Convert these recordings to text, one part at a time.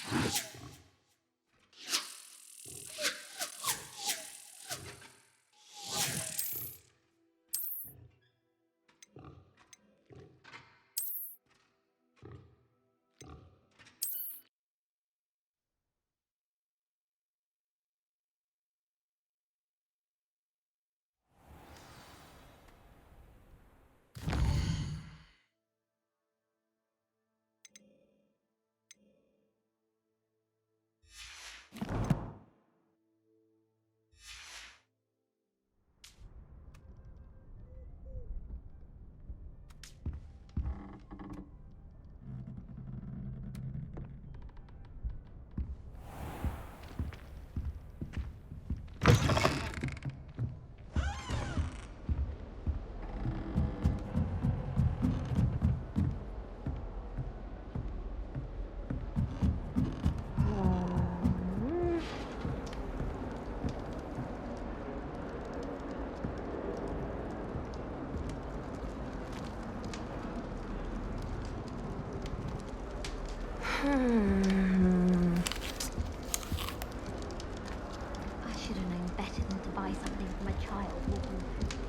I should have known better than to buy something from a child walking through.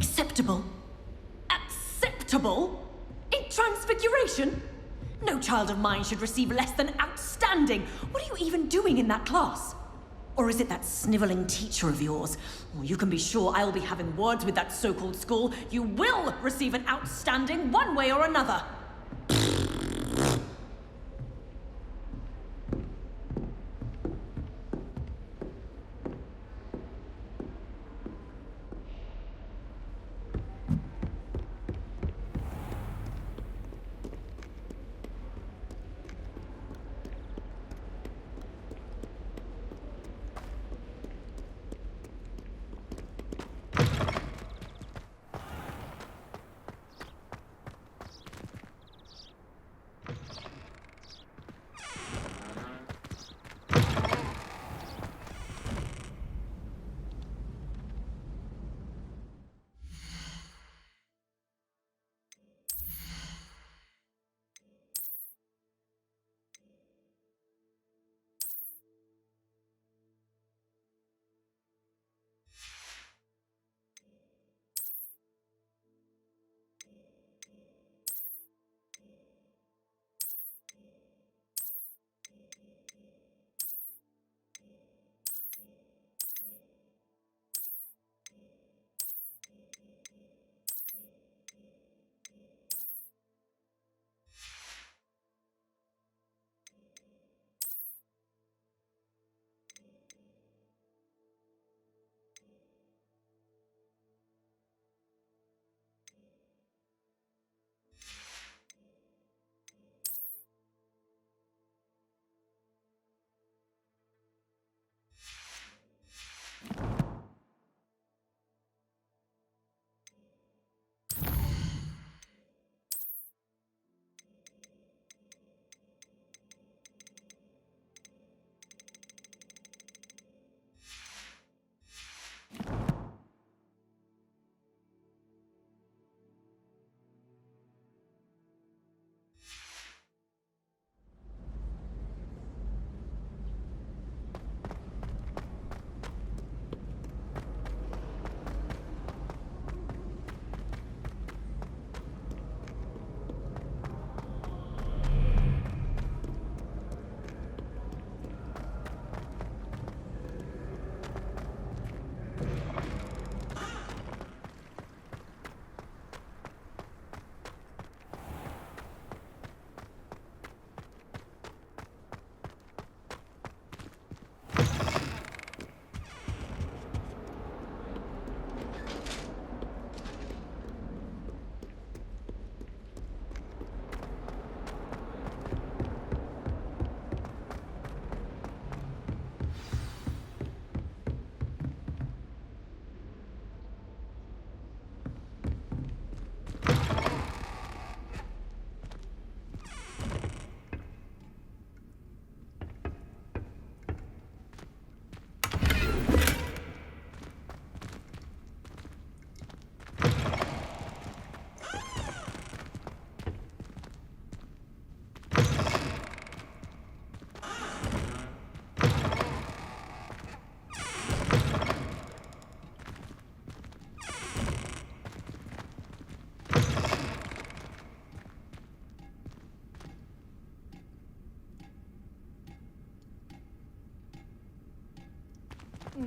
Acceptable? Acceptable? In Transfiguration? No child of mine should receive less than outstanding. What are you even doing in that class? Or is it that sniveling teacher of yours? Well, you can be sure I'll be having words with that so-called school. You will receive an outstanding one way or another.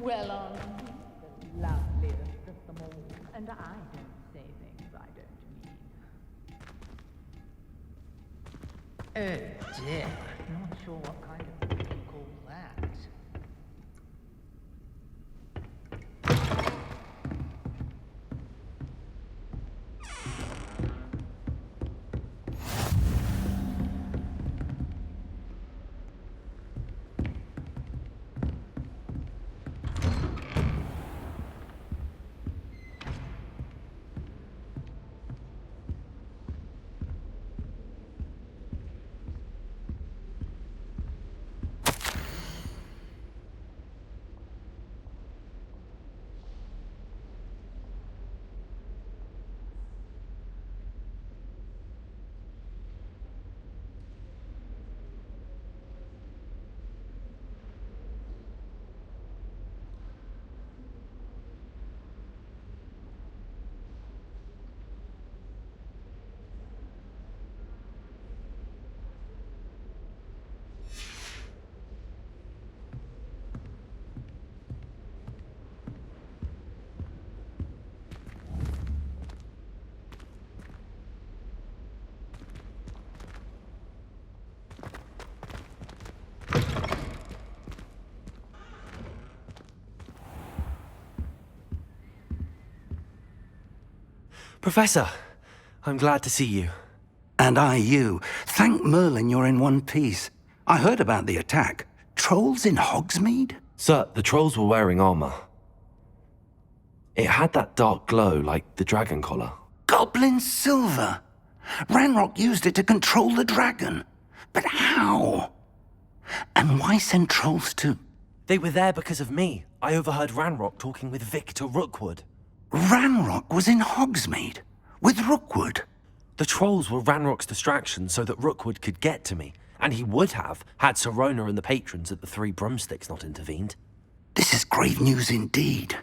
Well, the loveliest of them all. And I don't say things I don't mean. Oh dear. Not sure what kind of thing you call that. Professor, I'm glad to see you. And I you. Thank Merlin you're in one piece. I heard about the attack. Trolls in Hogsmeade? Sir, the trolls were wearing armor. It had that dark glow like the dragon collar. Goblin silver! Ranrock used it to control the dragon. But how? And why send trolls to... They were there because of me. I overheard Ranrock talking with Victor Rookwood. Ranrock was in Hogsmeade? With Rookwood? The trolls were Ranrock's distraction so that Rookwood could get to me. And he would have, had Sirona and the patrons at the Three Broomsticks not intervened. This is grave news indeed.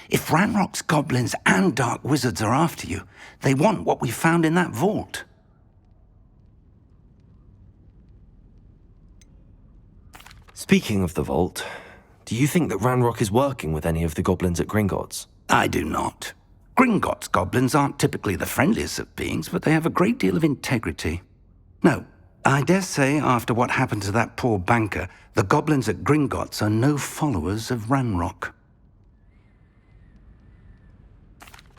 If Ranrock's goblins and dark wizards are after you, they want what we found in that vault. Speaking of the vault, do you think that Ranrock is working with any of the goblins at Gringotts? I do not. Gringotts goblins aren't typically the friendliest of beings, but they have a great deal of integrity. No, I dare say after what happened to that poor banker, the goblins at Gringotts are no followers of Ranrock.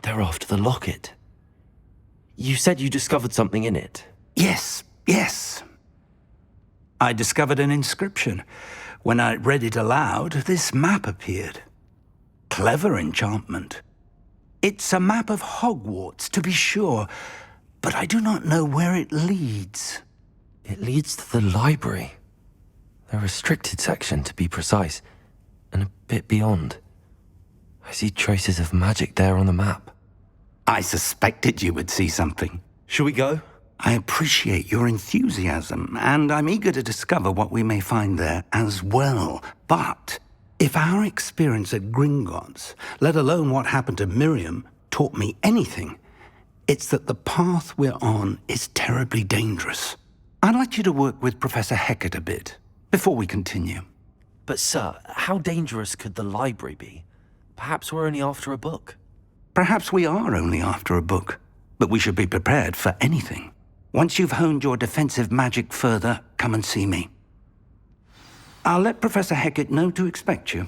They're after the locket. You said you discovered something in it. Yes. I discovered an inscription. When I read it aloud, this map appeared. Clever enchantment. It's a map of Hogwarts, to be sure, but I do not know where it leads. It leads to the library. The restricted section, to be precise, and a bit beyond. I see traces of magic there on the map. I suspected you would see something. Shall we go? I appreciate your enthusiasm, and I'm eager to discover what we may find there as well. But if our experience at Gringotts, let alone what happened to Miriam, taught me anything, it's that the path we're on is terribly dangerous. I'd like you to work with Professor Hecat a bit, before we continue. But sir, how dangerous could the library be? Perhaps we're only after a book. Perhaps we are only after a book, but we should be prepared for anything. Once you've honed your defensive magic further, come and see me. I'll let Professor Hecat know to expect you.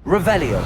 Revelio.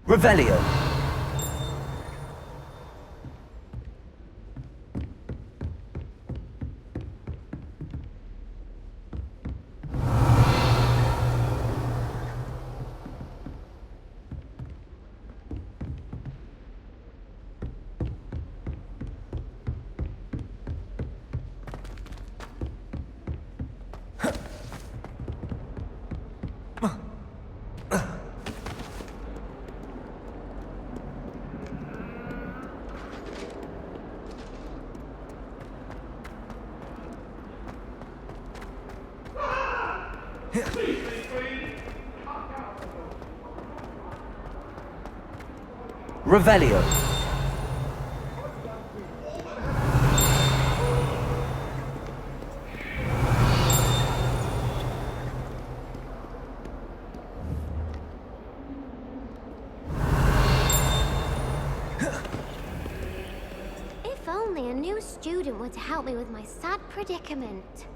Revelio. Revelio. If only a new student were to help me with my sad predicament.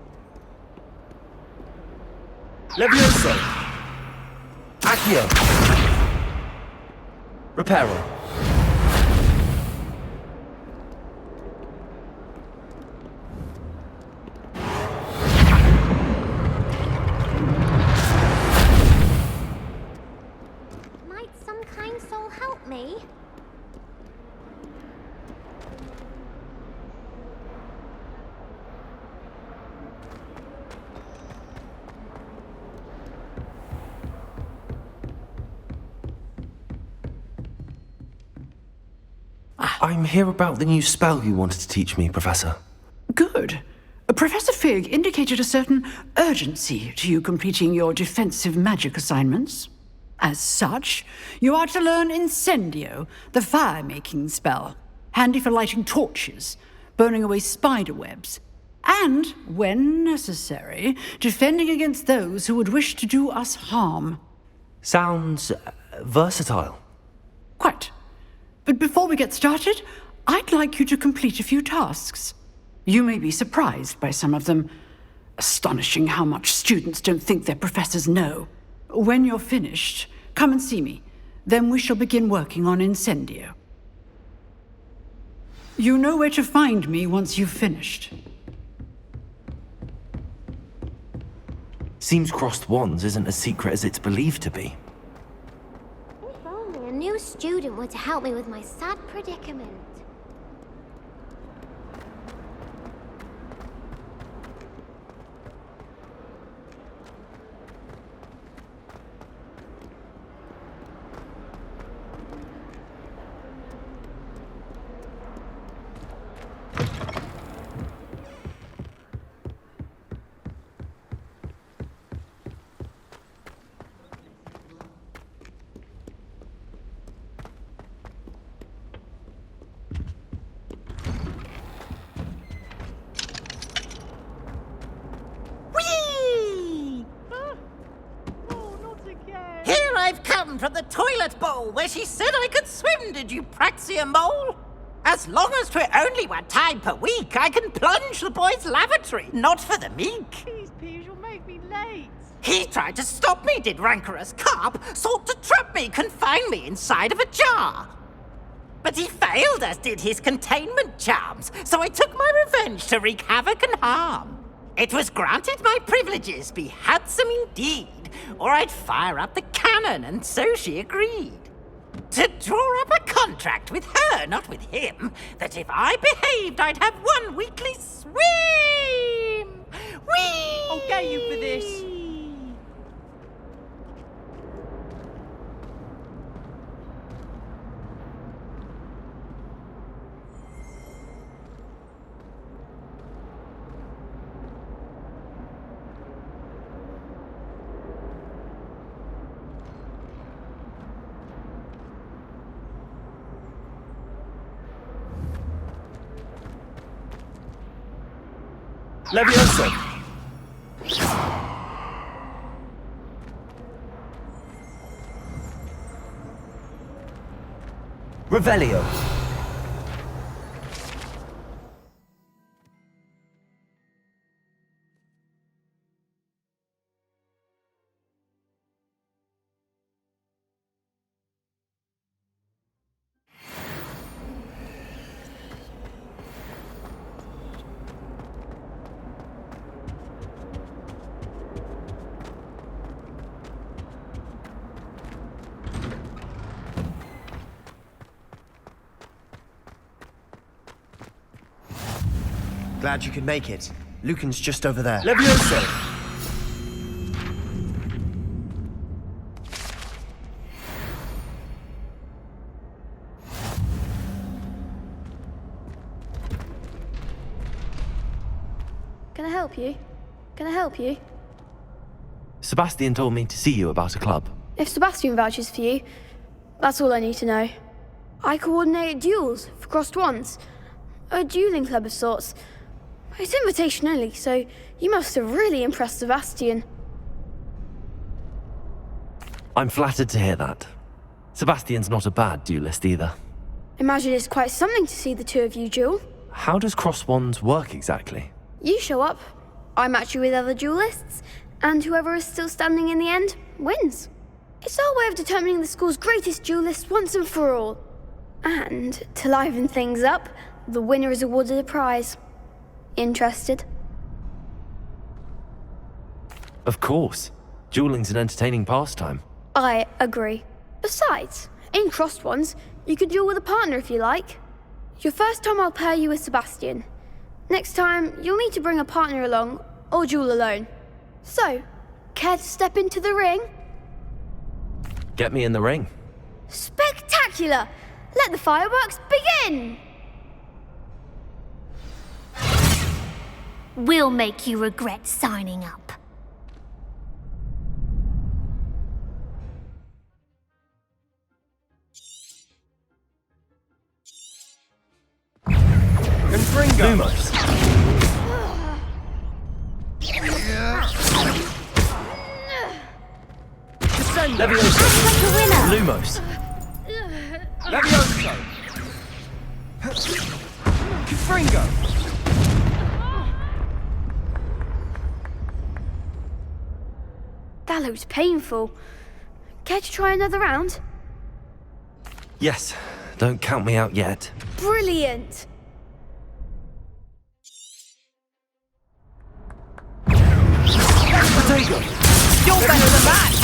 Levioso. Accio. Reparo. Might some kind soul help me? I'm here about the new spell you wanted to teach me, Professor. Good. Professor Fig indicated a certain urgency to you completing your defensive magic assignments. As such, you are to learn Incendio, the fire-making spell, handy for lighting torches, burning away spider webs, and, when necessary, defending against those who would wish to do us harm. Sounds versatile. Quite. But before we get started, I'd like you to complete a few tasks. You may be surprised by some of them. Astonishing how much students don't think their professors know. When you're finished, come and see me. Then we shall begin working on Incendio. You know where to find me once you've finished. Seems crossed wands isn't as secret as it's believed to be. If only a new student were to help me with my sad predicament. Here I've come from the toilet bowl where she said I could swim, did you praxia mole? As long as 'twere only 1 time per week, I can plunge the boy's lavatory, not for the meek. Please, Peeves, you'll make me late. He tried to stop me, did rancorous carp, sought to trap me, confine me inside of a jar. But he failed, as did his containment charms, so I took my revenge to wreak havoc and harm. It was granted my privileges be handsome indeed, or I'd fire up the cannon, and so she agreed. To draw up a contract with her, not with him, that if I behaved, I'd have 1 weekly swim! Whee! I'll get you for this. Levioso. Revelio. Glad you could make it. Lucan's just over there. Levioso. Can I help you? Can I help you? Sebastian told me to see you about a club. If Sebastian vouches for you, that's all I need to know. I coordinate duels for crossed wands. A dueling club of sorts. It's invitation only, so you must have really impressed Sebastian. I'm flattered to hear that. Sebastian's not a bad duelist either. Imagine it's quite something to see the two of you duel. How does cross wands work exactly? You show up, I match you with other duelists, and whoever is still standing in the end wins. It's our way of determining the school's greatest duelist once and for all. And to liven things up, the winner is awarded a prize. Interested? Of course. Dueling's an entertaining pastime. I agree. Besides, in crossed ones, you can duel with a partner if you like. Your first time I'll pair you with Sebastian. Next time, you'll need to bring a partner along, or duel alone. So, care to step into the ring? Get me in the ring. Spectacular! Let the fireworks begin! We'll make you regret signing up. Confringo! Lumos. Levioso. Lumos. Levioso! Confringo! That looks painful. Care to try another round? Yes. Don't count me out yet. Brilliant! Potato. You're better than that!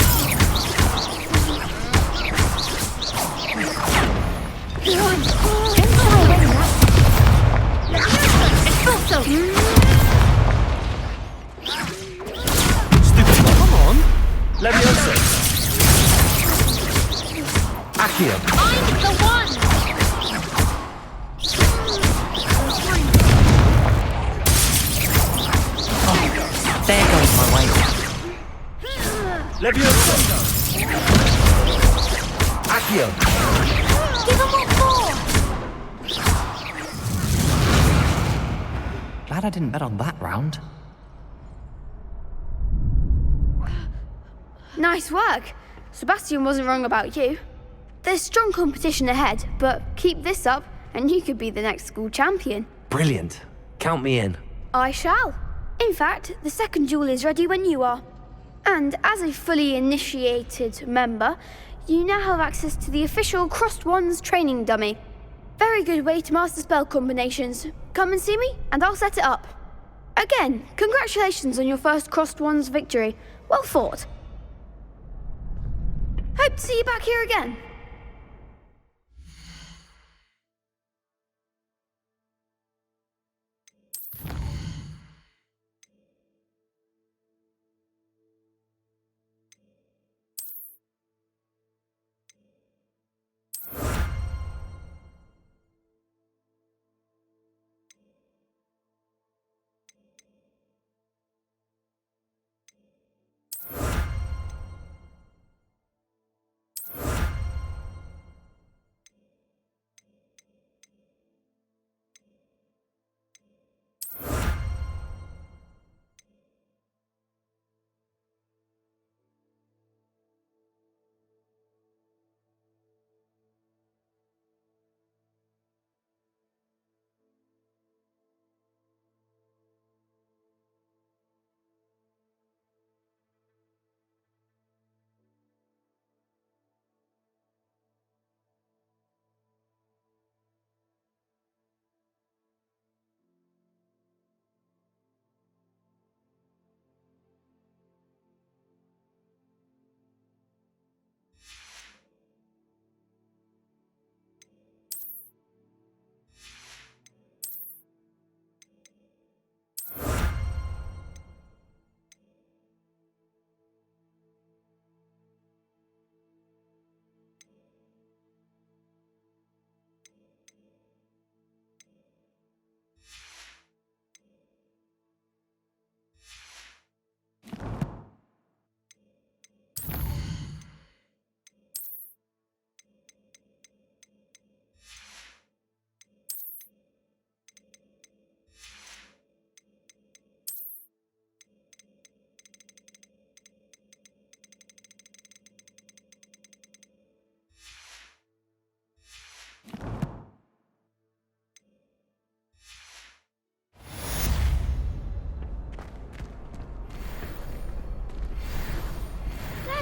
Stupid. Come on. Levioso. Accio. I'm the one! There goes my way. Levioso. Accio. Give him what for! Glad I didn't bet on that round. Nice work. Sebastian wasn't wrong about you. There's strong competition ahead, but keep this up and you could be the next school champion. Brilliant. Count me in. I shall. In fact, the second duel is ready when you are. And as a fully initiated member, you now have access to the official Crossed Wands training dummy. Very good way to master spell combinations. Come and see me, and I'll set it up. Again, congratulations on your first Crossed Wands victory. Well fought. Hope to see you back here again.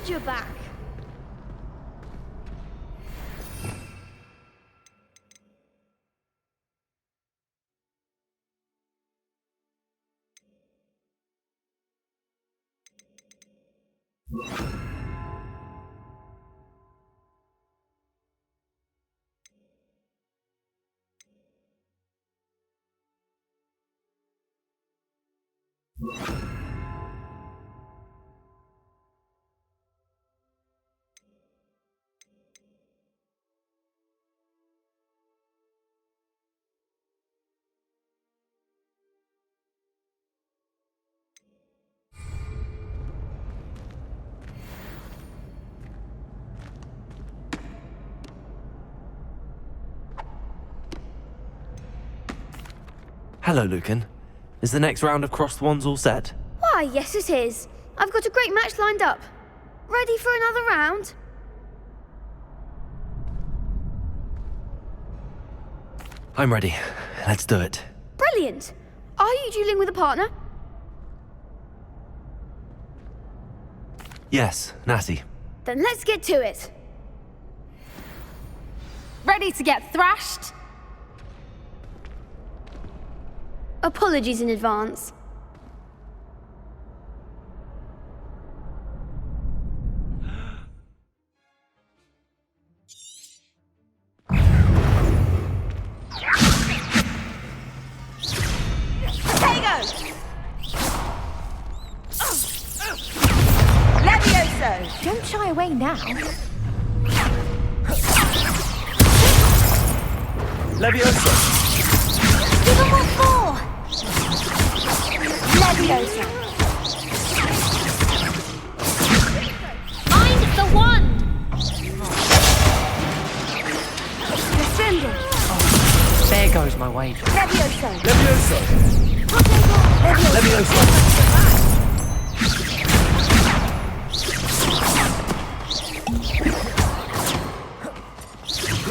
Glad you're back. Hello, Lucan. Is the next round of crossed wands all set? Why, yes it is. I've got a great match lined up. Ready for another round? I'm ready. Let's do it. Brilliant. Are you dueling with a partner? Yes, Natty. Then let's get to it. Ready to get thrashed? Apologies in advance. Levioso! Don't shy away now. Leviosa! Give him what for! Leviosa! Find the wand! Descendant! There goes my wager. Levioso! Leviosa! Leviosa!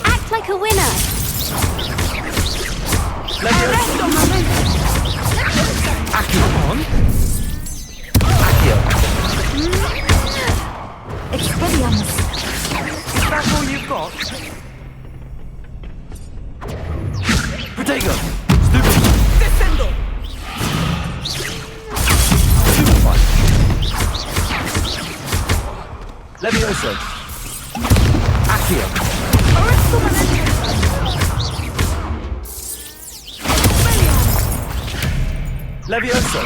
Act like a winner! Leviosa! Accio! On! Accio! Expelliarmus! Is that all you've got? Protego! Stupid! Descendo! Stupefy! Leviosa! Accio! Leviosa!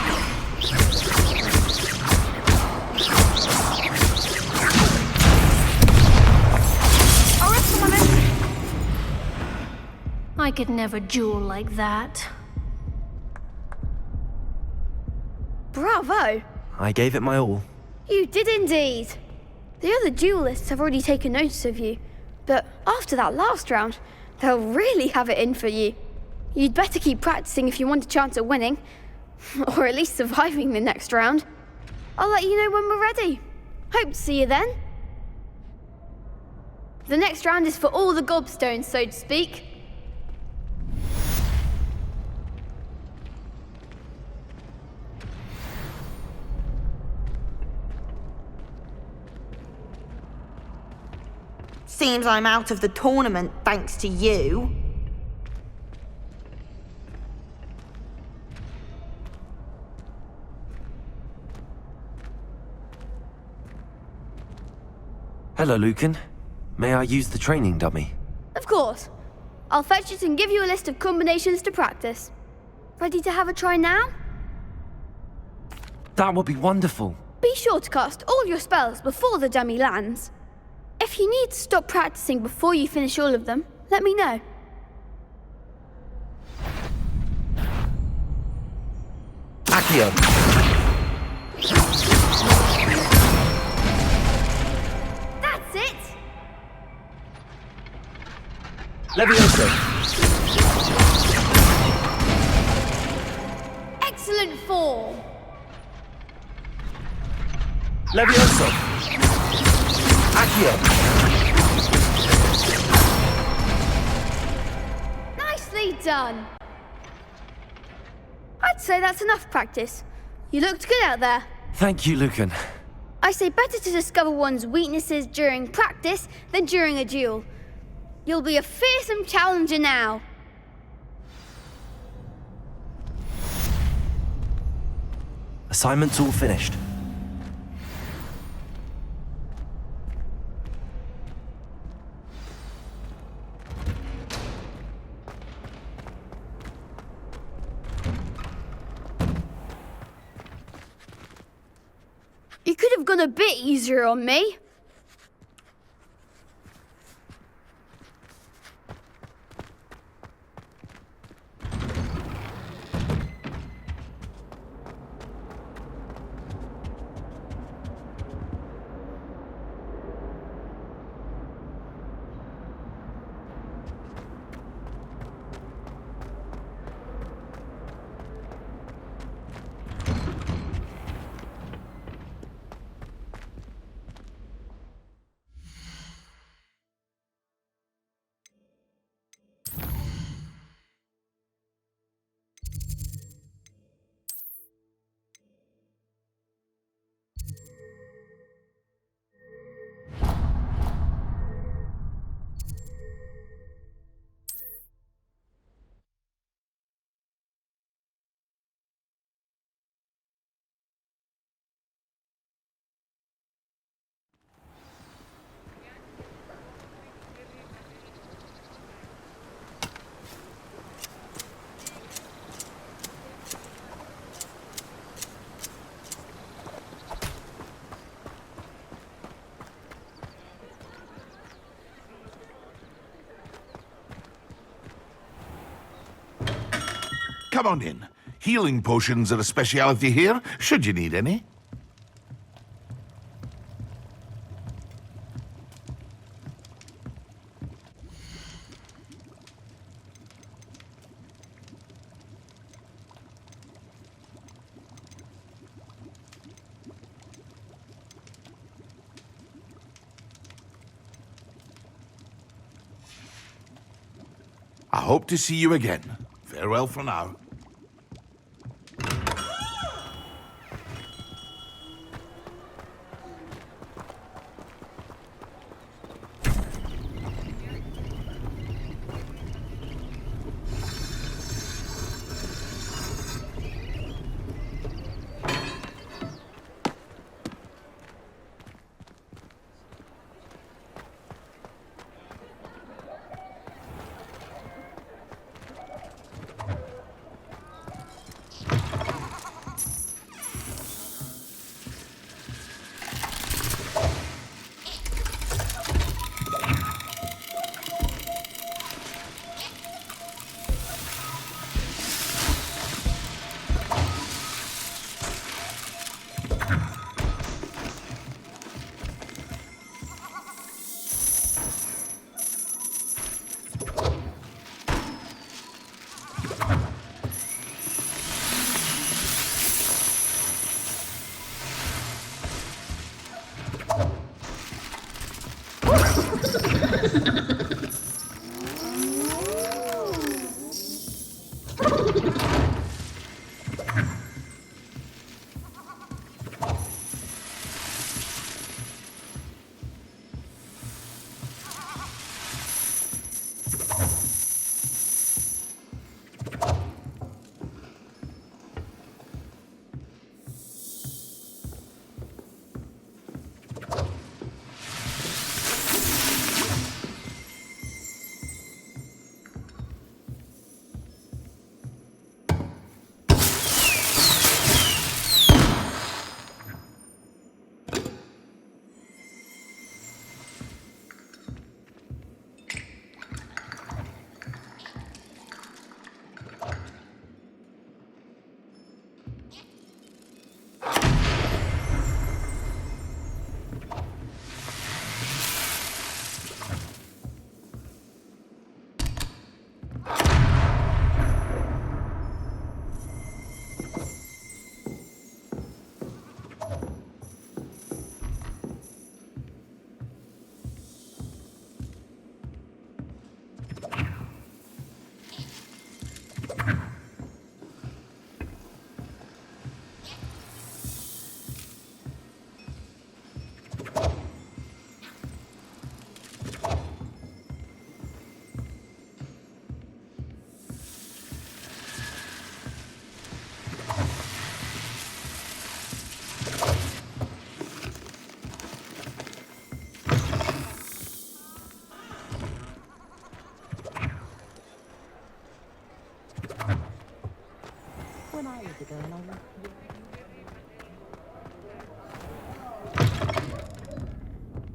I could never duel like that. Bravo! I gave it my all. You did indeed. The other duelists have already taken notice of you, but after that last round, they'll really have it in for you. You'd better keep practicing if you want a chance at winning, or at least surviving the next round. I'll let you know when we're ready. Hope to see you then. The next round is for all the gobstones, so to speak. Seems I'm out of the tournament thanks to you. Hello, Lucan. May I use the training dummy? Of course. I'll fetch it and give you a list of combinations to practice. Ready to have a try now? That would be wonderful. Be sure to cast all your spells before the dummy lands. If you need to stop practicing before you finish all of them, let me know. Accio! That's it! Leviosa! Excellent form! Leviosa! Accio! Nicely done! I'd say that's enough practice. You looked good out there. Thank you, Lucan. I say better to discover one's weaknesses during practice than during a duel. You'll be a fearsome challenger now. Assignment's all finished. You could have gone a bit easier on me. Come on in. Healing potions are a speciality here, should you need any. I hope to see you again. Farewell for now.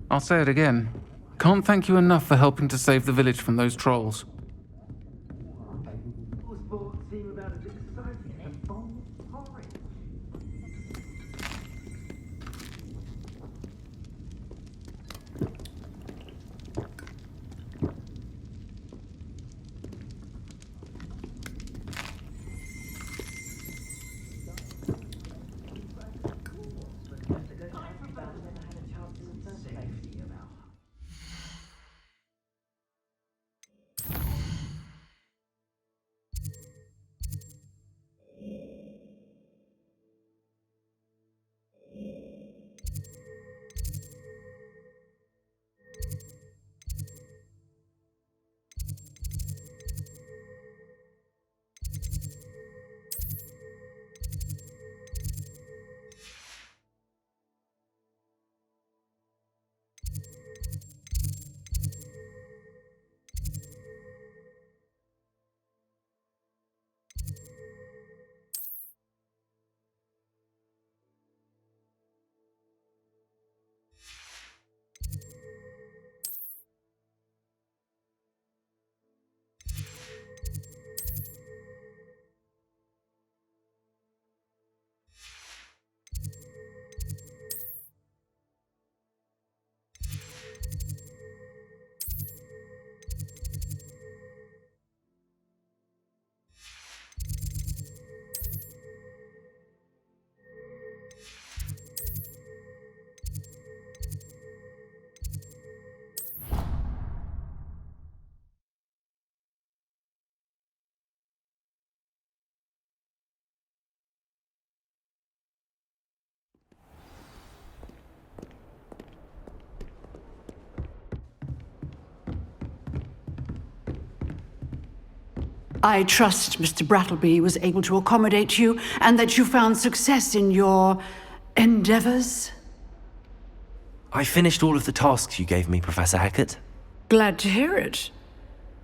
I'll say it again. Can't thank you enough for helping to save the village from those trolls. I trust Mr. Brattleby was able to accommodate you and that you found success in your endeavors. I finished all of the tasks you gave me, Professor Hecat. Glad to hear it.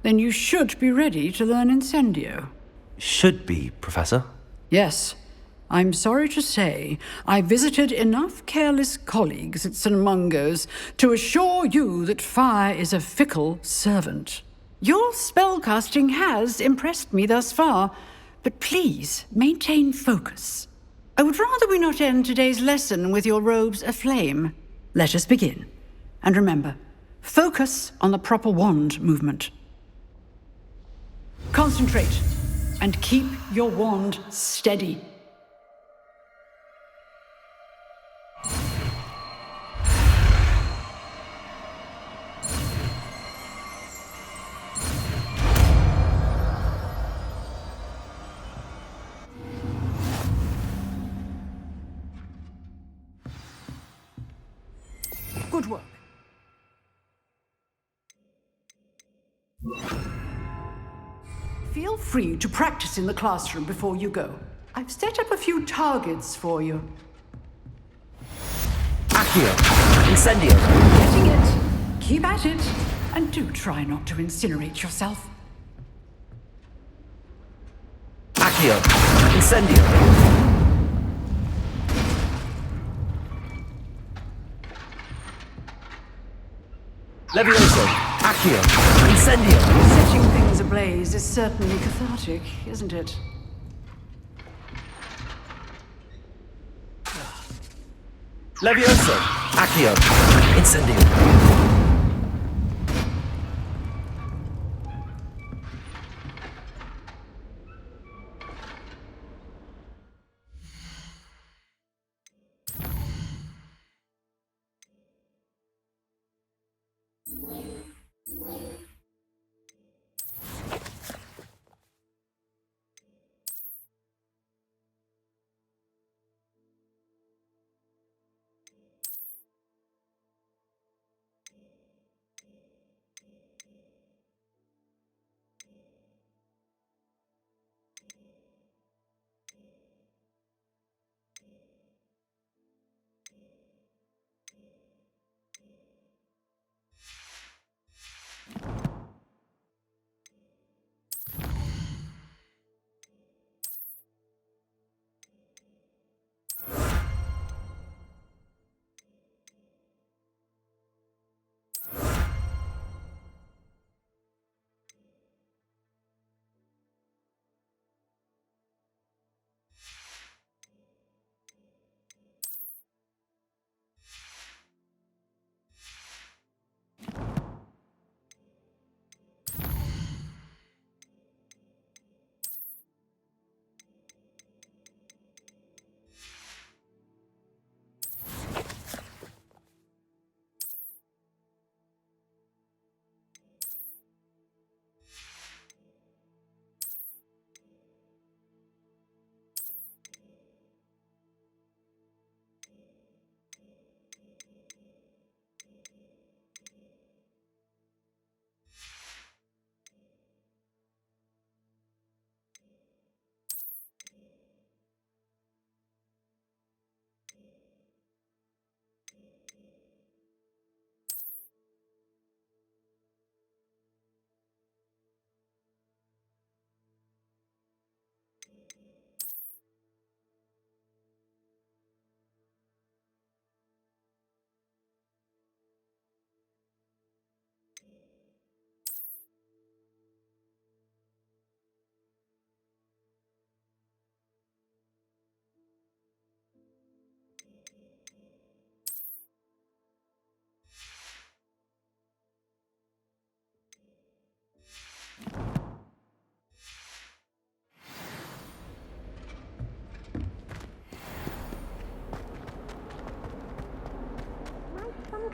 Then you should be ready to learn Incendio. Should be, Professor. Yes. I'm sorry to say, I visited enough careless colleagues at St. Mungo's to assure you that fire is a fickle servant. Your spellcasting has impressed me thus far, but please maintain focus. I would rather we not end today's lesson with your robes aflame. Let us begin. And remember, focus on the proper wand movement. Concentrate, and keep your wand steady. Good work. Feel free to practice in the classroom before you go. I've set up a few targets for you. Accio! Incendio! Getting it. Keep at it. And do try not to incinerate yourself. Accio! Incendio! Levioso! Accio! Incendio! Setting things ablaze is certainly cathartic, isn't it? Levioso! Accio! Incendio!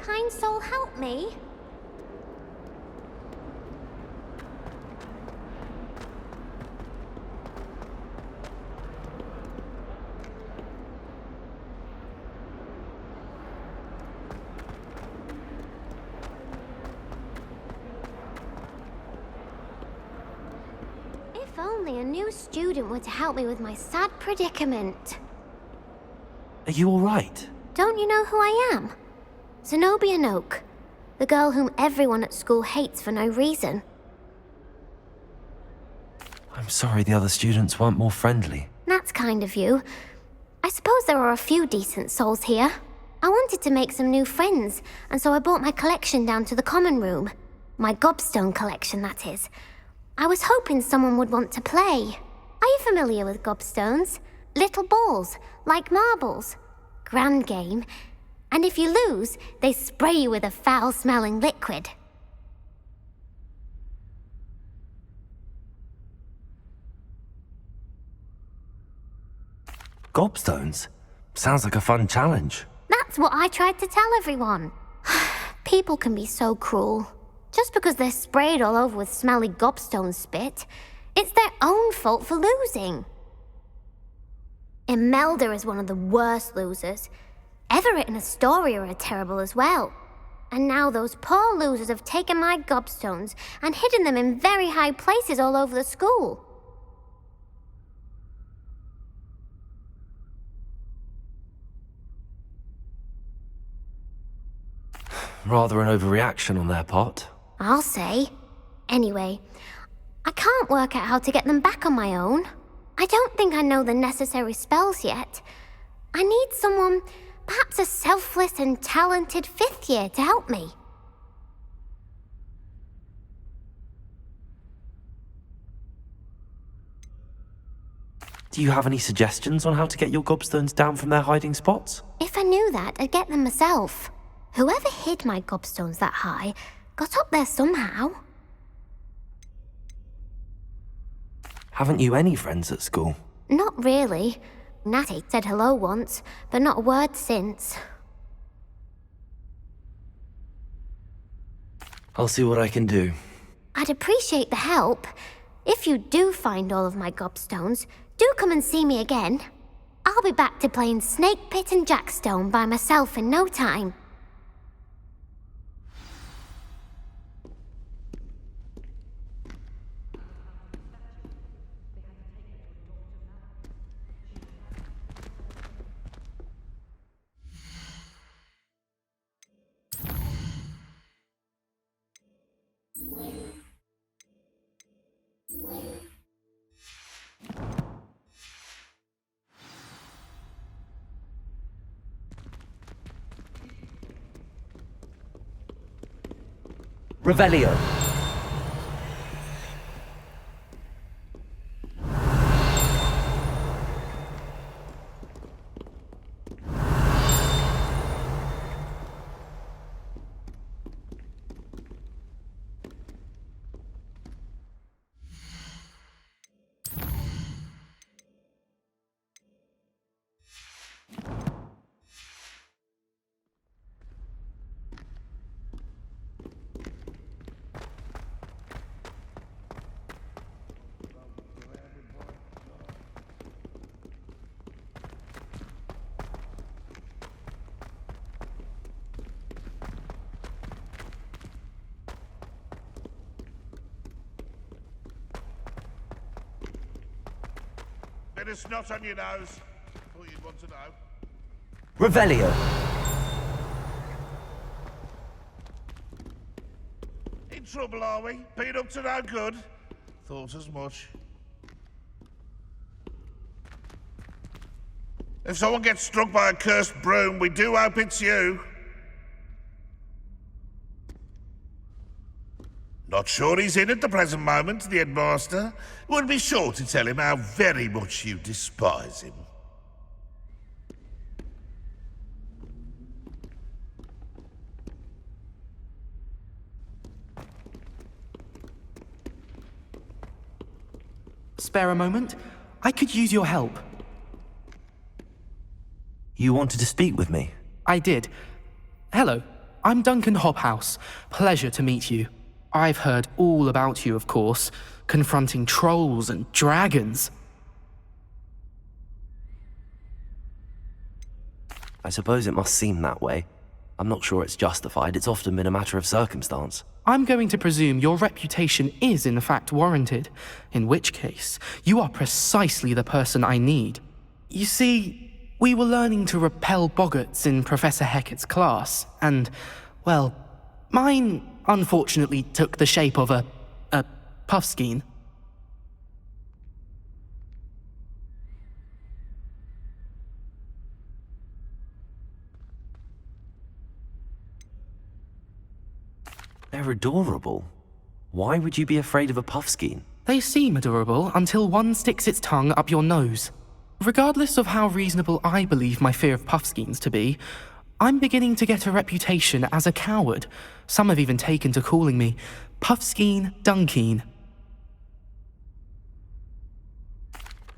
kind soul help me? If only a new student were to help me with my sad predicament. Are you alright? Don't you know who I am? Zenobia Noak, the girl whom everyone at school hates for no reason. I'm sorry the other students weren't more friendly. That's kind of you. I suppose there are a few decent souls here. I wanted to make some new friends, and so I brought my collection down to the common room. My gobstone collection, that is. I was hoping someone would want to play. Are you familiar with gobstones? Little balls, like marbles. Grand game. And if you lose, they spray you with a foul-smelling liquid. Gobstones? Sounds like a fun challenge. That's what I tried to tell everyone. People can be so cruel. Just because they're sprayed all over with smelly gobstone spit, it's their own fault for losing. Imelda is one of the worst losers. Everett and Astoria are terrible as well. And now those poor losers have taken my gobstones and hidden them in very high places all over the school. Rather an overreaction on their part. I'll say. Anyway, I can't work out how to get them back on my own. I don't think I know the necessary spells yet. I need someone, perhaps a selfless and talented fifth year to help me. Do you have any suggestions on how to get your gobstones down from their hiding spots? If I knew that, I'd get them myself. Whoever hid my gobstones that high got up there somehow. Haven't you any friends at school? Not really. Natty said hello once, but not a word since. I'll see what I can do. I'd appreciate the help. If you do find all of my gobstones, do come and see me again. I'll be back to playing Snake Pit and Jackstone by myself in no time. Revelio. Bit of snot on your nose. Thought you'd want to know. Revelio. In trouble, are we? Been up to no good? Thought as much. If someone gets struck by a cursed broom, we do hope it's you. Not sure he's in at the present moment, the headmaster. Would be sure to tell him how very much you despise him. Spare a moment? I could use your help. You wanted to speak with me? I did. Hello. I'm Duncan Hobhouse. Pleasure to meet you. I've heard all about you, of course, confronting trolls and dragons. I suppose it must seem that way. I'm not sure it's justified. It's often been a matter of circumstance. I'm going to presume your reputation is in fact warranted, in which case, you are precisely the person I need. You see, we were learning to repel boggarts in Professor Hecat's class, and, well, mine unfortunately took the shape of a puffskein. They're adorable. Why would you be afraid of a puffskein? They seem adorable until one sticks its tongue up your nose. Regardless of how reasonable I believe my fear of puffskeins to be, I'm beginning to get a reputation as a coward. Some have even taken to calling me Puffskein Dunkeen.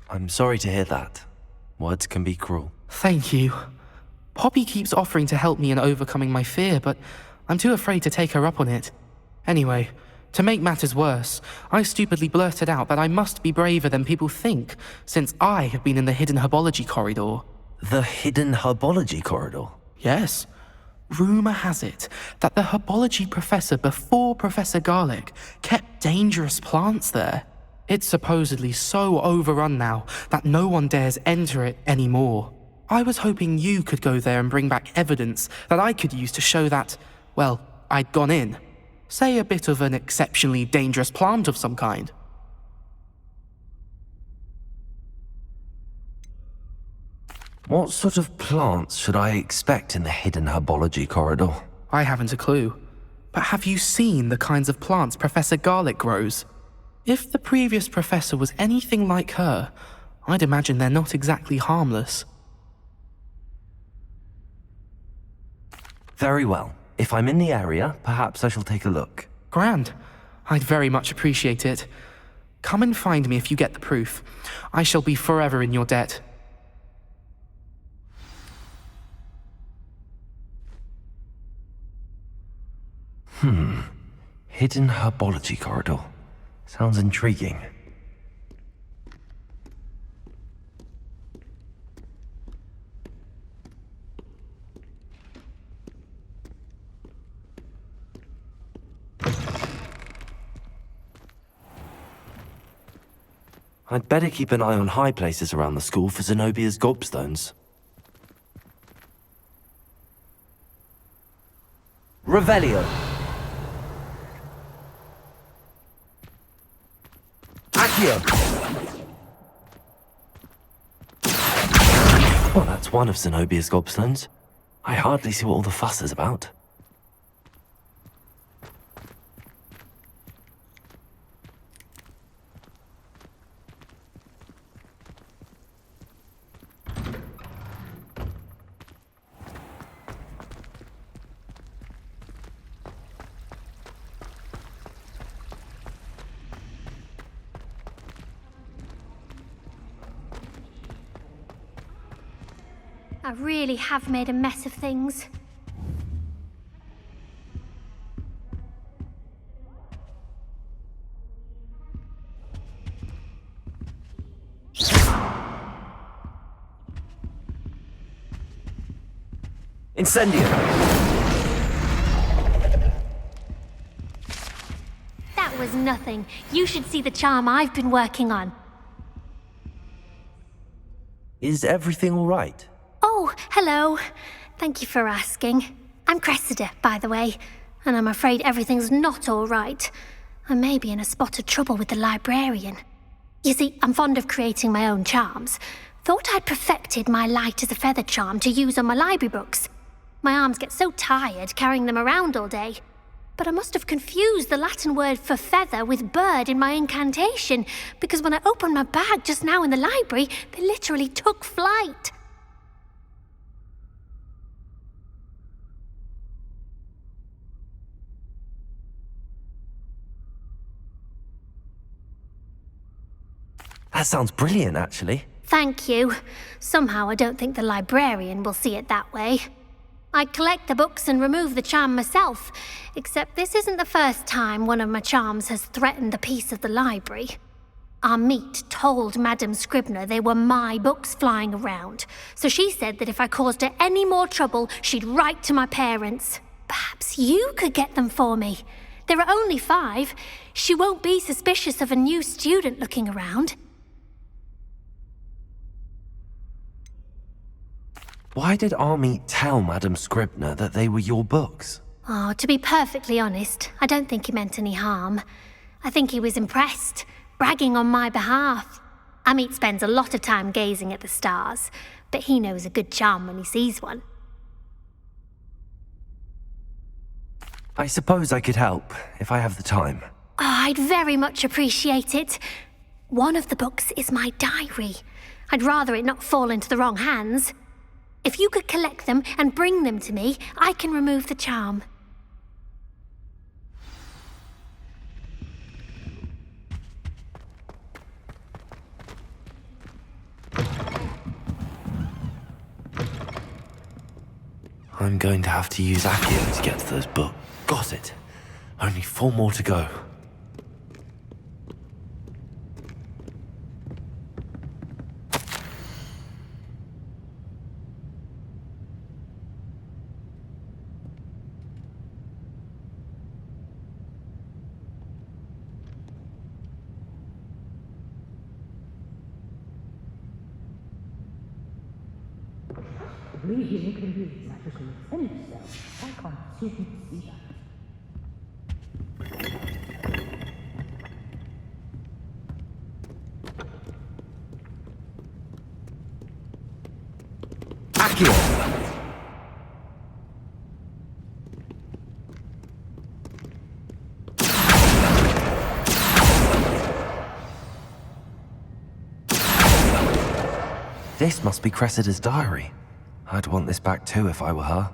I'm sorry to hear that. Words can be cruel. Thank you. Poppy keeps offering to help me in overcoming my fear, but I'm too afraid to take her up on it. Anyway, to make matters worse, I stupidly blurted out that I must be braver than people think, since I have been in the hidden herbology corridor. The hidden herbology corridor? Yes. Rumour has it that the herbology professor before Professor Garlic kept dangerous plants there. It's supposedly so overrun now that no one dares enter it anymore. I was hoping you could go there and bring back evidence that I could use to show that, well, I'd gone in. Say a bit of an exceptionally dangerous plant of some kind. What sort of plants should I expect in the hidden herbology corridor? I haven't a clue. But have you seen the kinds of plants Professor Garlic grows? If the previous professor was anything like her, I'd imagine they're not exactly harmless. Very well. If I'm in the area, perhaps I shall take a look. Grand. I'd very much appreciate it. Come and find me if you get the proof. I shall be forever in your debt. Hidden herbology corridor. Sounds intriguing. I'd better keep an eye on high places around the school for Zenobia's gobstones. Revelio. Accio! Well, that's one of Zenobia's gobstones. I hardly see what all the fuss is about. I really have made a mess of things. Incendio! That was nothing. You should see the charm I've been working on. Is everything all right? Oh, hello. Thank you for asking. I'm Cressida, by the way, and I'm afraid everything's not all right. I may be in a spot of trouble with the librarian. You see, I'm fond of creating my own charms. Thought I'd perfected my light as a feather charm to use on my library books. My arms get so tired carrying them around all day. But I must have confused the Latin word for feather with bird in my incantation, because when I opened my bag just now in the library, they literally took flight. That sounds brilliant, actually. Thank you. Somehow I don't think the librarian will see it that way. I'd collect the books and remove the charm myself, except this isn't the first time one of my charms has threatened the peace of the library. Our meet told Madame Scribner they were my books flying around, so she said that if I caused her any more trouble, she'd write to my parents. Perhaps you could get them for me. There are only 5. She won't be suspicious of a new student looking around. Why did Army tell Madame Scribner that they were your books? Oh, to be perfectly honest, I don't think he meant any harm. I think he was impressed, bragging on my behalf. Amit spends a lot of time gazing at the stars, but he knows a good charm when he sees one. I suppose I could help, if I have the time. Oh, I'd very much appreciate it. One of the books is my diary. I'd rather it not fall into the wrong hands. If you could collect them and bring them to me, I can remove the charm. I'm going to have to use Accio to get to those books. Got it. Only 4 more to go. Really can be magical fence cells. I can't seem to see that. Accio! This must be Cressida's diary. I'd want this back too if I were her.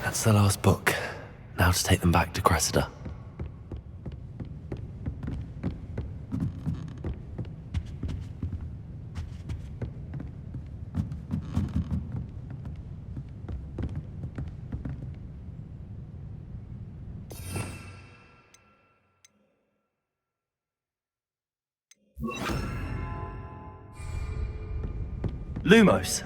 That's the last book. Now to take them back to Cressida. Lumos.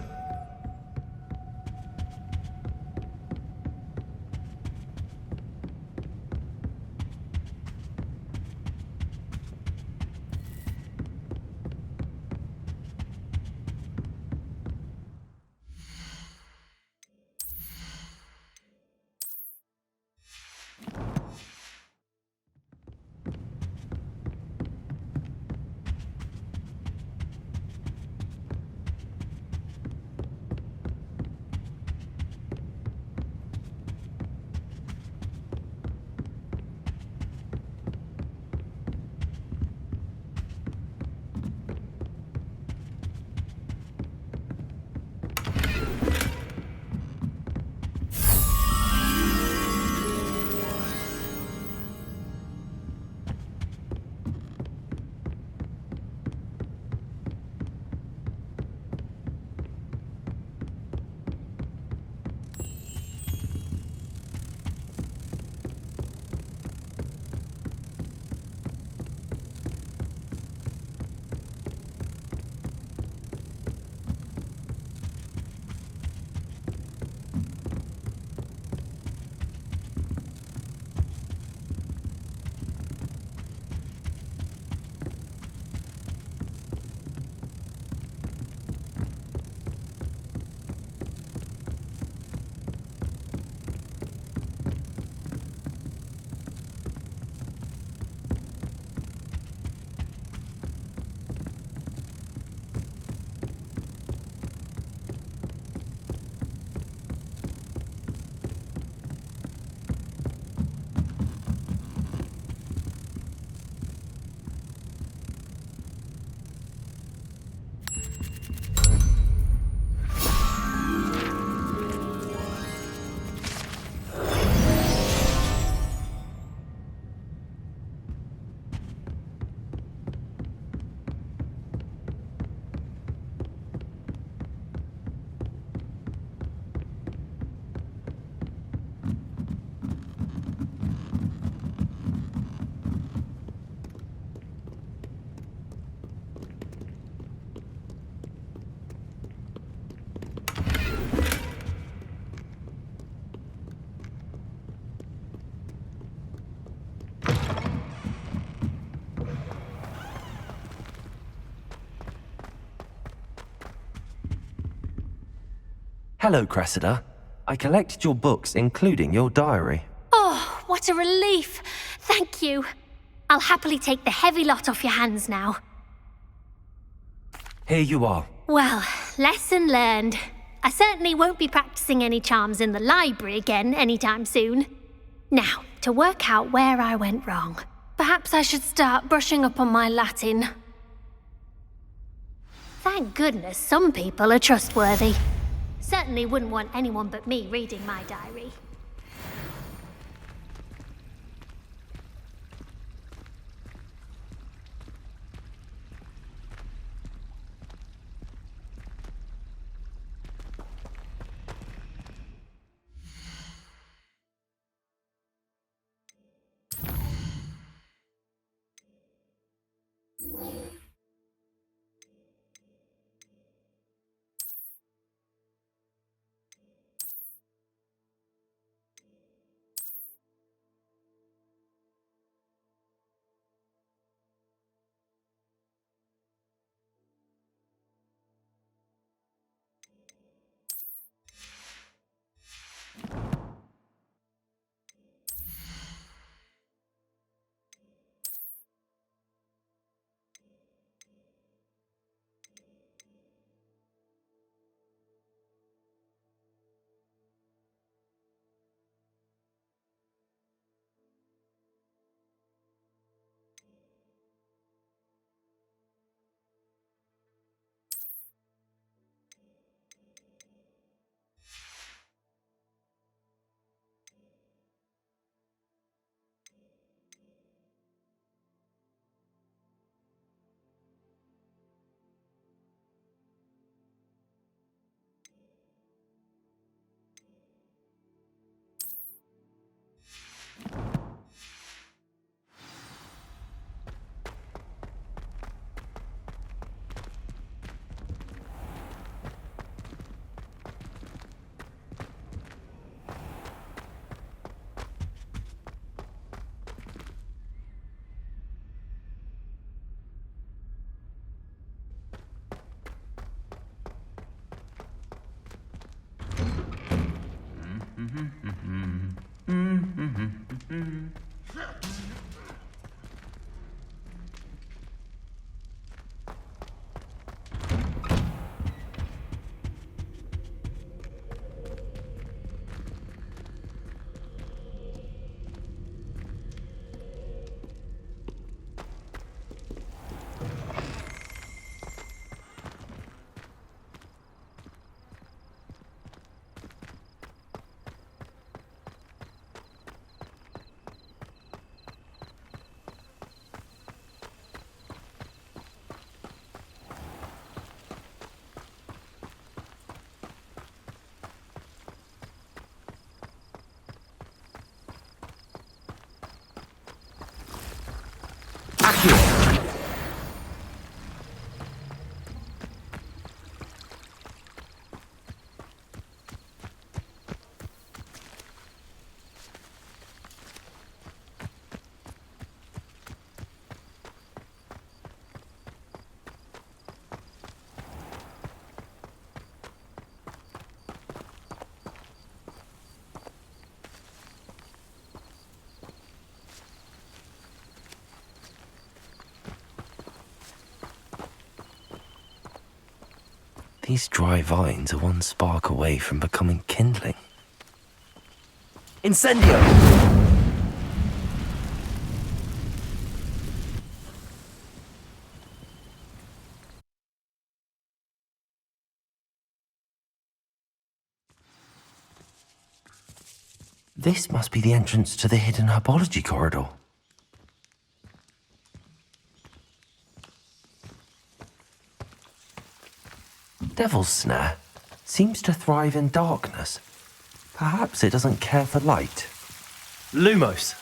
Hello, Cressida. I collected your books, including your diary. Oh, what a relief. Thank you. I'll happily take the heavy lot off your hands now. Here you are. Well, lesson learned. I certainly won't be practicing any charms in the library again anytime soon. Now, to work out where I went wrong. Perhaps I should start brushing up on my Latin. Thank goodness some people are trustworthy. Certainly wouldn't want anyone but me reading my diary. These dry vines are one spark away from becoming kindling. Incendio! This must be the entrance to the hidden herbology corridor. Devil's Snare seems to thrive in darkness. Perhaps it doesn't care for light. Lumos!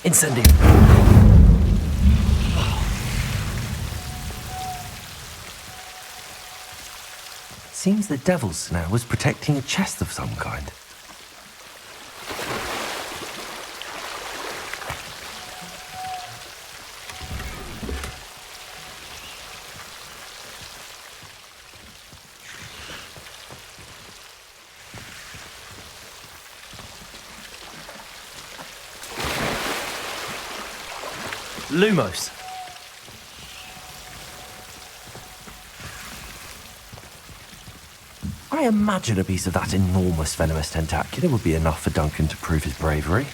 Incendio! Seems the Devil's Snare was protecting a chest of some kind. Lumos. I imagine a piece of that enormous venomous tentacula would be enough for Duncan to prove his bravery.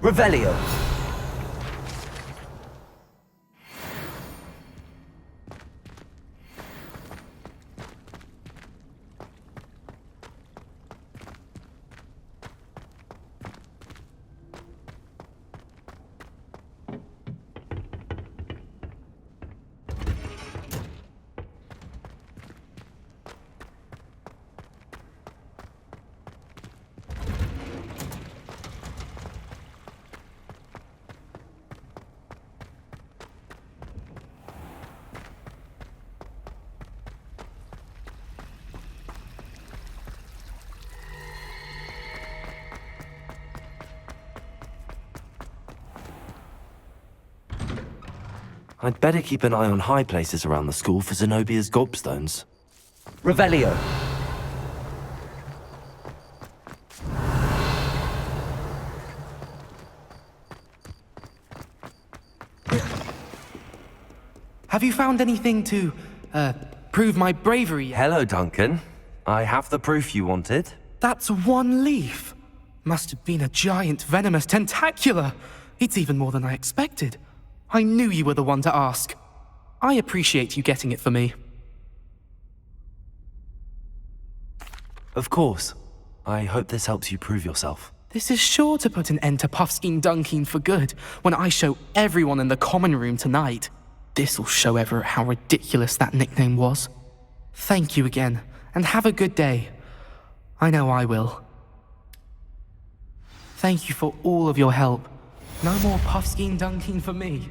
Revelio. I'd better keep an eye on high places around the school for Zenobia's gobstones. Revelio. Have you found anything to, prove my bravery yet? Hello, Duncan. I have the proof you wanted. That's one leaf. Must have been a giant venomous tentacula. It's even more than I expected. I knew you were the one to ask. I appreciate you getting it for me. Of course. I hope this helps you prove yourself. This is sure to put an end to Puffskein Dunkeen for good when I show everyone in the common room tonight. This'll show Everett how ridiculous that nickname was. Thank you again, and have a good day. I know I will. Thank you for all of your help. No more Puffskein Dunkeen for me.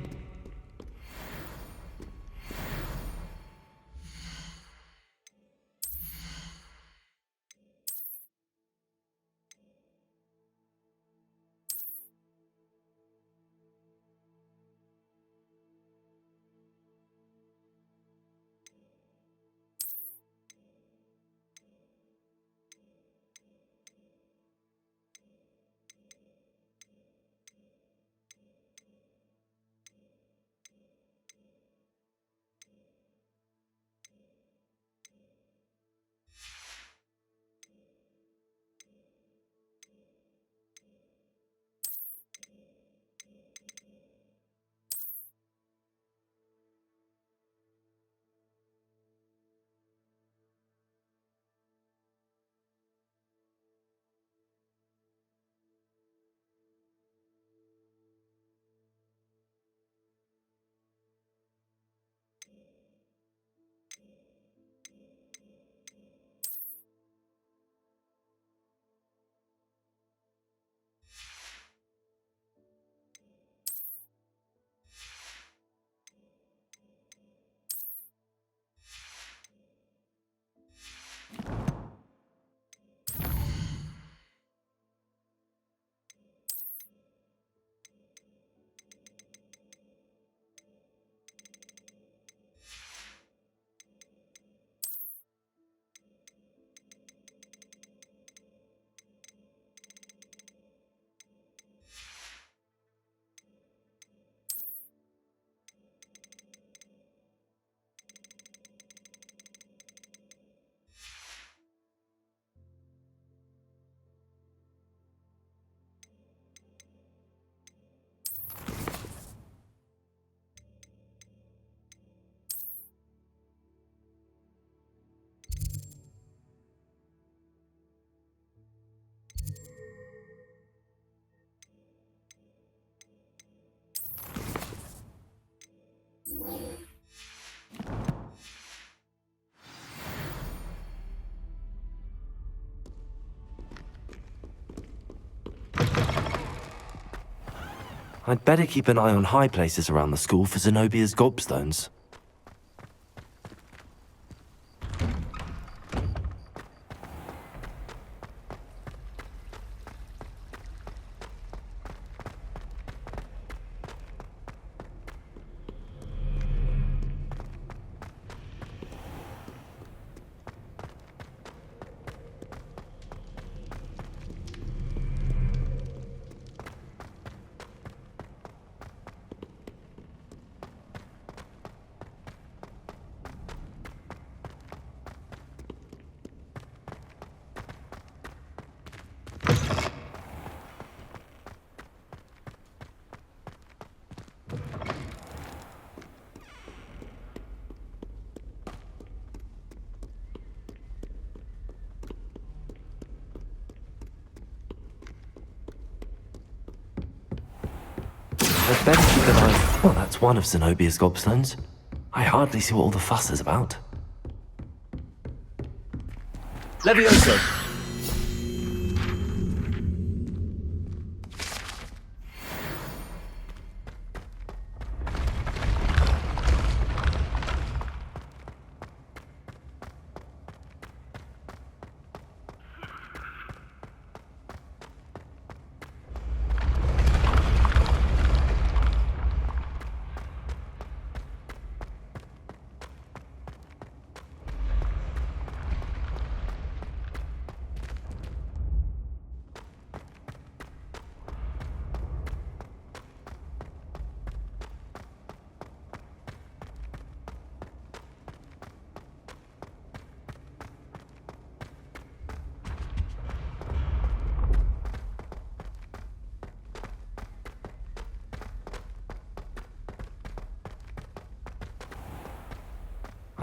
I'd better keep an eye on high places around the school for Zenobia's gobstones. I'd better keep an eye. Well, that's one of Zenobia's gobstones. I hardly see what all the fuss is about. Levioso!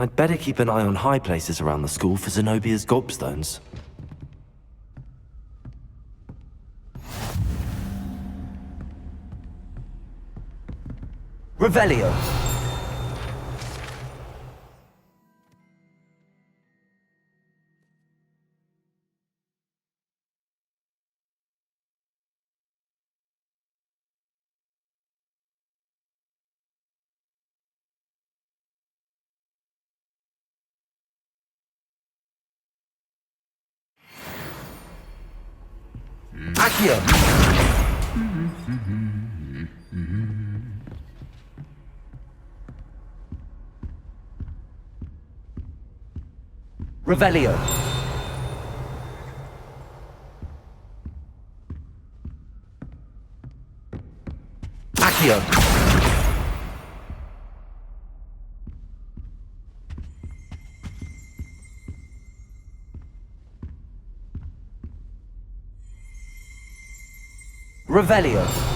I'd better keep an eye on high places around the school for Zenobia's gobstones. Revelio! Accio! Revelio! Accio! Revelio!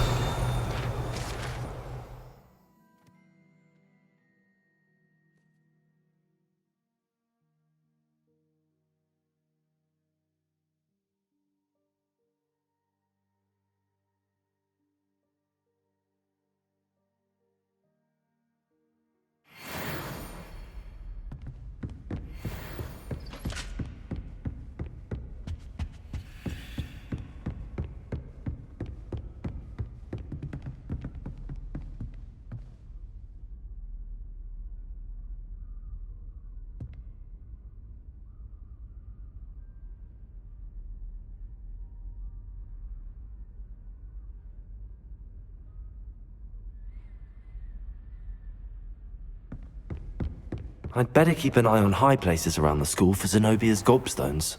I'd better keep an eye on high places around the school for Zenobia's gobstones.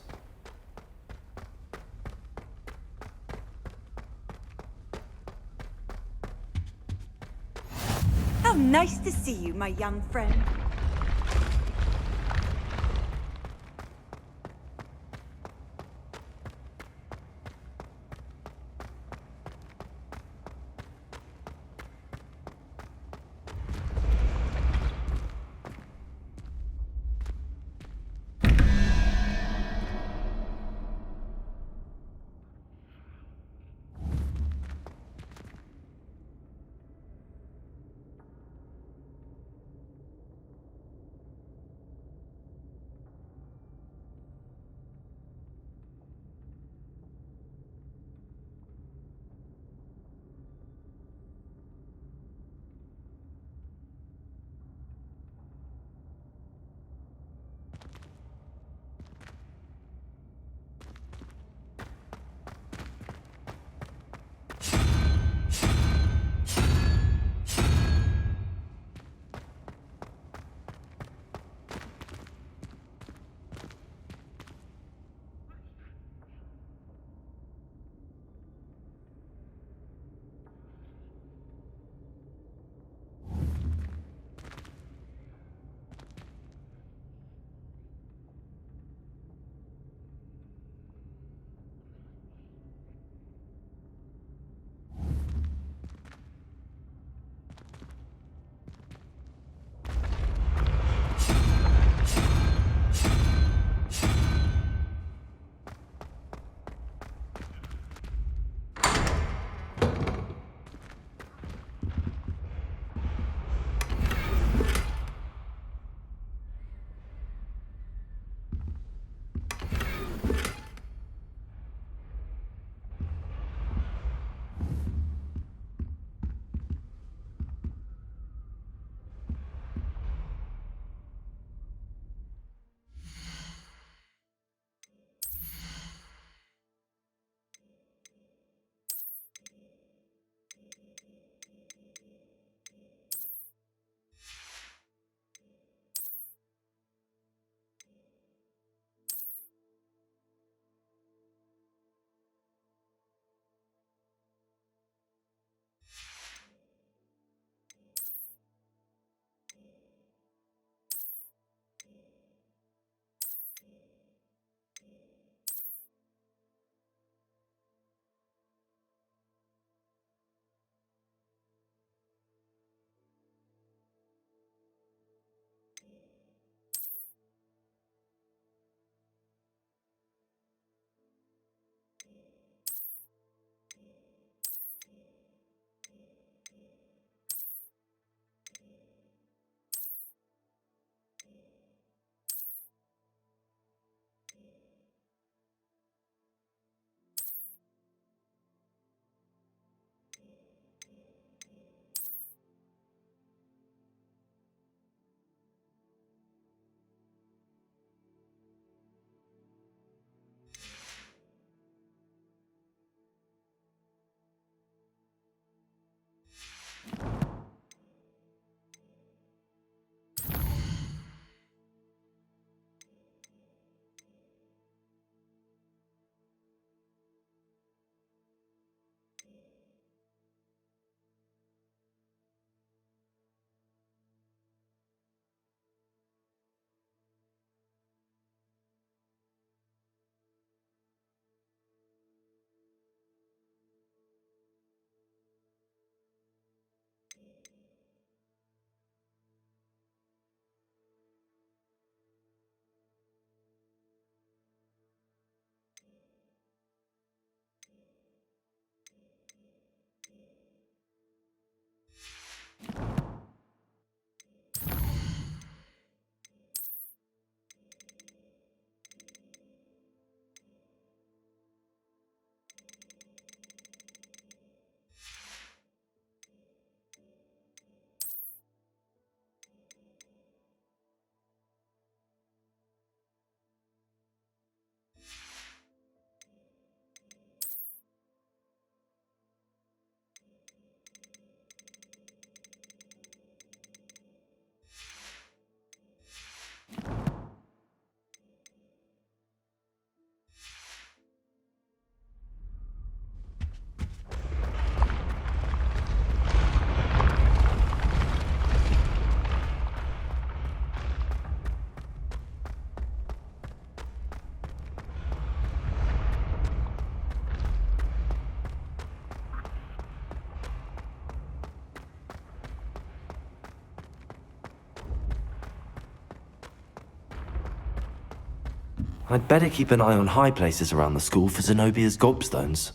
How nice to see you, my young friend. I'd better keep an eye on high places around the school for Zenobia's gobstones.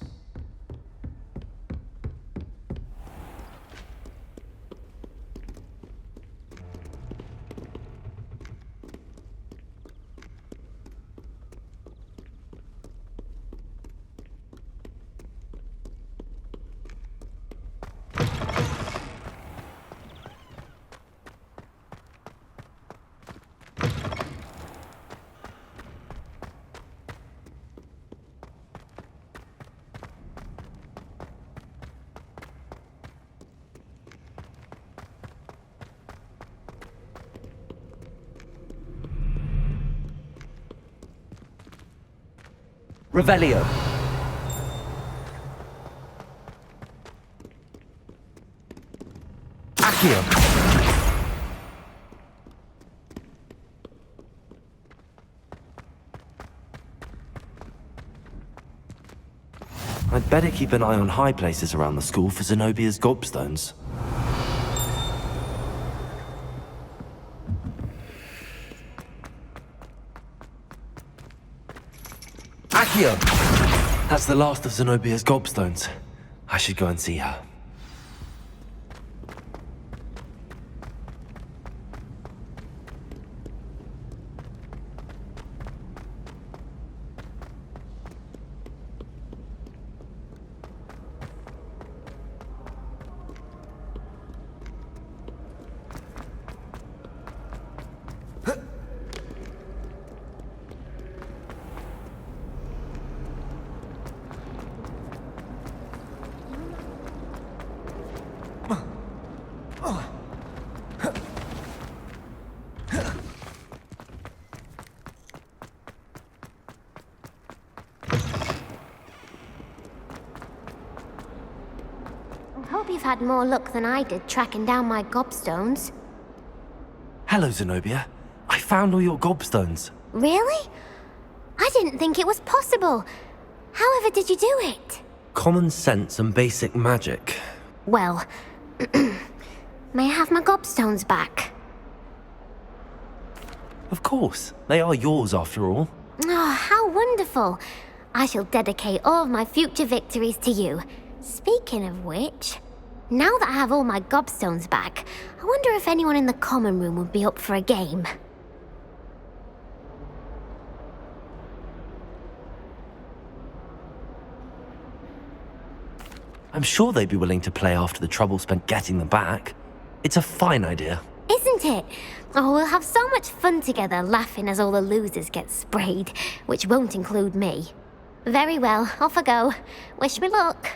Revelio. Accio. I'd better keep an eye on high places around the school for Zenobia's gobstones. Accio. That's the last of Zenobia's gobstones. I should go and see her. I hope you've had more luck than I did tracking down my gobstones. Hello, Zenobia. I found all your gobstones. Really? I didn't think it was possible. However did you do it? Common sense and basic magic. Well, may I have my gobstones back? Of course. They are yours after all. Oh, how wonderful. I shall dedicate all of my future victories to you. Speaking of which, now that I have all my gobstones back, I wonder if anyone in the common room would be up for a game. I'm sure they'd be willing to play after the trouble spent getting them back. It's a fine idea. Isn't it? Oh, we'll have so much fun together laughing as all the losers get sprayed, which won't include me. Very well, off I go. Wish me luck.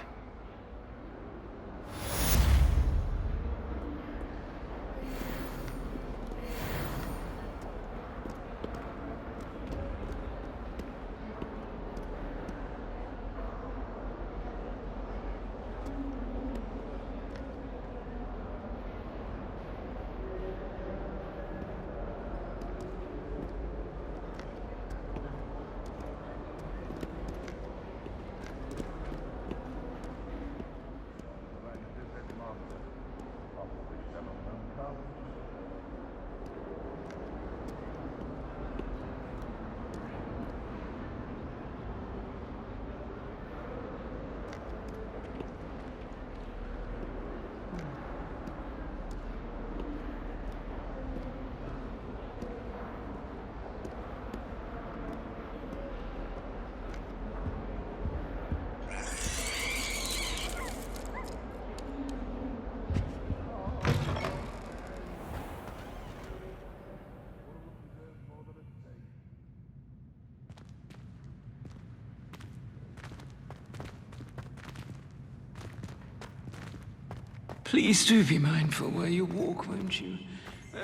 Please do be mindful where you walk, won't you?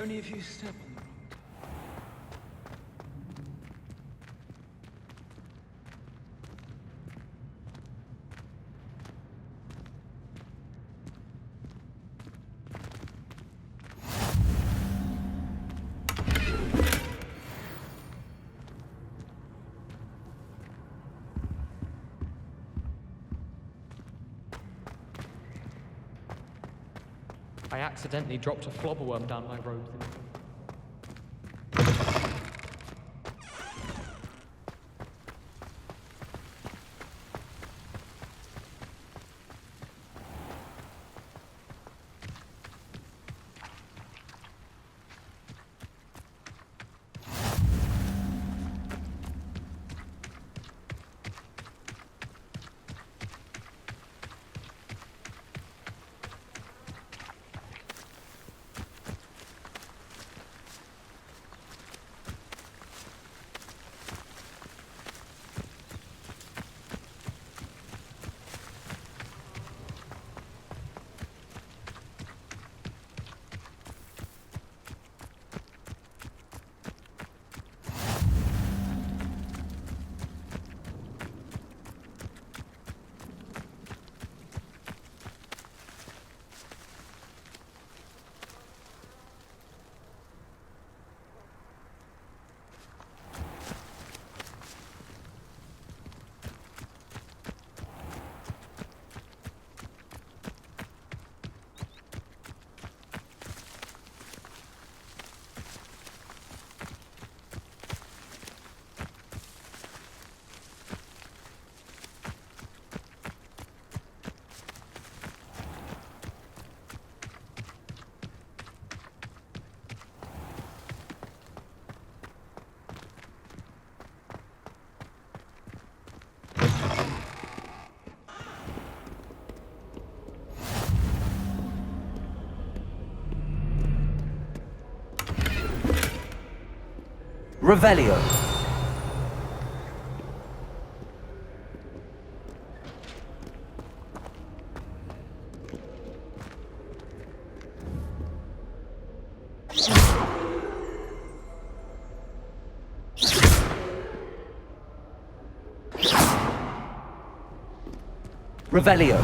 Only if you step on the wrong. I accidentally dropped a flobberworm down my road. Revelio. Revelio.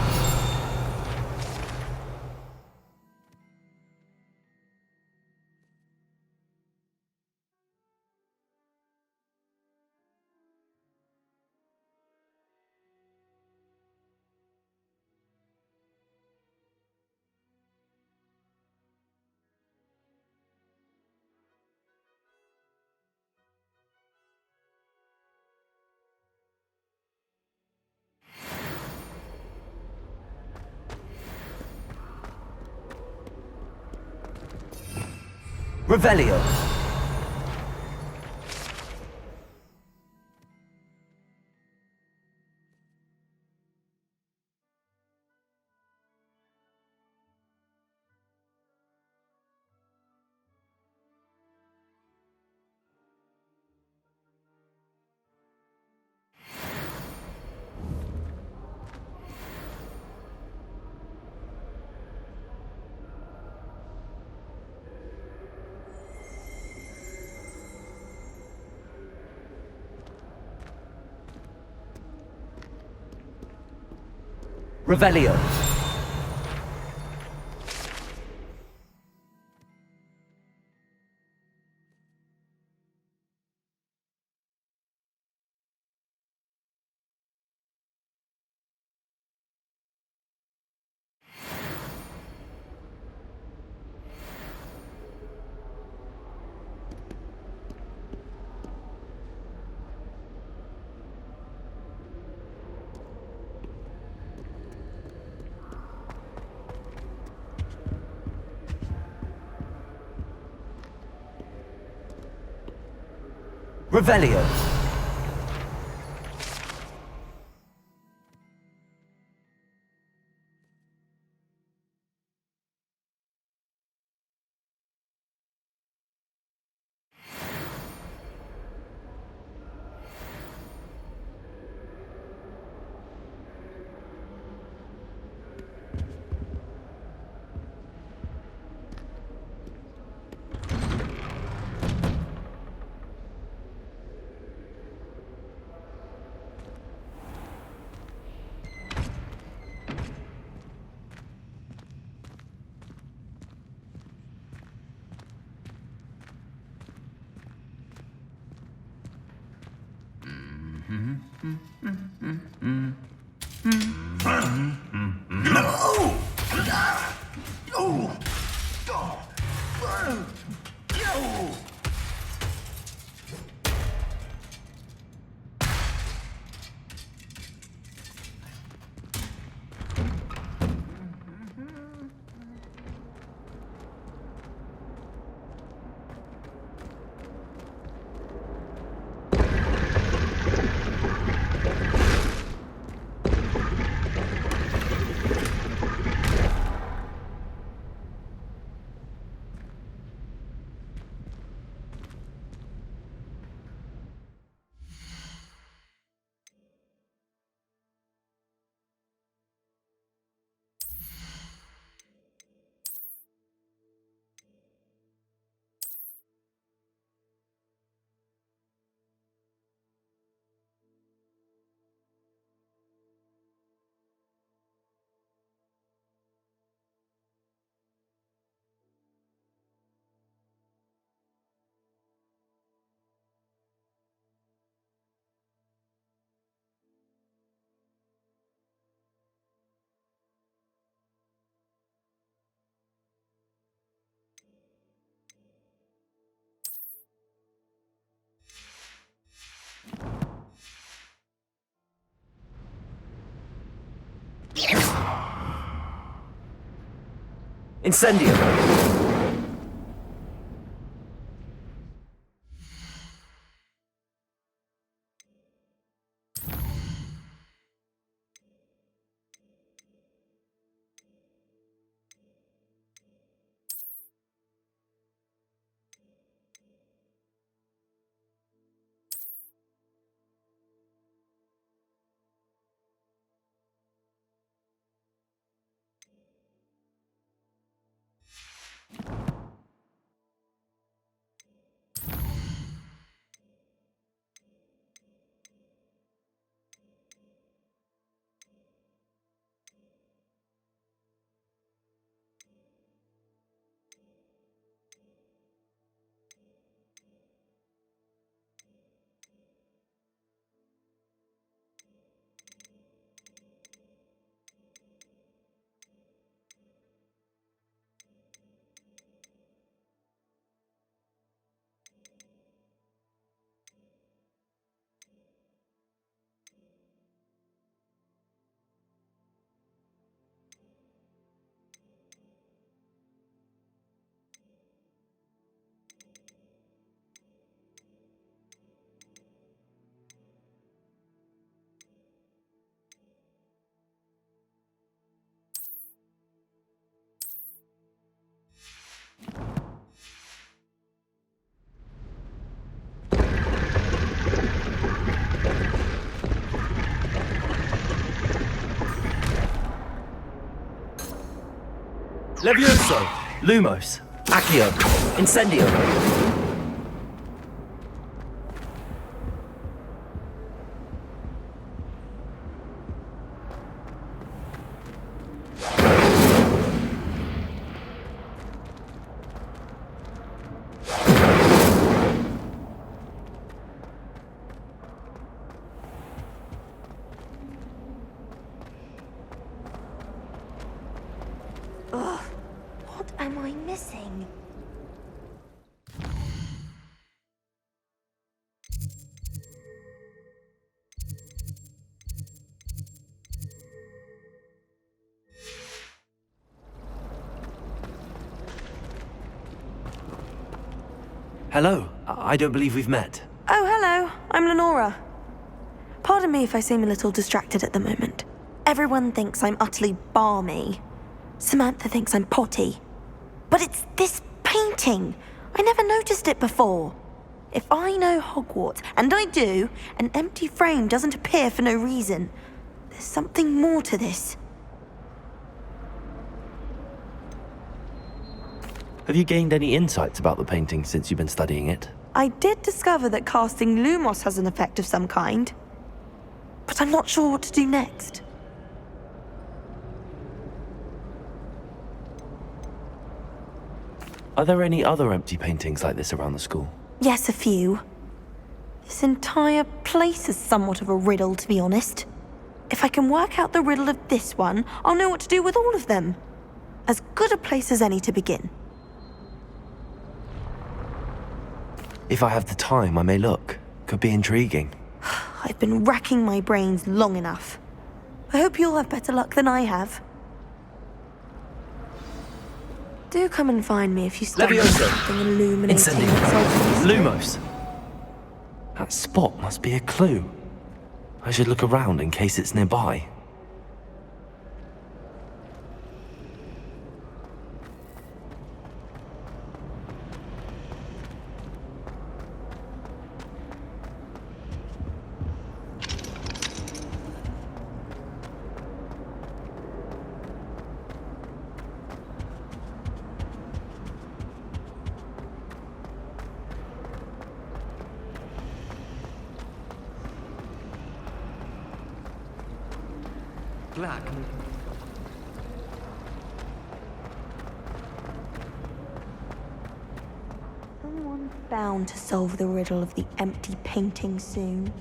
Revelio. Revelio. Revelio. Incendio. Levioso! Lumos! Accio! Incendio! Ugh, what am I missing? Hello. I don't believe we've met. Oh, hello. I'm Lenora. Pardon me if I seem a little distracted at the moment. Everyone thinks I'm utterly balmy. Samantha thinks I'm potty. But it's this painting. I never noticed it before. If I know Hogwarts, and I do, an empty frame doesn't appear for no reason. There's something more to this. Have you gained any insights about the painting since you've been studying it? I did discover that casting Lumos has an effect of some kind. But I'm not sure what to do next. Are there any other empty paintings like this around the school? Yes, a few. This entire place is somewhat of a riddle, to be honest. If I can work out the riddle of this one, I'll know what to do with all of them. As good a place as any to begin. If I have the time, I may look. Could be intriguing. I've been racking my brains long enough. I hope you'll have better luck than I have. Do come and find me if you stumble on Levioso! something illuminating. Incendio! Lumos! That spot must be a clue. I should look around in case it's nearby. Black. Someone's bound to solve the riddle of the empty painting soon.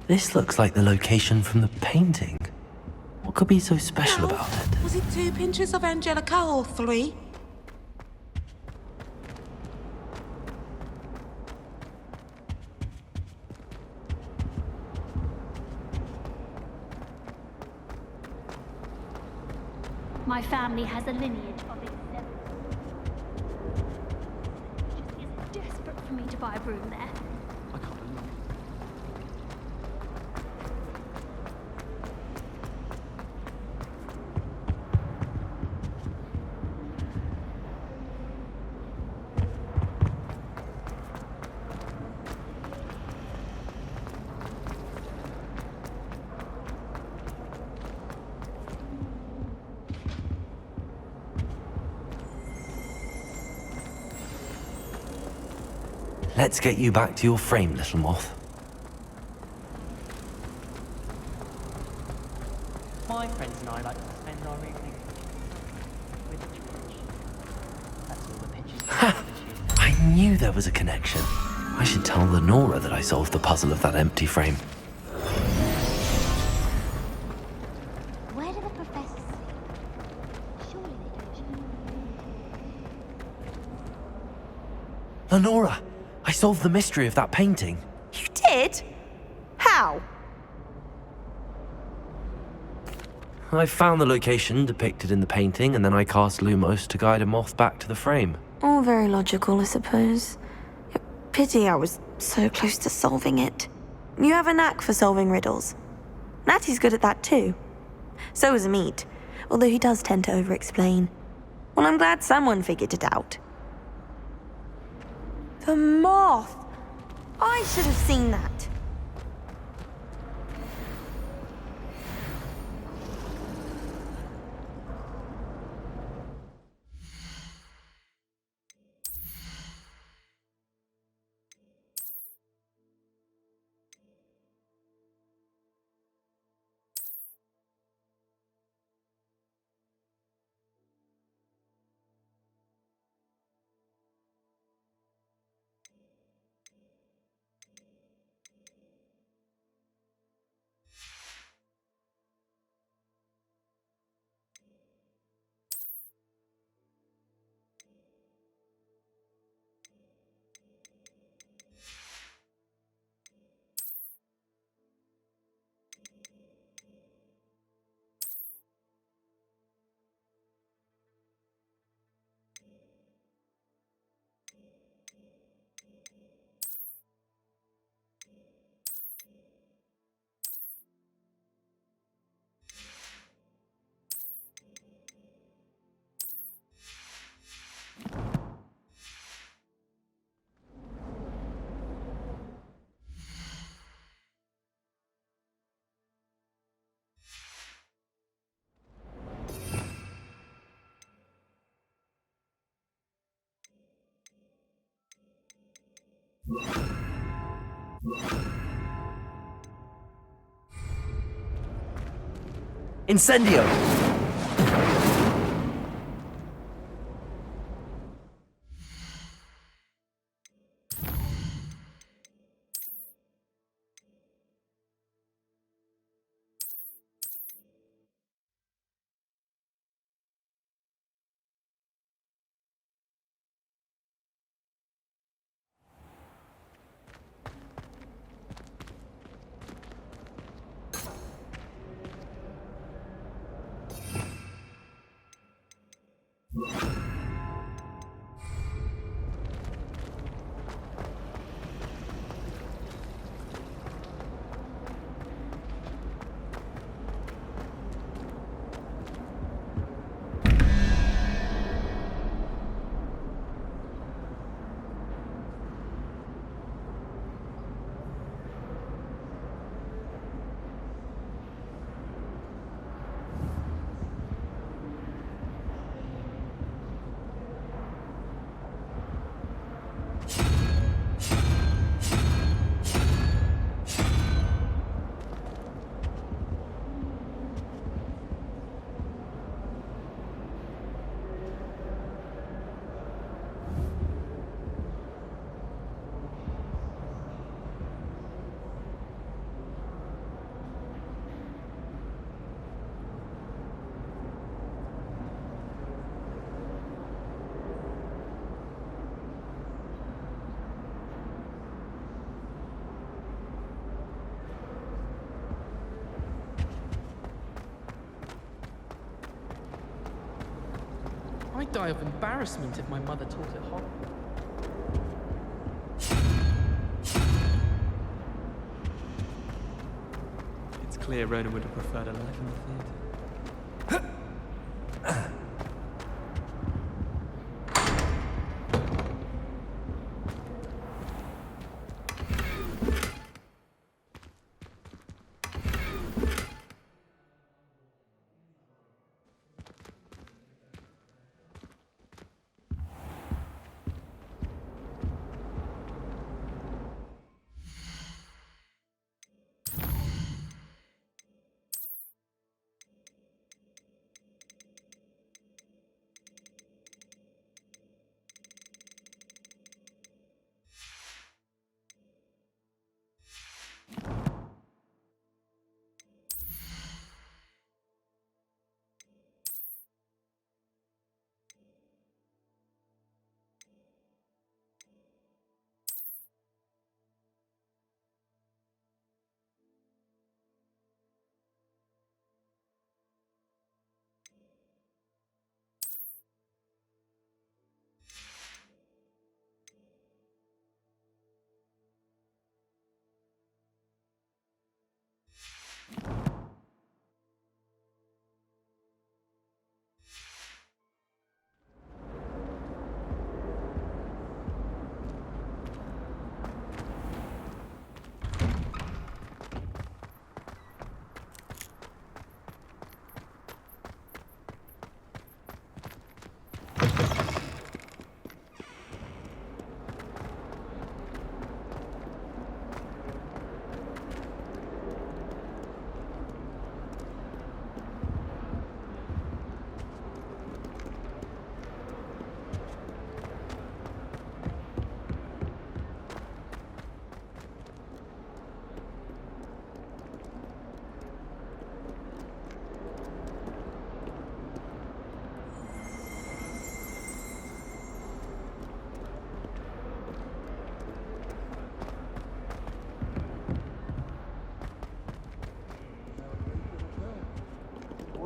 This looks like the location from the painting. What could be so special about it? Was it 2 pinches of Angelica or 3? My family has a lineage of exempt. It's desperate for me to buy a room there. I can't believe it. Let's get you back to your frame, little moth. My friends and I like to spend our evenings with George. That's all the pictures. I knew there was a connection. I should tell Lenora that I solved the puzzle of that empty frame. Where do the professors sleep? Surely they don't. Lenora, I solved the mystery of that painting. You did? How? I found the location depicted in the painting, and then I cast Lumos to guide a moth back to the frame. All very logical, I suppose. Pity I was so close to solving it. You have a knack for solving riddles. Natty's good at that too. So is Amit, although he does tend to over-explain. Well, I'm glad someone figured it out. The moth! I should have seen that. Incendio! I'd die of embarrassment if my mother taught at Hogwarts. It's clear Rona would have preferred a life in the theatre.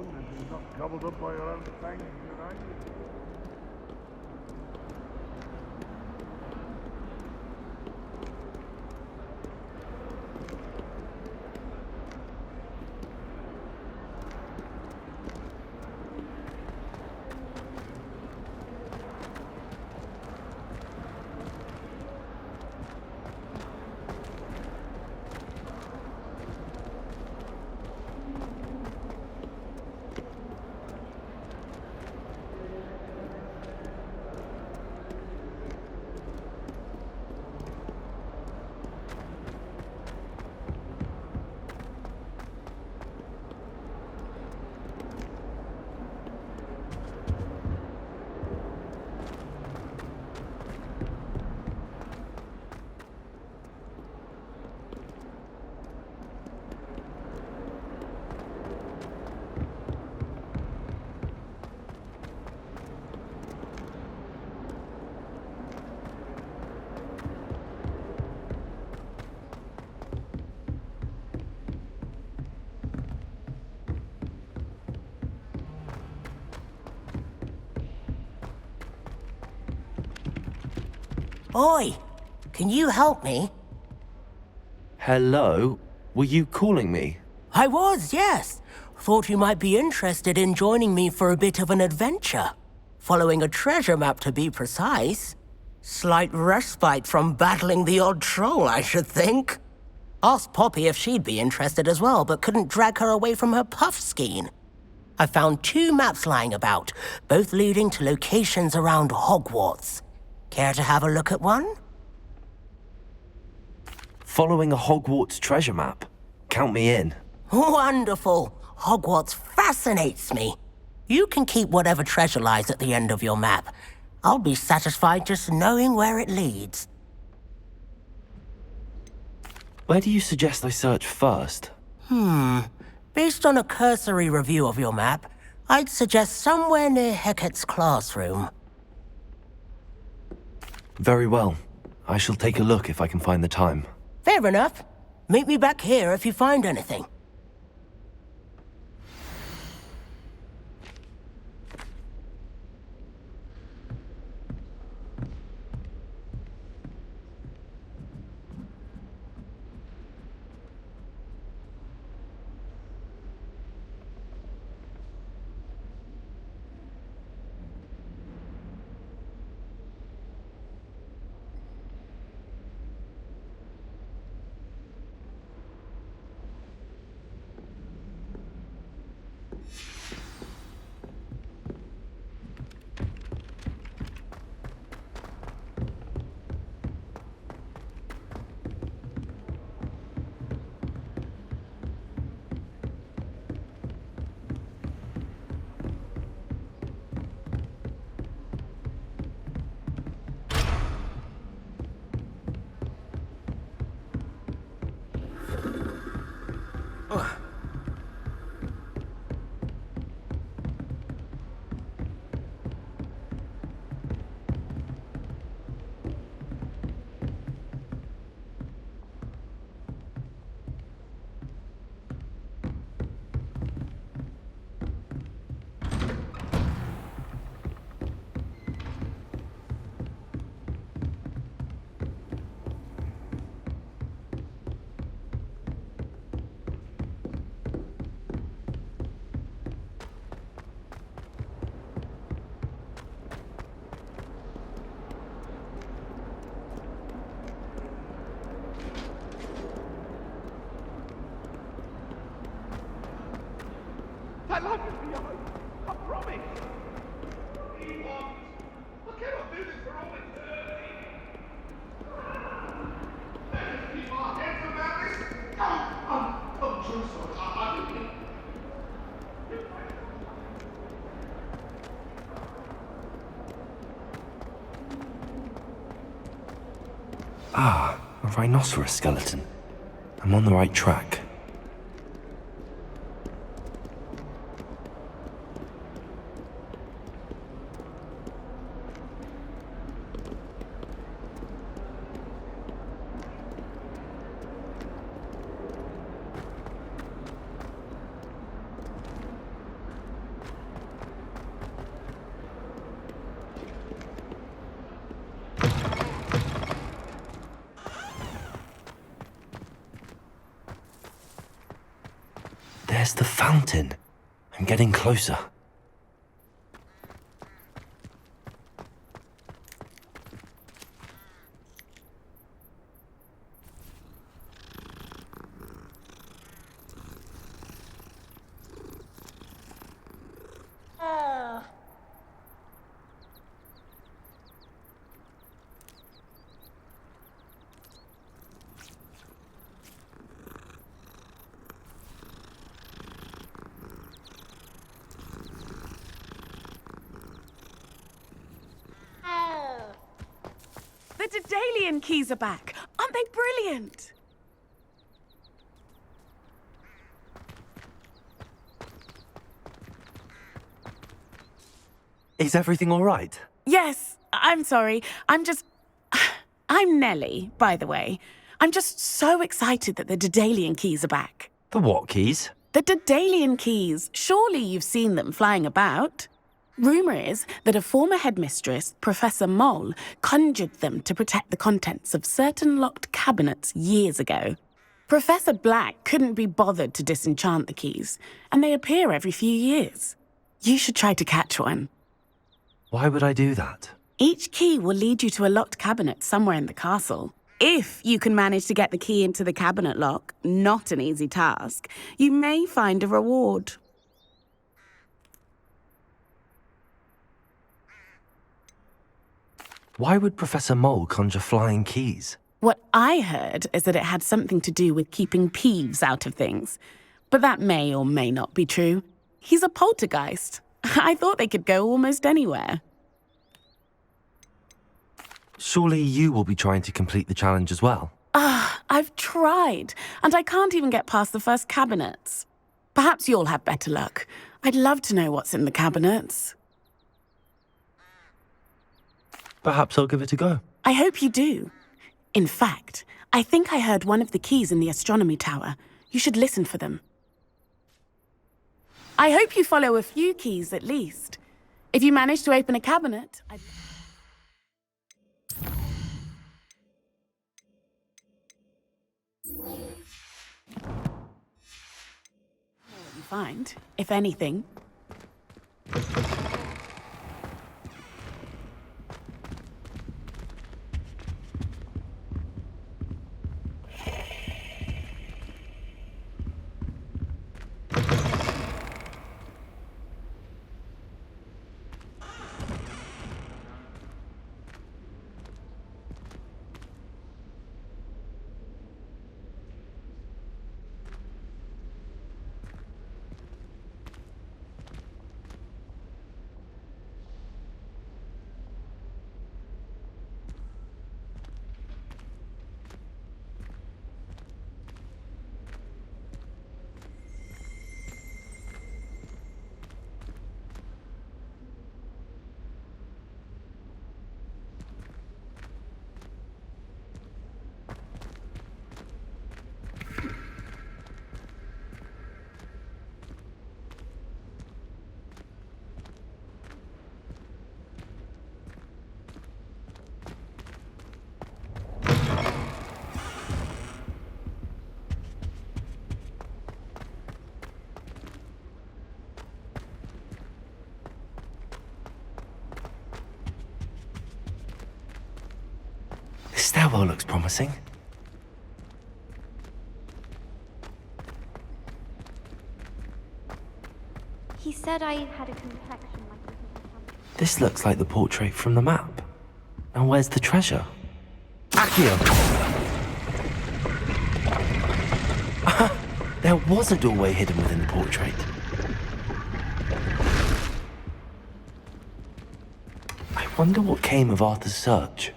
long as you're not gobbled up by your own fangs and your own. Oi! Can you help me? Hello? Were you calling me? I was, yes. Thought you might be interested in joining me for a bit of an adventure. Following a treasure map, to be precise. Slight respite from battling the odd troll, I should think. Asked Poppy if she'd be interested as well, but couldn't drag her away from her puff skein. I found 2 maps lying about, both leading to locations around Hogwarts. Care to have a look at one? Following a Hogwarts treasure map? Count me in. Wonderful. Hogwarts fascinates me. You can keep whatever treasure lies at the end of your map. I'll be satisfied just knowing where it leads. Where do you suggest I search first? Based on a cursory review of your map, I'd suggest somewhere near Hecat's classroom. Very well. I shall take a look if I can find the time. Fair enough. Meet me back here if you find anything. That life is beyond. I promise. He wants. I cannot do this for all eternity. Let us keep our heads about this. I'm true sorry. I didn't. Ah, a rhinoceros skeleton. I'm on the right track. There's the fountain. I'm getting closer. The Daedalian keys are back. Aren't they brilliant? Is everything all right? Yes, I'm sorry. I'm Nellie, by the way. I'm just so excited that the Daedalian keys are back. The what keys? The Daedalian keys. Surely you've seen them flying about. Rumour is that a former headmistress, Professor Mole, conjured them to protect the contents of certain locked cabinets years ago. Professor Black couldn't be bothered to disenchant the keys, and they appear every few years. You should try to catch one. Why would I do that? Each key will lead you to a locked cabinet somewhere in the castle. If you can manage to get the key into the cabinet lock, not an easy task, you may find a reward. Why would Professor Mole conjure flying keys? What I heard is that it had something to do with keeping Peeves out of things. But that may or may not be true. He's a poltergeist. I thought they could go almost anywhere. Surely you will be trying to complete the challenge as well. I've tried, and I can't even get past the first cabinets. Perhaps you'll have better luck. I'd love to know what's in the cabinets. Perhaps I'll give it a go. I hope you do. In fact, I think I heard one of the keys in the astronomy tower. You should listen for them. I hope you follow a few keys at least. If you manage to open a cabinet, what you find, if anything. This stairwell looks promising. He said I had a complexion like This looks like the portrait from the map. Now where's the treasure? Accio! There was a doorway hidden within the portrait. I wonder what came of Arthur's search.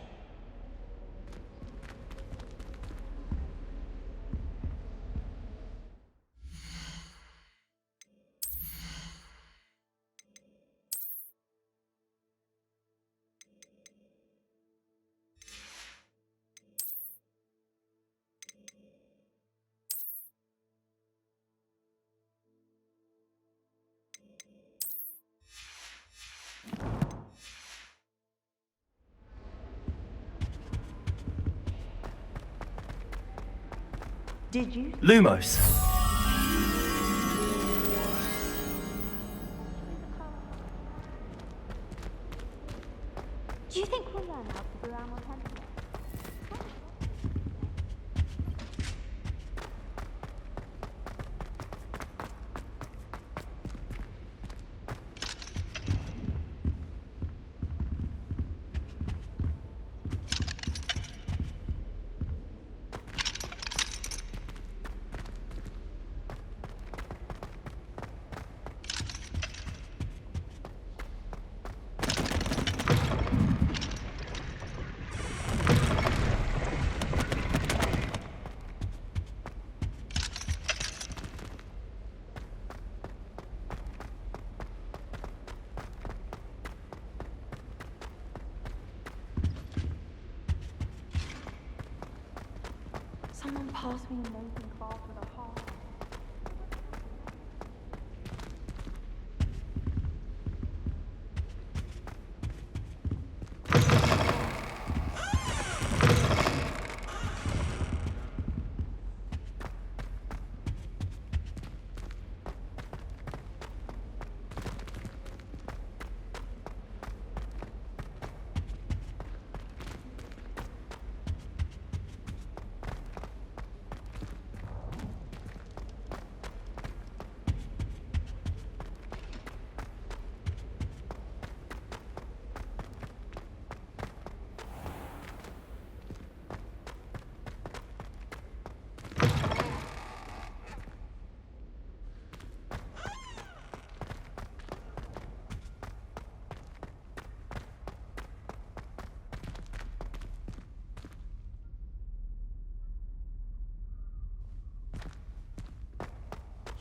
Did you? Lumos. Do you think we'll learn how to brew our pencil? Someone passed me a note in class with a heart.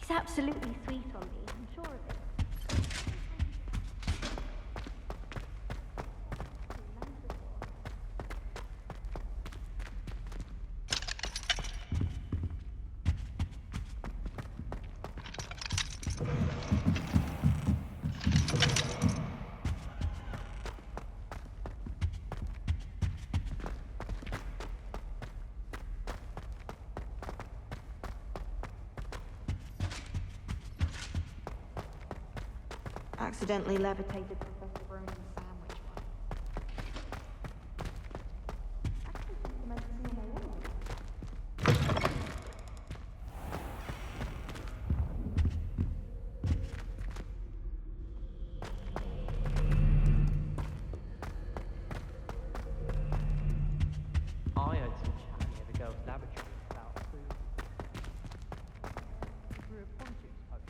He's absolutely sweet on me, I'm sure of it. Accidentally levitated Professor Roman's sandwich. I heard some chat near the girls' laboratory about food. Through a politics post.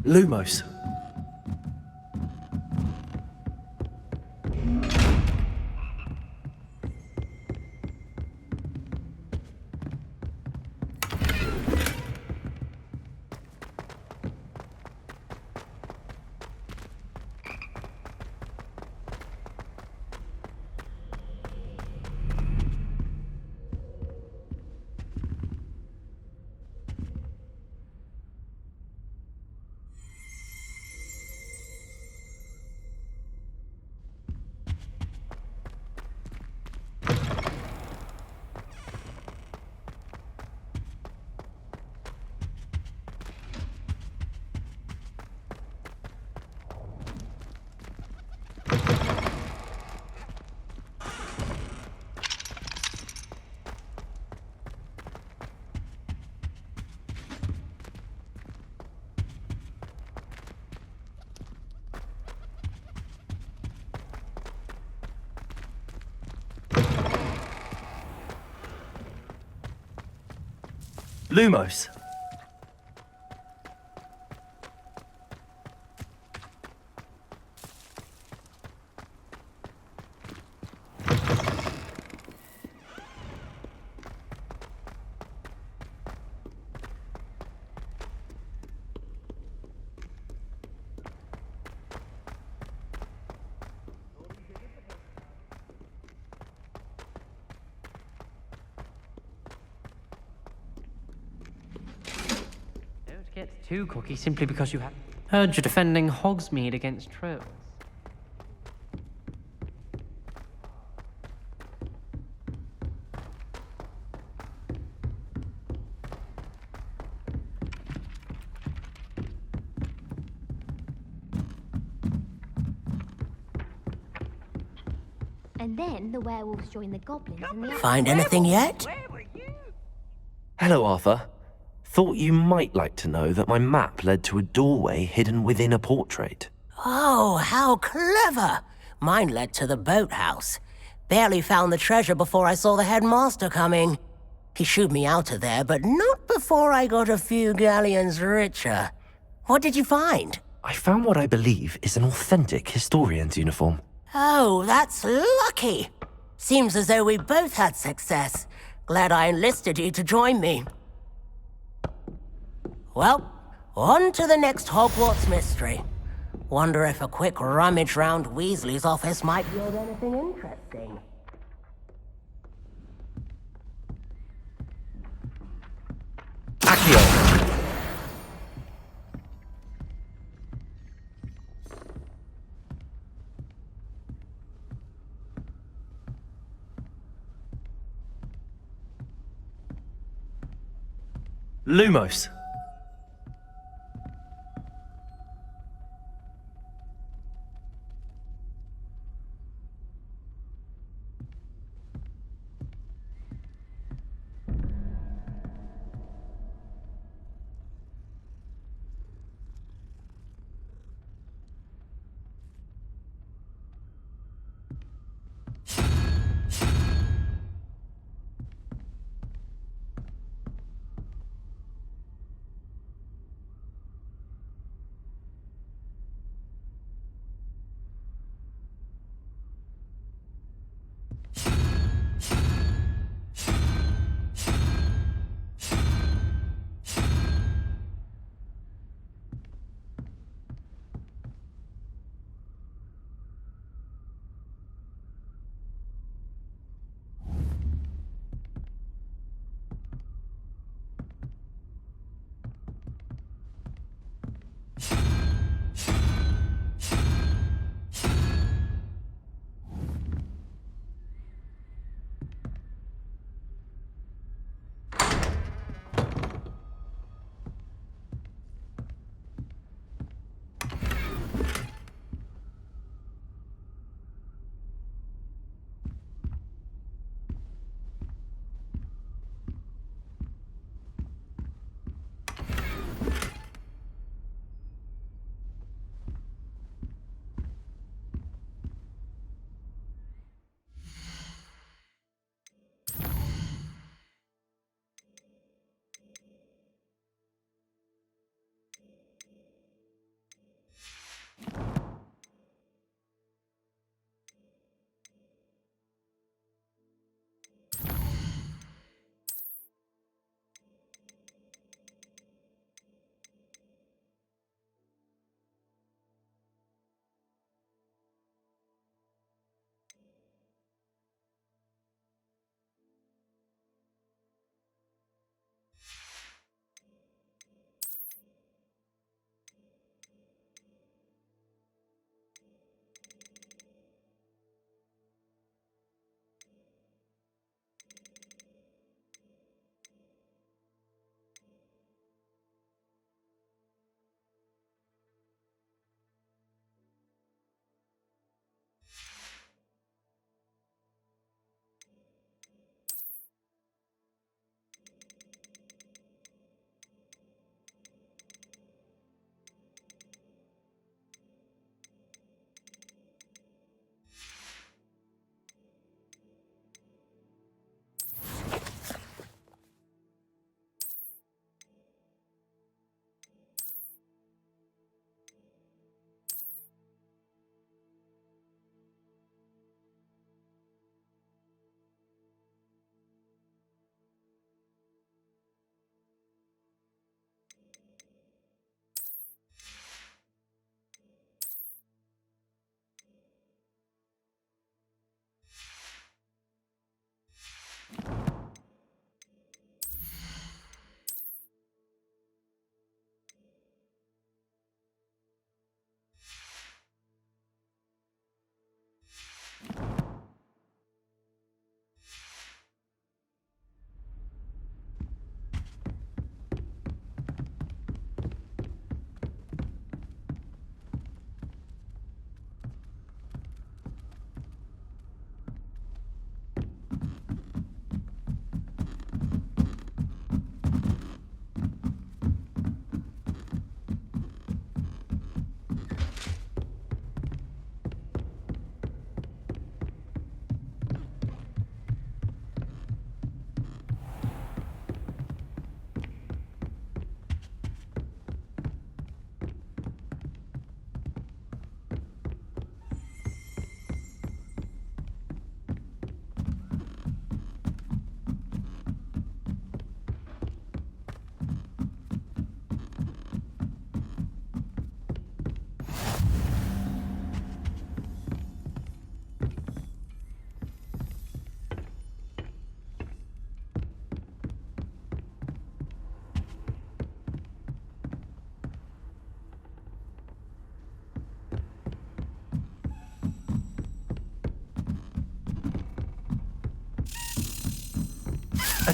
Lumos. Lumos. Don't get too cocky simply because you have heard you're defending Hogsmeade against trolls. And then the werewolves join the goblins and the Find anything yet? Hello, Arthur. Thought you might like to know that my map led to a doorway hidden within a portrait. Oh, how clever! Mine led to the boathouse. Barely found the treasure before I saw the headmaster coming. He shooed me out of there, but not before I got a few galleons richer. What did you find? I found what I believe is an authentic historian's uniform. Oh, that's lucky. Seems as though we both had success. Glad I enlisted you to join me. Well, on to the next Hogwarts mystery. Wonder if a quick rummage round Weasley's office might yield anything interesting. Accio! Lumos.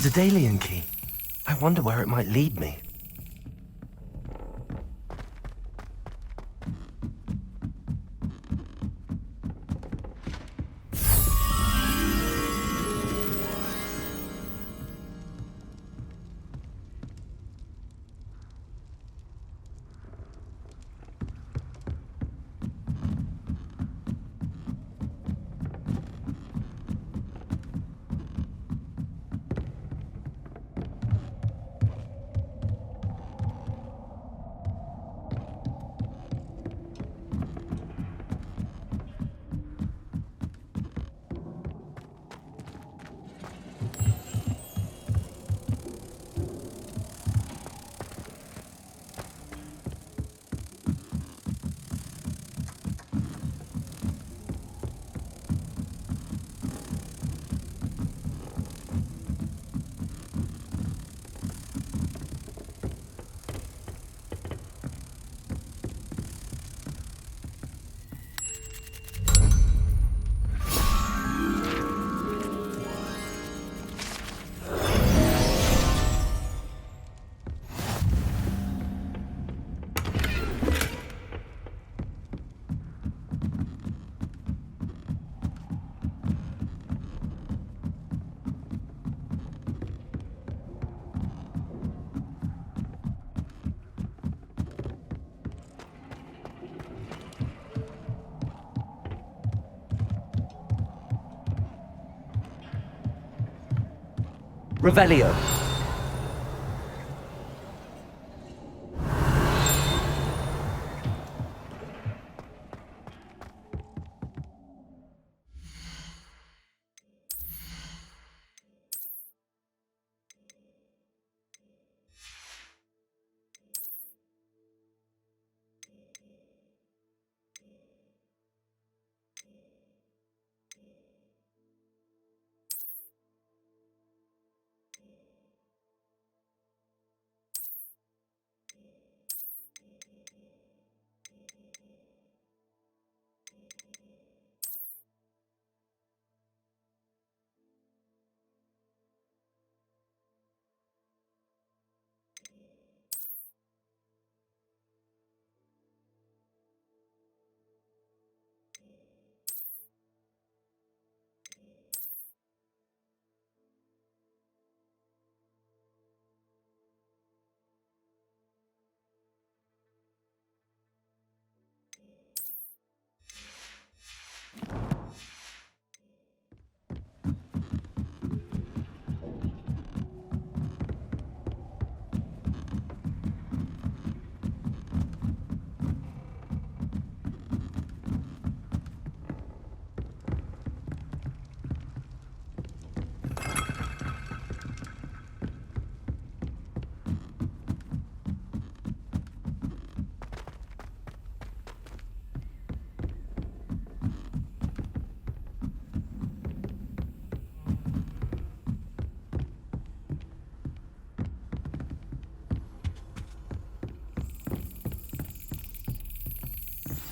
A Daedalian key. I wonder where it might lead me. Revelio.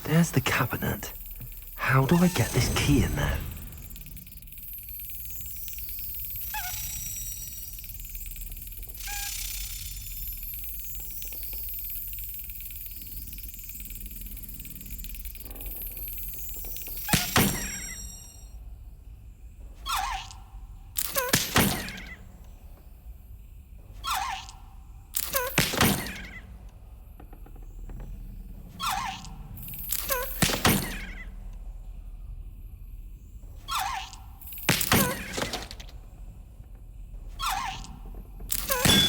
There's the cabinet. How do I get this key in there?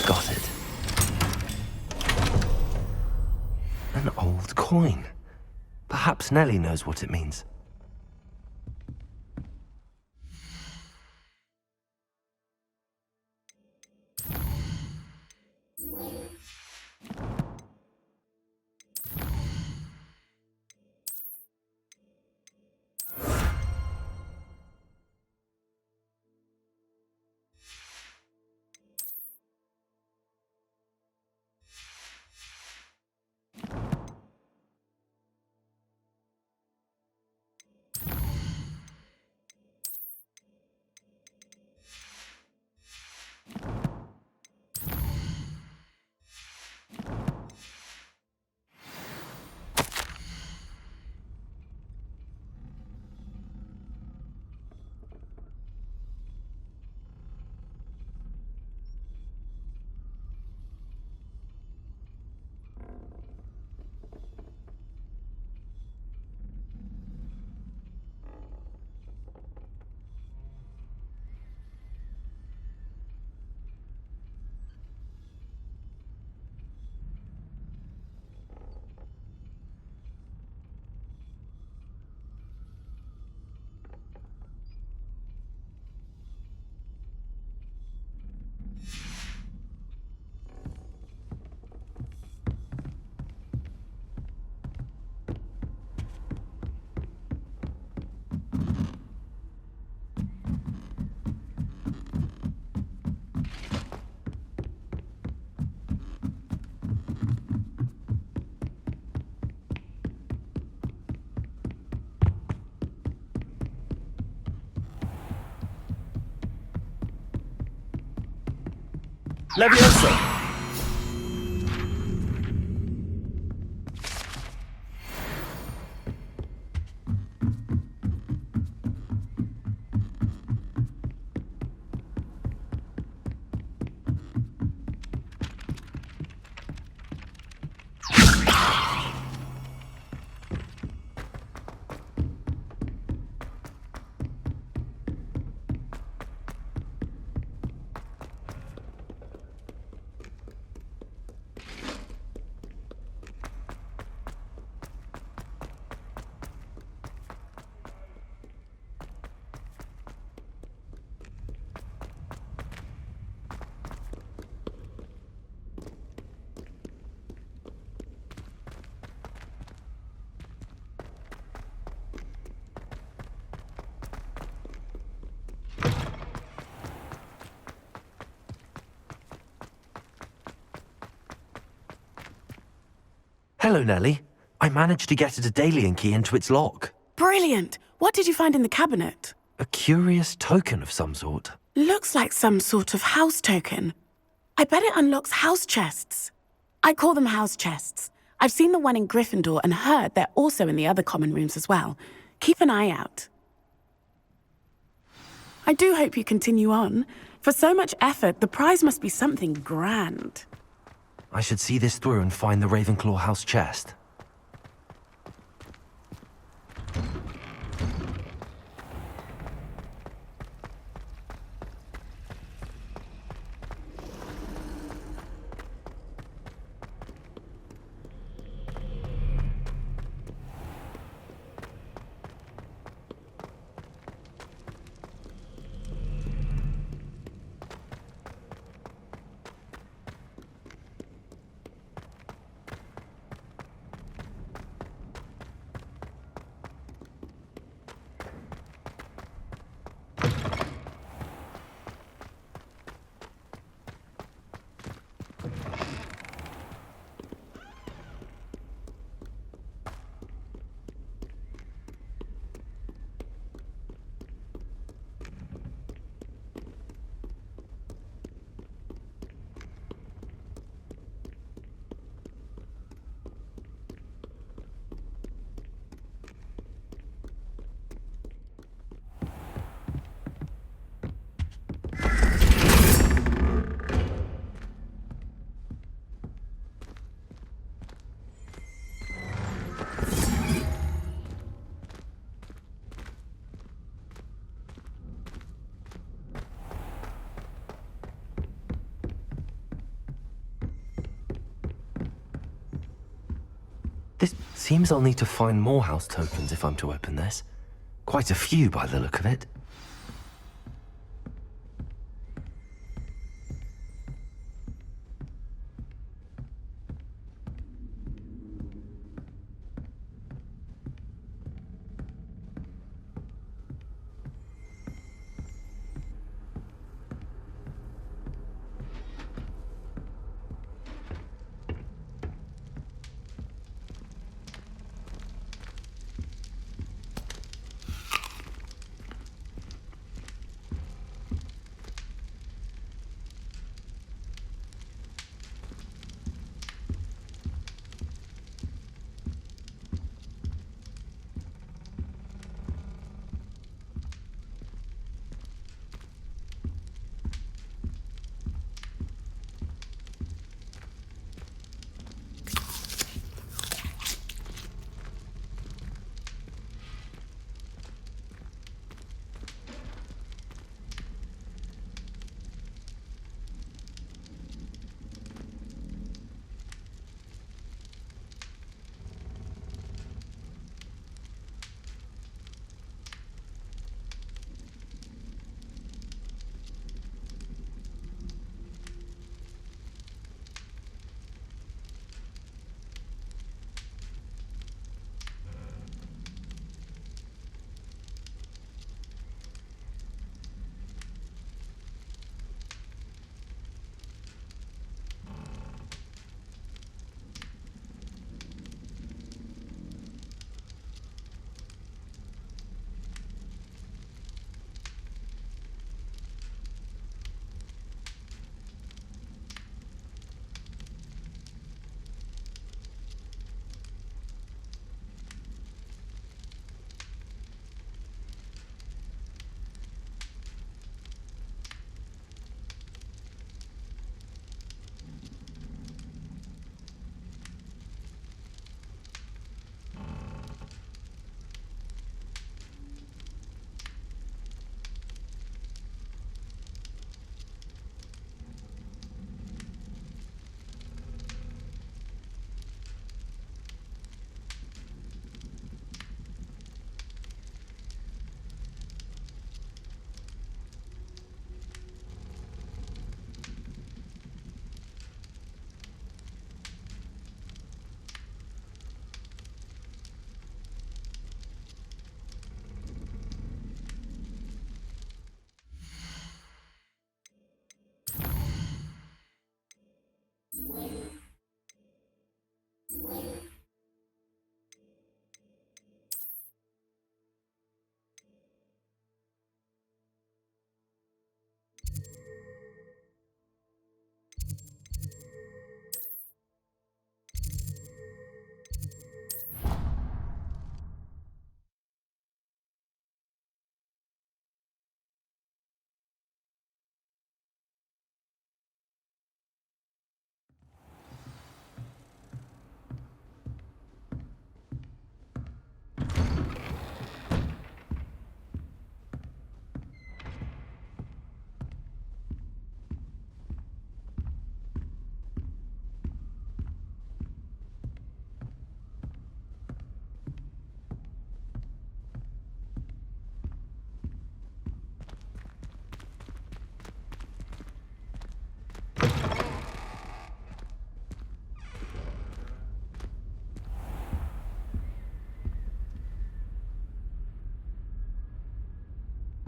Got it. An old coin. Perhaps Nellie knows what it means. Levioso! Hello, Nellie. I managed to get a Daedalian key into its lock. Brilliant! What did you find in the cabinet? A curious token of some sort. Looks like some sort of house token. I bet it unlocks house chests. I call them house chests. I've seen the one in Gryffindor and heard they're also in the other common rooms as well. Keep an eye out. I do hope you continue on. For so much effort, the prize must be something grand. I should see this through and find the Ravenclaw house chest. This seems I'll need to find more house tokens if I'm to open this. Quite a few by the look of it.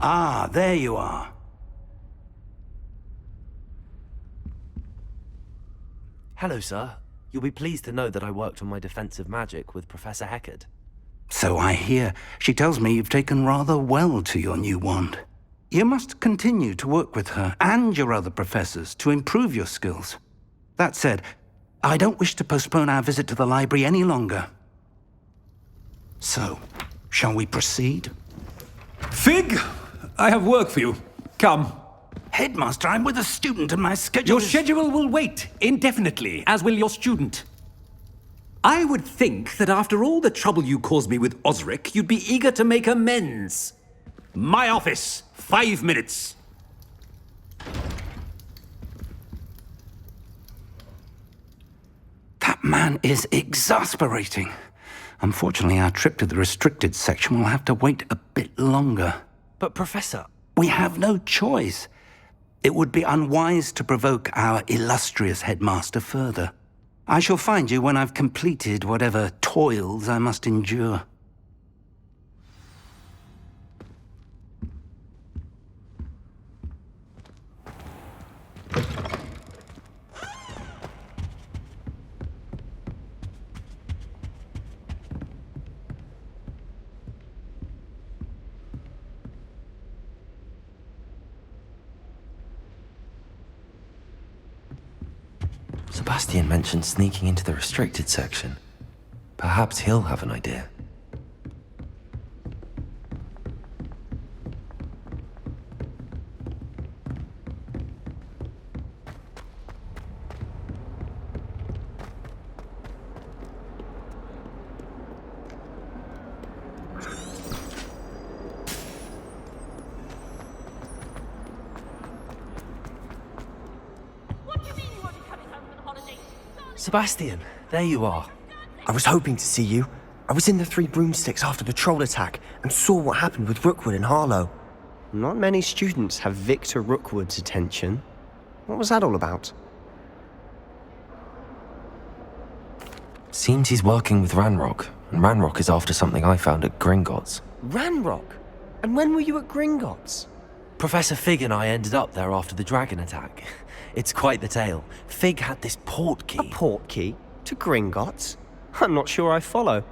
Ah, there you are. Hello, sir. You'll be pleased to know that I worked on my defensive magic with Professor Heckard. So I hear. She tells me you've taken rather well to your new wand. You must continue to work with her and your other professors to improve your skills. That said, I don't wish to postpone our visit to the library any longer. So, shall we proceed? Fig, I have work for you. Come. Headmaster, I'm with a student and my schedule Your schedule will wait indefinitely, as will your student. I would think that after all the trouble you caused me with Osric, you'd be eager to make amends. My office, 5 minutes. That man is exasperating. Unfortunately, our trip to the restricted section will have to wait a bit longer. But, Professor... We have no choice. It would be unwise to provoke our illustrious headmaster further. I shall find you when I've completed whatever toils I must endure. Sebastian mentioned sneaking into the restricted section. Perhaps he'll have an idea. Sebastian, there you are. I was hoping to see you. I was in the Three Broomsticks after the troll attack and saw what happened with Rookwood and Harlow. Not many students have Victor Rookwood's attention. What was that all about? Seems he's working with Ranrock, and Ranrock is after something I found at Gringotts. Ranrock? And when were you at Gringotts? Professor Fig and I ended up there after the dragon attack. It's quite the tale. Fig had this port key. A port key? To Gringotts? I'm not sure I follow.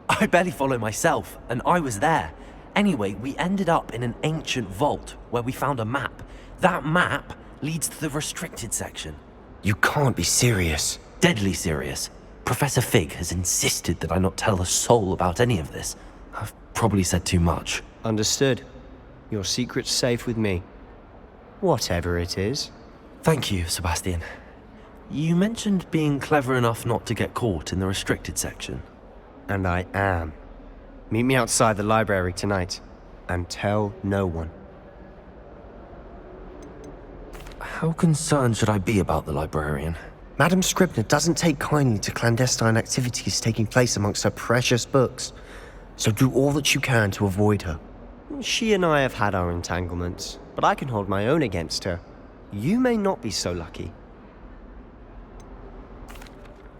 I barely follow myself, and I was there. Anyway, we ended up in an ancient vault where we found a map. That map leads to the restricted section. You can't be serious. Deadly serious. Professor Fig has insisted that I not tell a soul about any of this. I've probably said too much. Understood. Your secret's safe with me. Whatever it is. Thank you, Sebastian. You mentioned being clever enough not to get caught in the restricted section. And I am. Meet me outside the library tonight, and tell no one. How concerned should I be about the librarian? Madam Scribner doesn't take kindly to clandestine activities taking place amongst her precious books, so do all that you can to avoid her. She and I have had our entanglements, but I can hold my own against her. You may not be so lucky.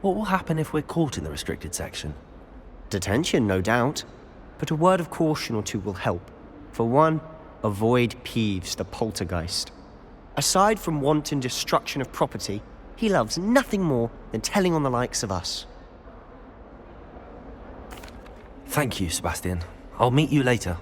What will happen if we're caught in the restricted section? Detention, no doubt. But a word of caution or two will help. For one, avoid Peeves, the poltergeist. Aside from wanton destruction of property, he loves nothing more than telling on the likes of us. Thank you, Sebastian. I'll meet you later.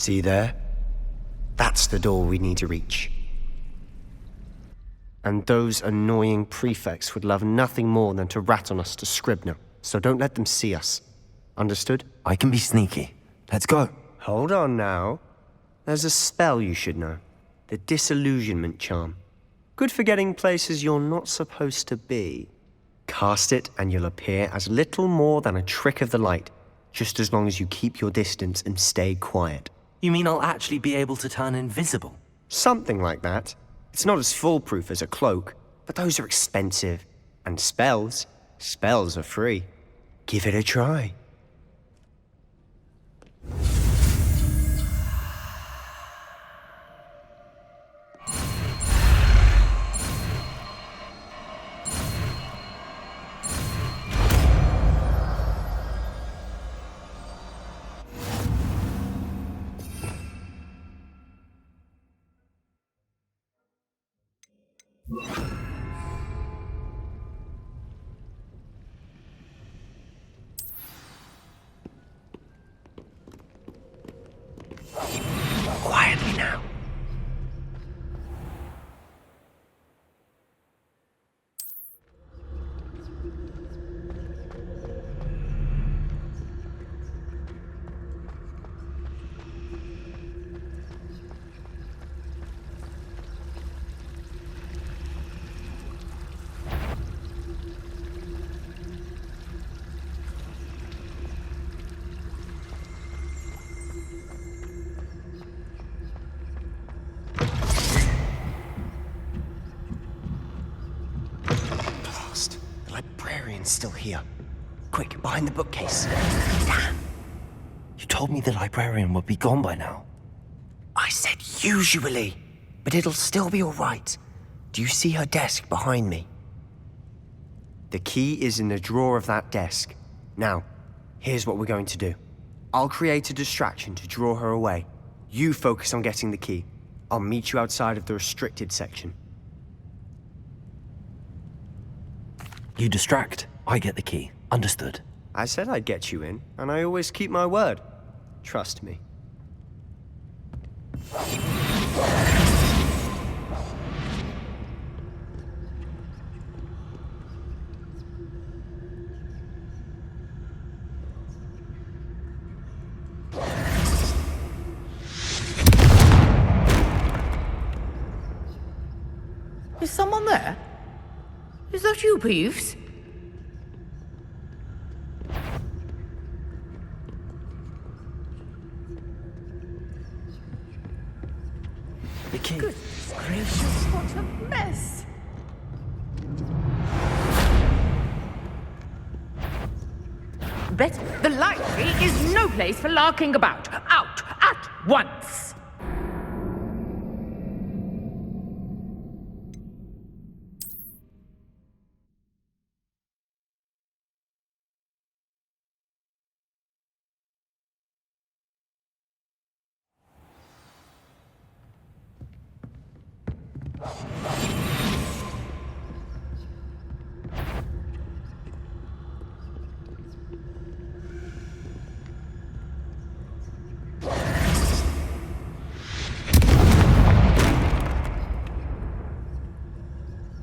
See there? That's the door we need to reach. And those annoying prefects would love nothing more than to rat on us to Scribner, so don't let them see us. Understood? I can be sneaky. Let's go. Hold on now. There's a spell you should know. The Disillusionment Charm. Good for getting places you're not supposed to be. Cast it and you'll appear as little more than a trick of the light, just as long as you keep your distance and stay quiet. You mean I'll actually be able to turn invisible? Something like that. It's not as foolproof as a cloak, but those are expensive. And spells are free. Give it a try. Quietly now. The librarian's still here. Quick, behind the bookcase. Damn. You told me the librarian would be gone by now. I said usually, but it'll still be all right. Do you see her desk behind me? The key is in the drawer of that desk. Now, here's what we're going to do. I'll create a distraction to draw her away. You focus on getting the key. I'll meet you outside of the restricted section. You distract. I get the key. Understood. I said I'd get you in, and I always keep my word. Trust me. Is someone there? Is that you, Peeves? The key. Goodness gracious, what a mess! Betty, the library is no place for larking about. Out at once!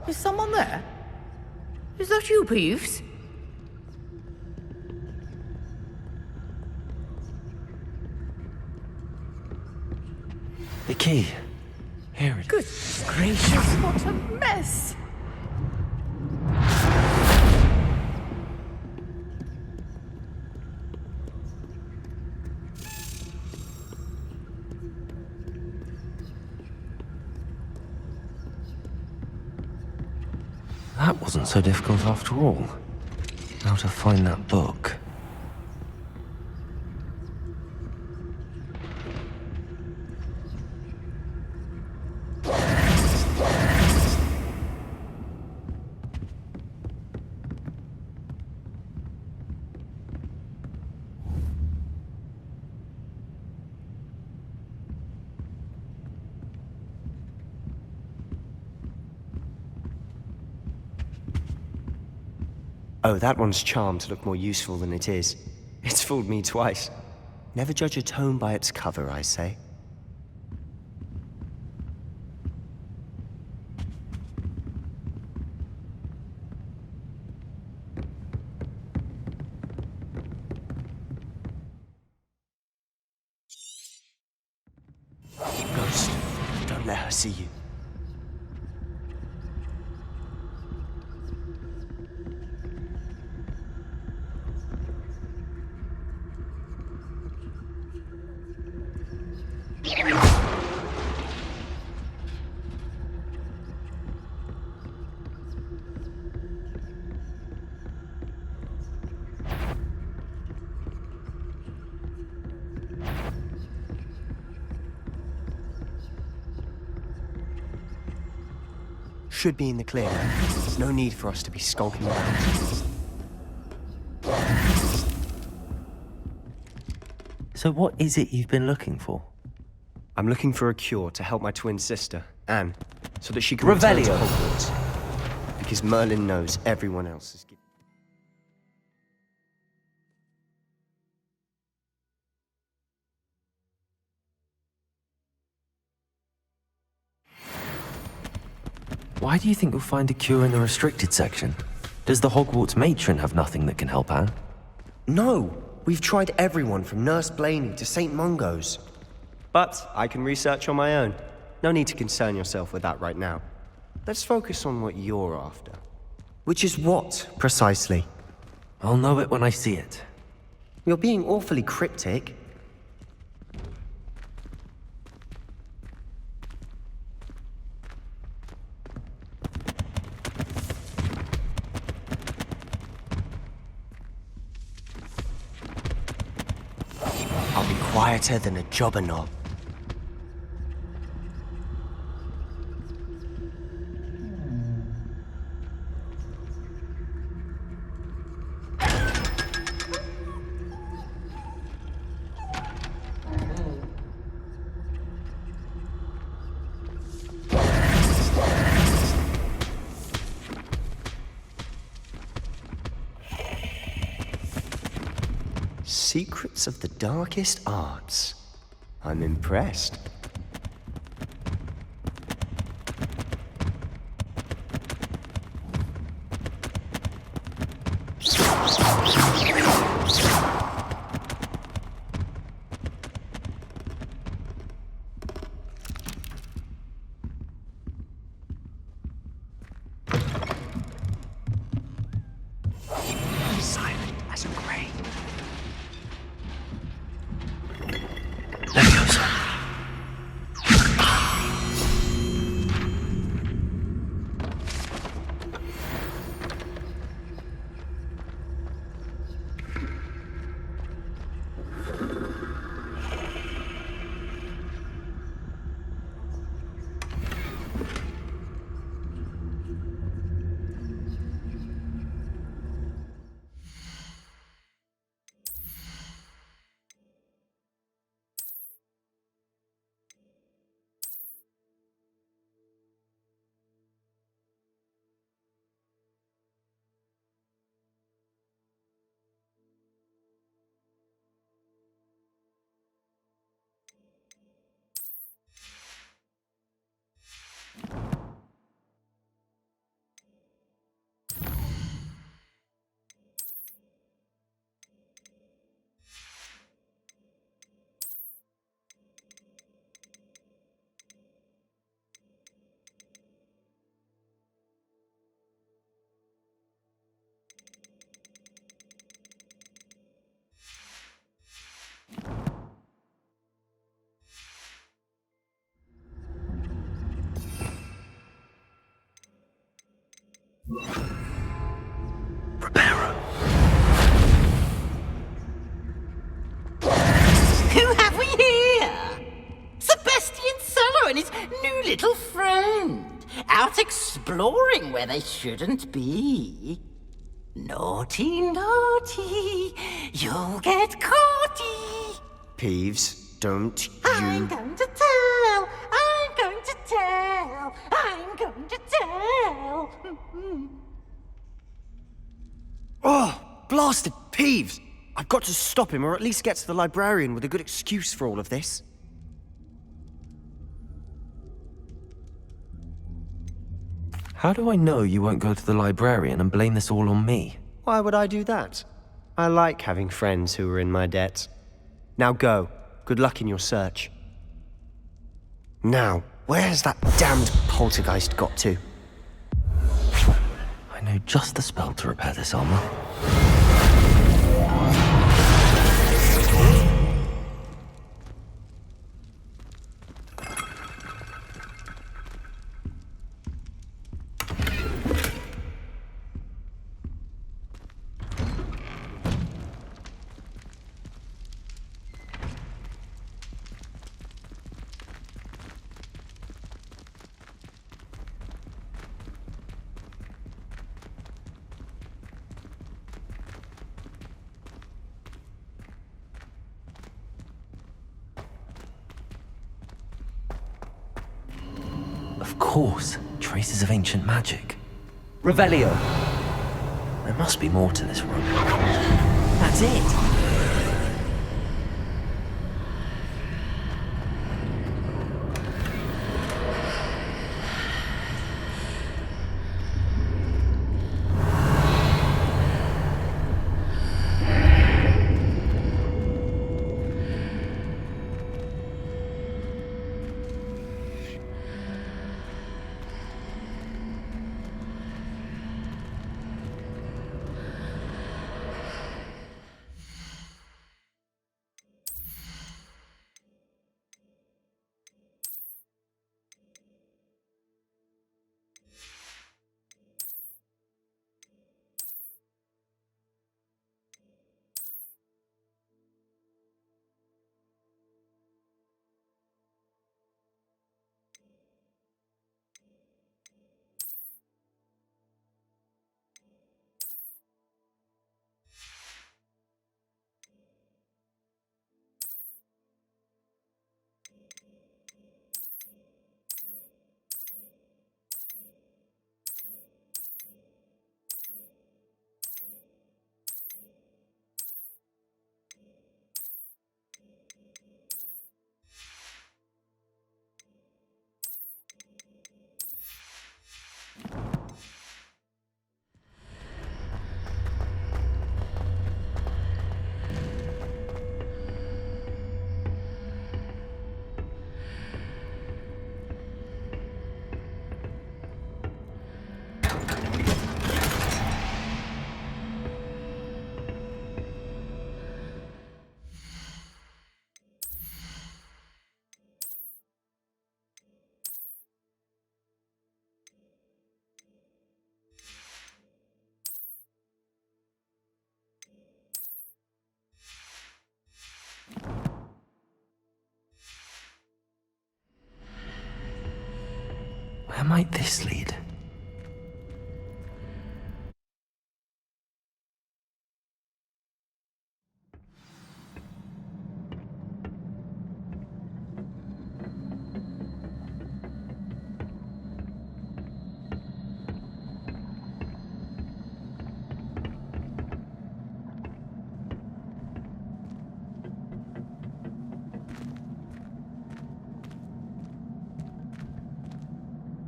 Is someone there? Is that you, Peeves? The key. Here it is. Goodness gracious, what a mess! That wasn't so difficult after all. How to find that book. Oh, that one's charmed to look more useful than it is. It's fooled me twice. Never judge a tome by its cover, I say. Ghost, don't let her see you. Should be in the clear. No need for us to be skulking around. So what is it you've been looking for? I'm looking for a cure to help my twin sister, Anne, so that she can return to Revelio. Hogwarts. Because Merlin knows everyone else is... Why do you think you'll find a cure in the restricted section? Does the Hogwarts matron have nothing that can help Anne? No! We've tried everyone from Nurse Blaney to St. Mungo's. But I can research on my own. No need to concern yourself with that right now. Let's focus on what you're after. Which is what, precisely? I'll know it when I see it. You're being awfully cryptic. I'll be quieter than a jobberknob. Secrets of the darkest arts. I'm impressed. Silent as a grave. Who have we here? Sebastian Cello and his new little friend, out exploring where they shouldn't be. Naughty, naughty, you'll get caughty. Peeves, don't you... I'm going to tell, I'm going to tell, I'm going to tell. Oh, blasted Peeves! I've got to stop him, or at least get to the librarian with a good excuse for all of this. How do I know you won't go to the librarian and blame this all on me? Why would I do that? I like having friends who are in my debt. Now go. Good luck in your search. Now, where's that damned poltergeist got to? I know just the spell to repair this armor. Of course, traces of ancient magic. Revelio. There must be more to this room. That's it. Where might this lead?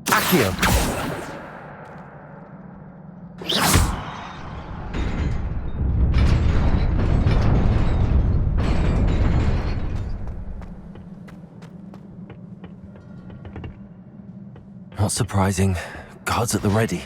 Accio. Not surprising. Guards at the ready.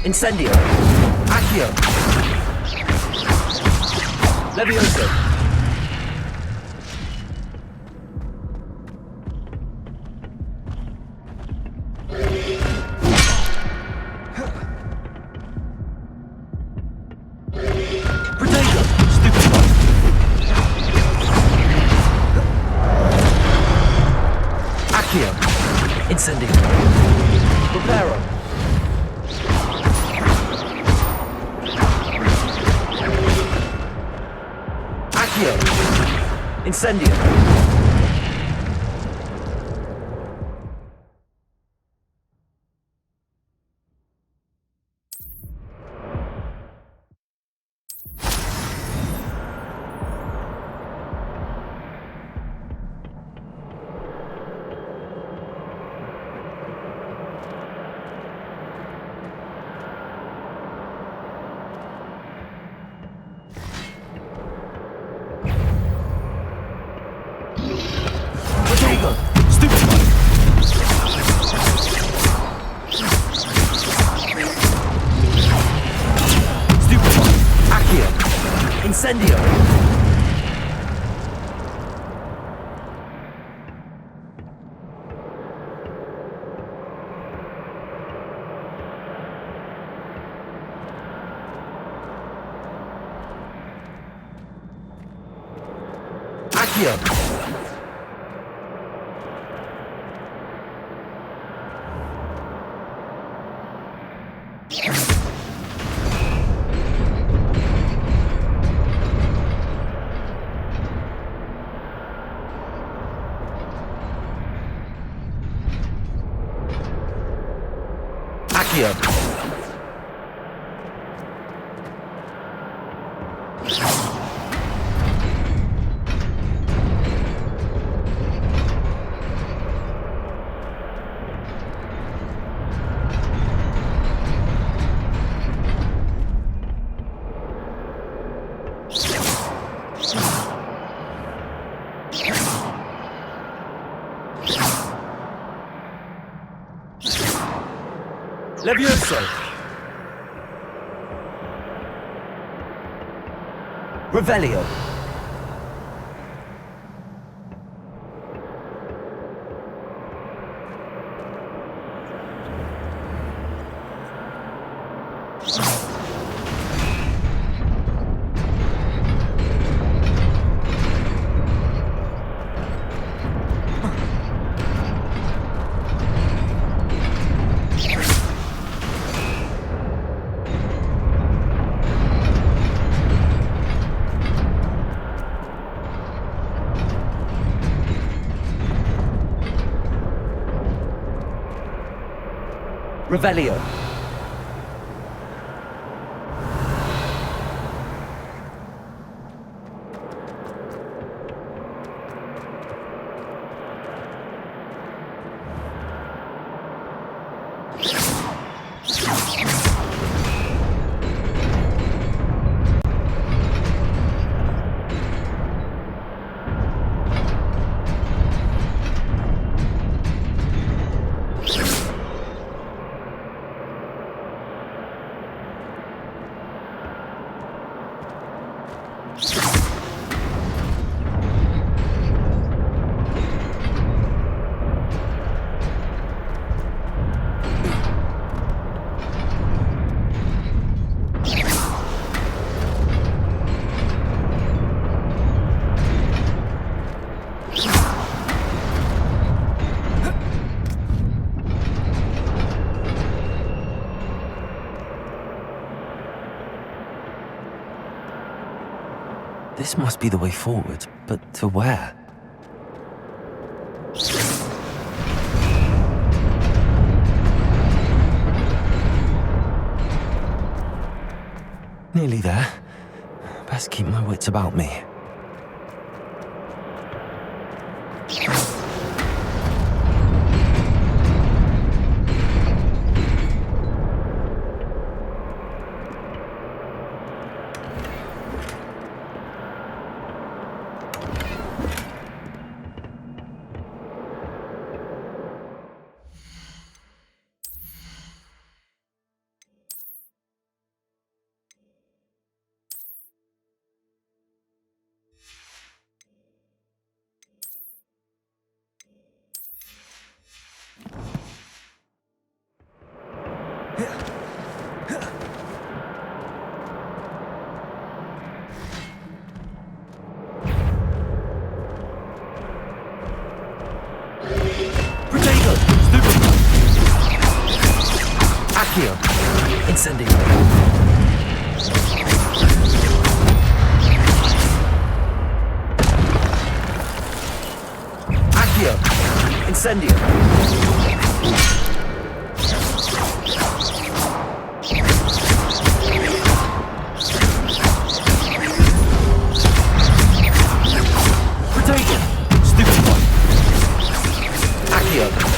Incendio. Accio. Levioso. Protego. Stupefy. Incendio. Preparo. Accio. Incendio. Incendio! Accio! Accio! Levioso! Revelio! Revelio. This must be the way forward, but to where? Nearly there. Best keep my wits about me. Incendio. Accio. Incendio. Protection. Stupefy. Accio.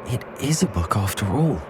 It is a book after all.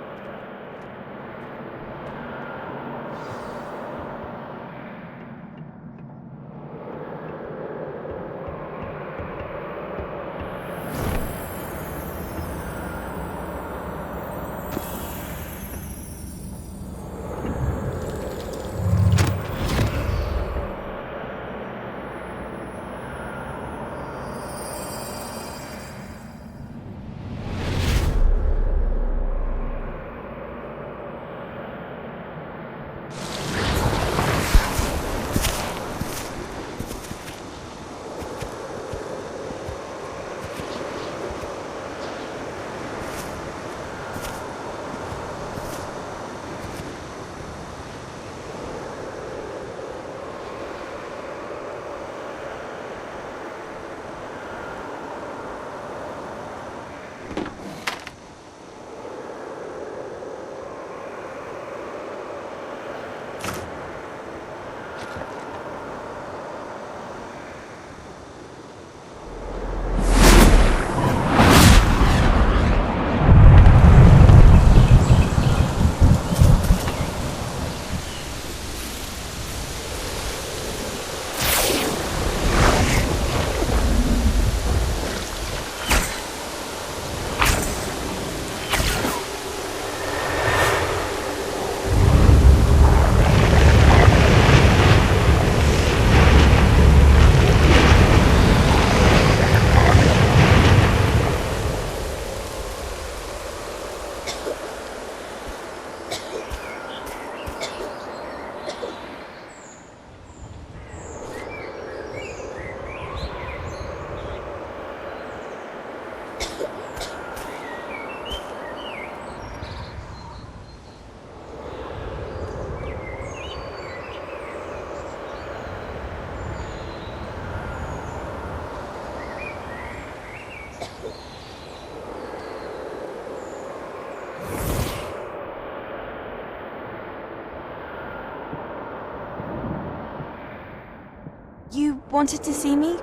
You wanted to see me?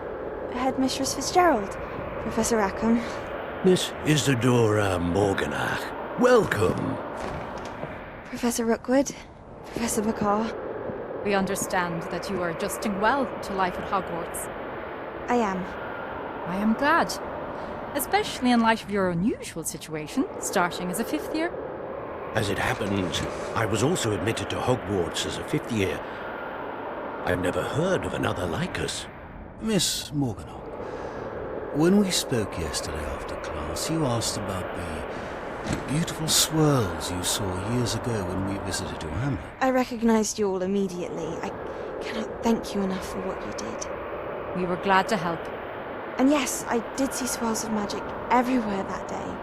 Headmistress Fitzgerald? Professor Rackham? Miss Isadora Morganach, welcome. Professor Rookwood? Professor Bakar? We understand that you are adjusting well to life at Hogwarts. I am. I am glad. Especially in light of your unusual situation, starting as a 5th year. As it happens, I was also admitted to Hogwarts as a 5th year. I've never heard of another like us. Miss Morganock, when we spoke yesterday after class, you asked about the beautiful swirls you saw years ago when we visited your hamlet. I recognized you all immediately. I cannot thank you enough for what you did. We were glad to help. And yes, I did see swirls of magic everywhere that day.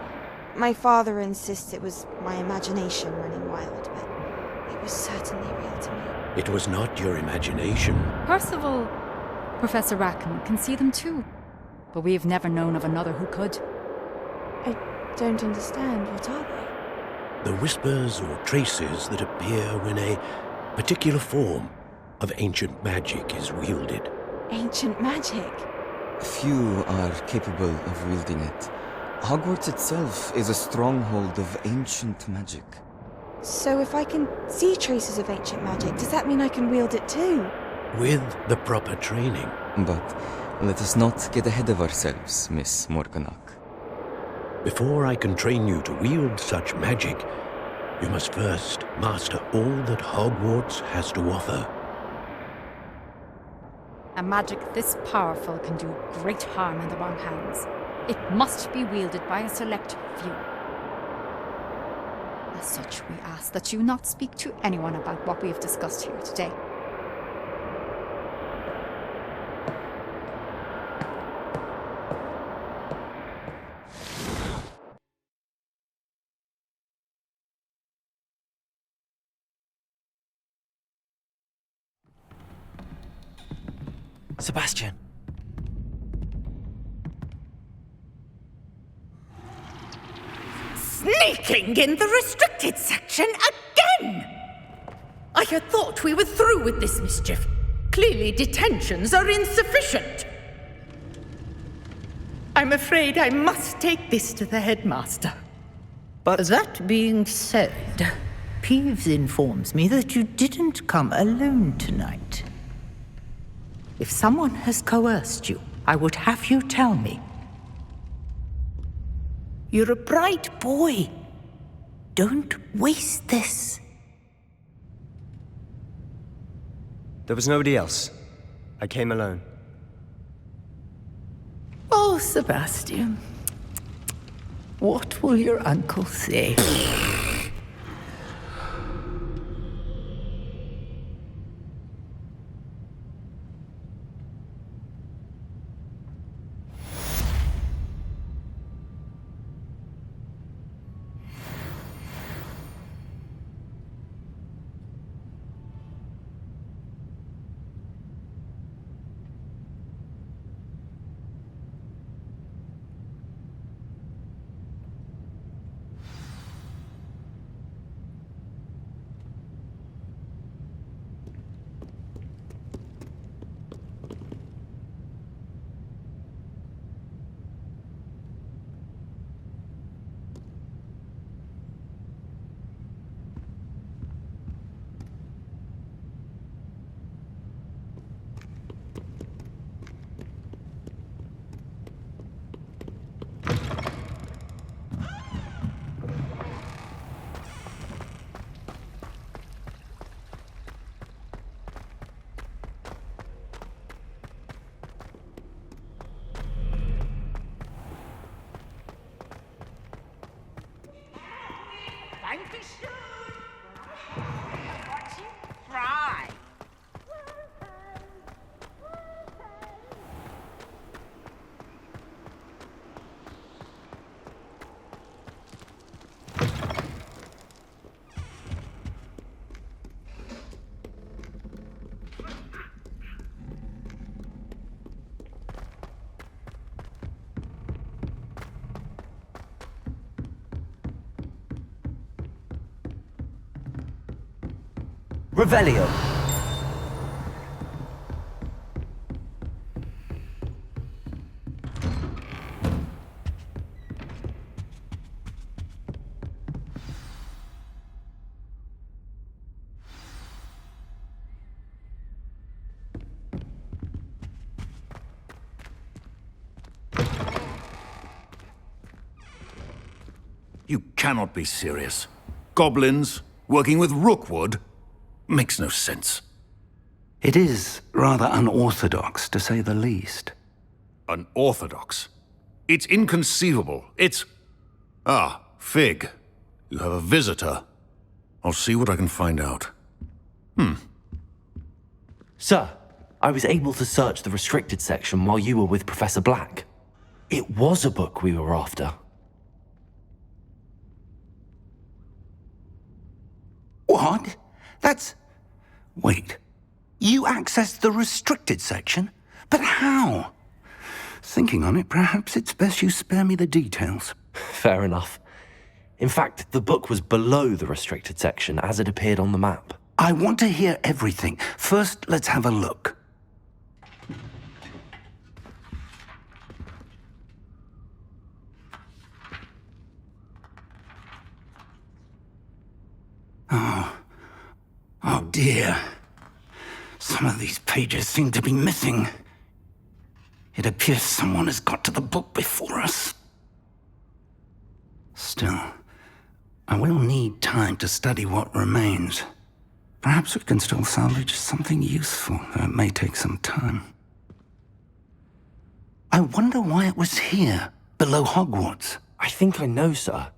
My father insists it was my imagination running wild, but it was certainly real to me. It was not your imagination. Percival, Professor Rackham can see them too. But we've never known of another who could. I don't understand. What are they? The whispers or traces that appear when a particular form of ancient magic is wielded. Ancient magic? Few are capable of wielding it. Hogwarts itself is a stronghold of ancient magic. So if I can see traces of ancient magic, does that mean I can wield it too? With the proper training. But let us not get ahead of ourselves, Miss Morganach. Before I can train you to wield such magic, you must first master all that Hogwarts has to offer. A magic this powerful can do great harm in the wrong hands. It must be wielded by a select few. As such, we ask that you not speak to anyone about what we have discussed here today. Sebastian. Sneaking in the restricted section again! I had thought we were through with this mischief. Clearly detentions are insufficient. I'm afraid I must take this to the headmaster. But that being said, Peeves informs me that you didn't come alone tonight. If someone has coerced you, I would have you tell me. You're a bright boy. Don't waste this. there was nobody else. I came alone. Oh, Sebastian. What will your uncle say? Don't be sure. What you cry? Revelio. You cannot be serious. Goblins working with Rookwood? Makes no sense. It is rather unorthodox, to say the least. Unorthodox? It's inconceivable. It's... Ah, Fig. You have a visitor. I'll see what I can find out. Sir, I was able to search the restricted section while you were with Professor Black. It was a book we were after. What? That's... Wait. You accessed the restricted section? But how? Thinking on it, perhaps it's best you spare me the details. Fair enough. In fact, the book was below the restricted section as it appeared on the map. I want to hear everything. First, let's have a look. Oh dear. Some of these pages seem to be missing. It appears someone has got to the book before us. Still, I will need time to study what remains. Perhaps we can still salvage something useful, though it may take some time. I wonder why it was here, below Hogwarts. I think I know, sir.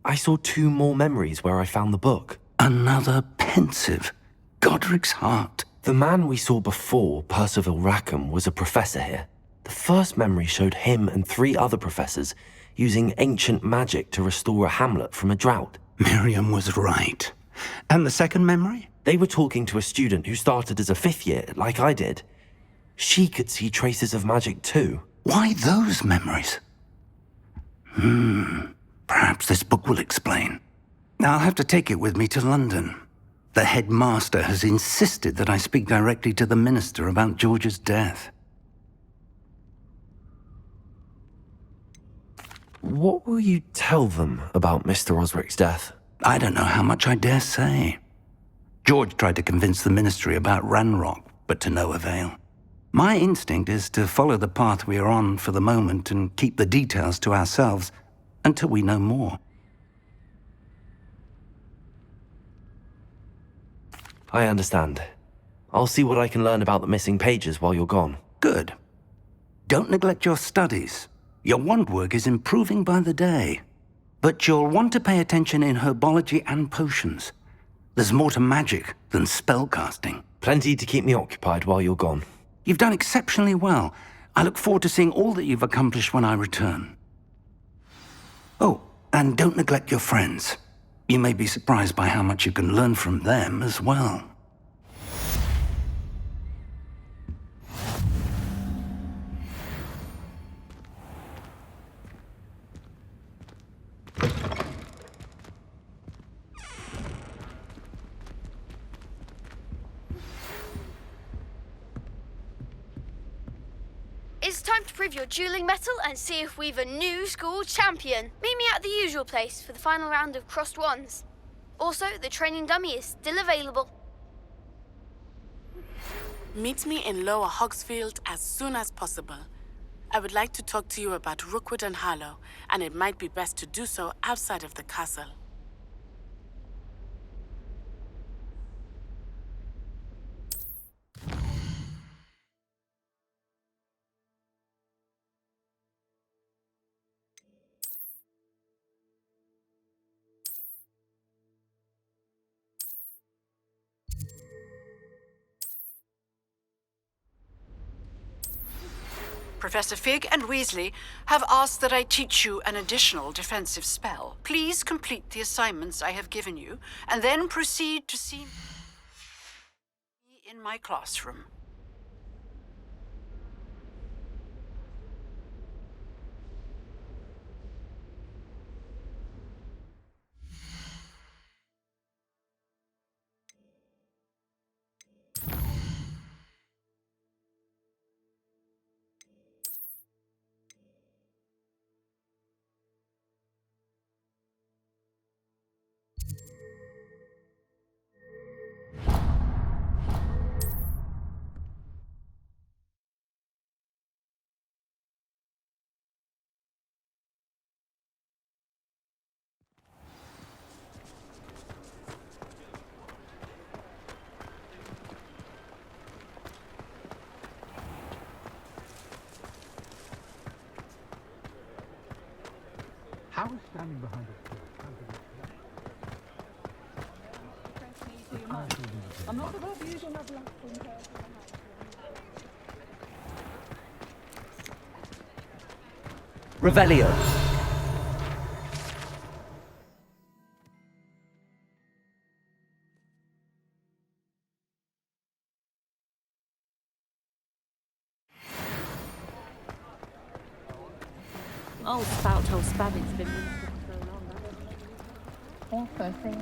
I saw 2 more memories where I found the book. Another pensive. Godric's heart. The man we saw before, Percival Rackham, was a professor here. The first memory showed him and 3 other professors using ancient magic to restore a hamlet from a drought. Miriam was right. And the second memory? They were talking to a student who started as a 5th year, like I did. She could see traces of magic too. Why those memories? Perhaps this book will explain. I'll have to take it with me to London. The headmaster has insisted that I speak directly to the minister about George's death. What will you tell them about Mr. Osric's death? I don't know how much I dare say. George tried to convince the ministry about Ranrock, but to no avail. My instinct is to follow the path we are on for the moment and keep the details to ourselves until we know more. I understand. I'll see what I can learn about the missing pages while you're gone. Good. Don't neglect your studies. Your wand work is improving by the day. But you'll want to pay attention in herbology and potions. There's more to magic than spellcasting. Plenty to keep me occupied while you're gone. You've done exceptionally well. I look forward to seeing all that you've accomplished when I return. Oh, and don't neglect your friends. You may be surprised by how much you can learn from them as well. It's time to prove your dueling mettle and see if we've a new school champion. Meet me at the usual place for the final round of crossed wands. Also, the training dummy is still available. Meet me in Lower Hogsfield as soon as possible. I would like to talk to you about Rookwood and Harlow, and it might be best to do so outside of the castle. Professor Fig and Weasley have asked that I teach you an additional defensive spell. Please complete the assignments I have given you, and then proceed to see me in my classroom. How is standing behind it? I'm not about to use another Revelio. Old spout, old Spavin's been with us for so long. Poor thing.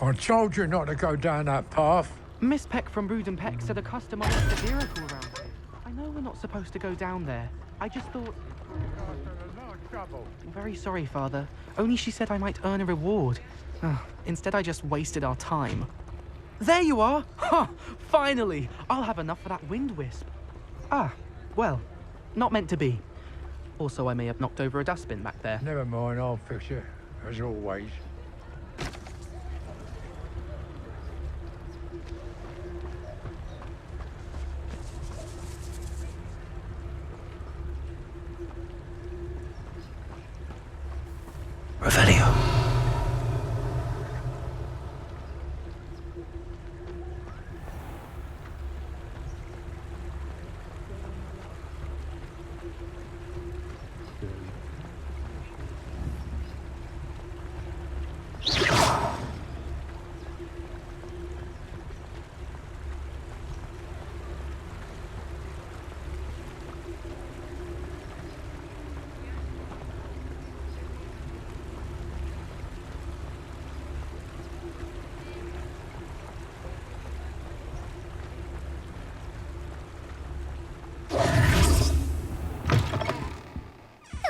I told you not to go down that path. Miss Peck from Brood and Peck said a customer left a vehicle around here. I know we're not supposed to go down there. I just thought... I'm very sorry, Father. Only she said I might earn a reward. Instead, I just wasted our time. There you are! Ha! Finally! I'll have enough for that wind wisp. Ah, well, not meant to be. Also, I may have knocked over a dustbin back there. Never mind, I'll fix it, as always. Revelio.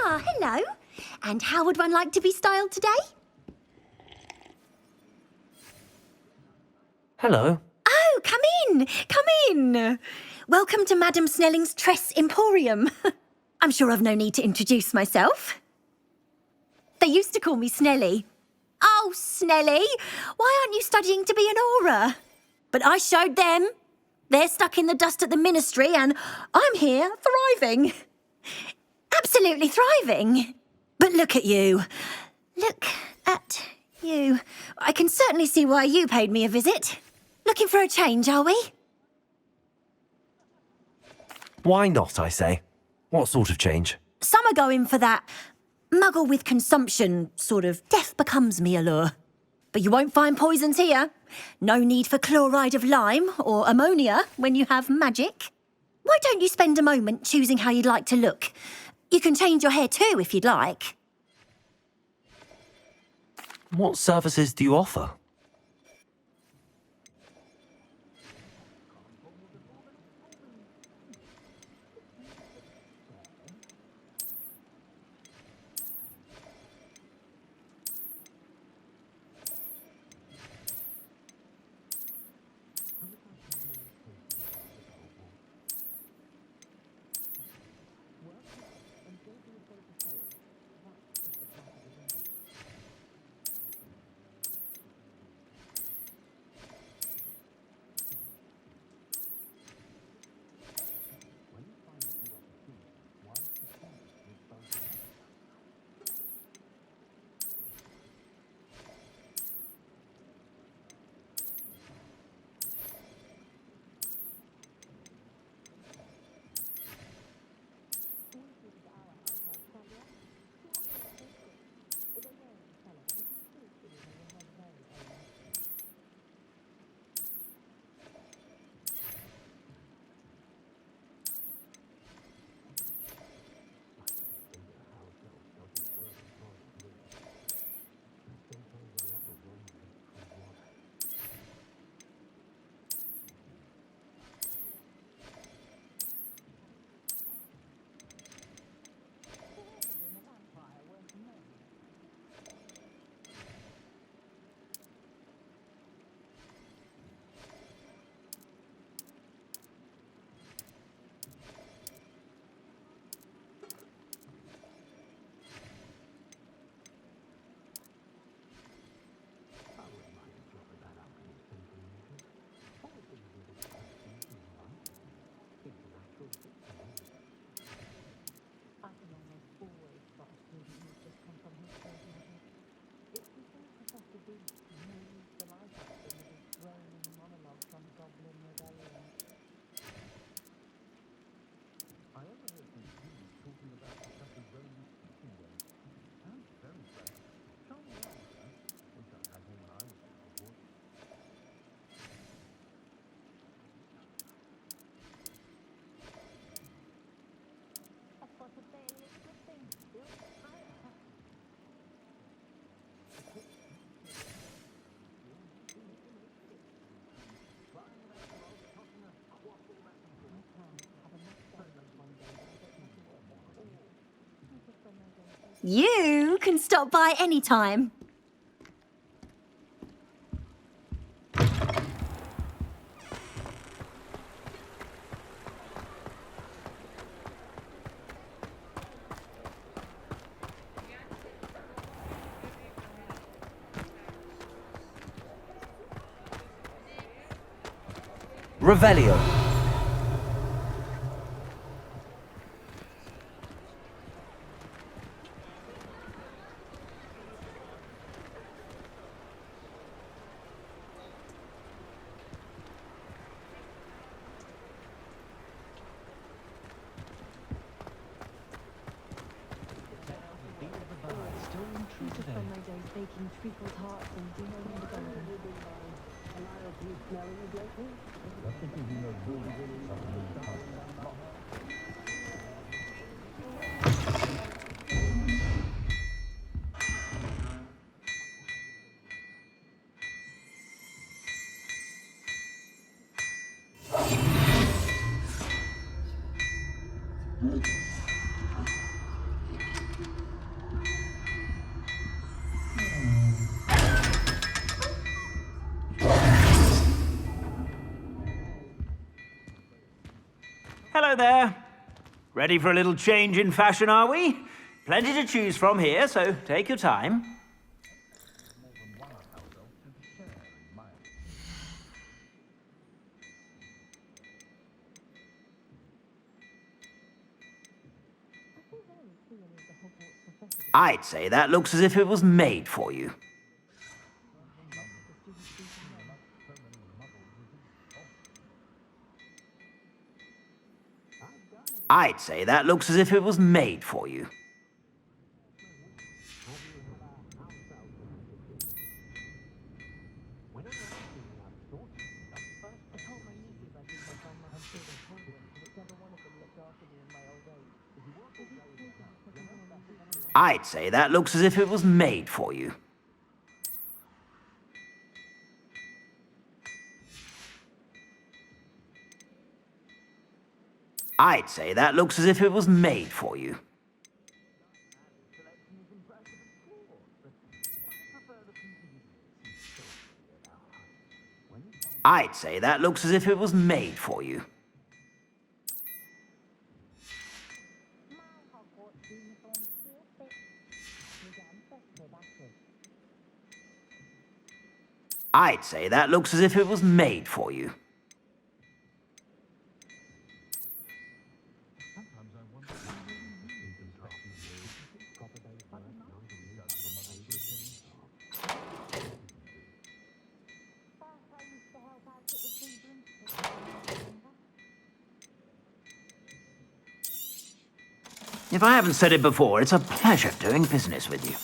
Ah, hello. And how would one like to be styled today? Hello. Oh, come in. Come in. Welcome to Madame Snelling's Tress Emporium. I'm sure I've no need to introduce myself. They used to call me Snelly. Oh, Snelly, why aren't you studying to be an aura? But I showed them. They're stuck in the dust at the ministry and I'm here thriving. Absolutely thriving. But look at you. Look at you. I can certainly see why you paid me a visit. Looking for a change, are we? Why not, I say? What sort of change? Some are going for that muggle with consumption, sort of death becomes me allure. But you won't find poisons here. No need for chloride of lime or ammonia when you have magic. Why don't you spend a moment choosing how you'd like to look? You can change your hair too if you'd like. What services do you offer? You can stop by any time. Revelio. Hello there. Ready for a little change in fashion, are we? Plenty to choose from here, so take your time. I'd say that looks as if it was made for you. I'd say that looks as if it was made for you. I'd say that looks as if it was made for you. I'd say that looks as if it was made for you. I'd say that looks as if it was made for you. I'd say that looks as if it was made for you. If I haven't said it before, it's a pleasure doing business with you.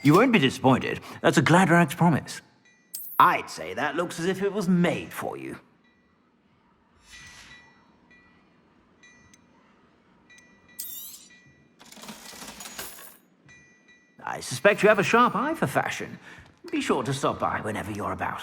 You won't be disappointed. That's a Gladrag's promise. I'd say that looks as if it was made for you. I suspect you have a sharp eye for fashion. Be sure to stop by whenever you're about.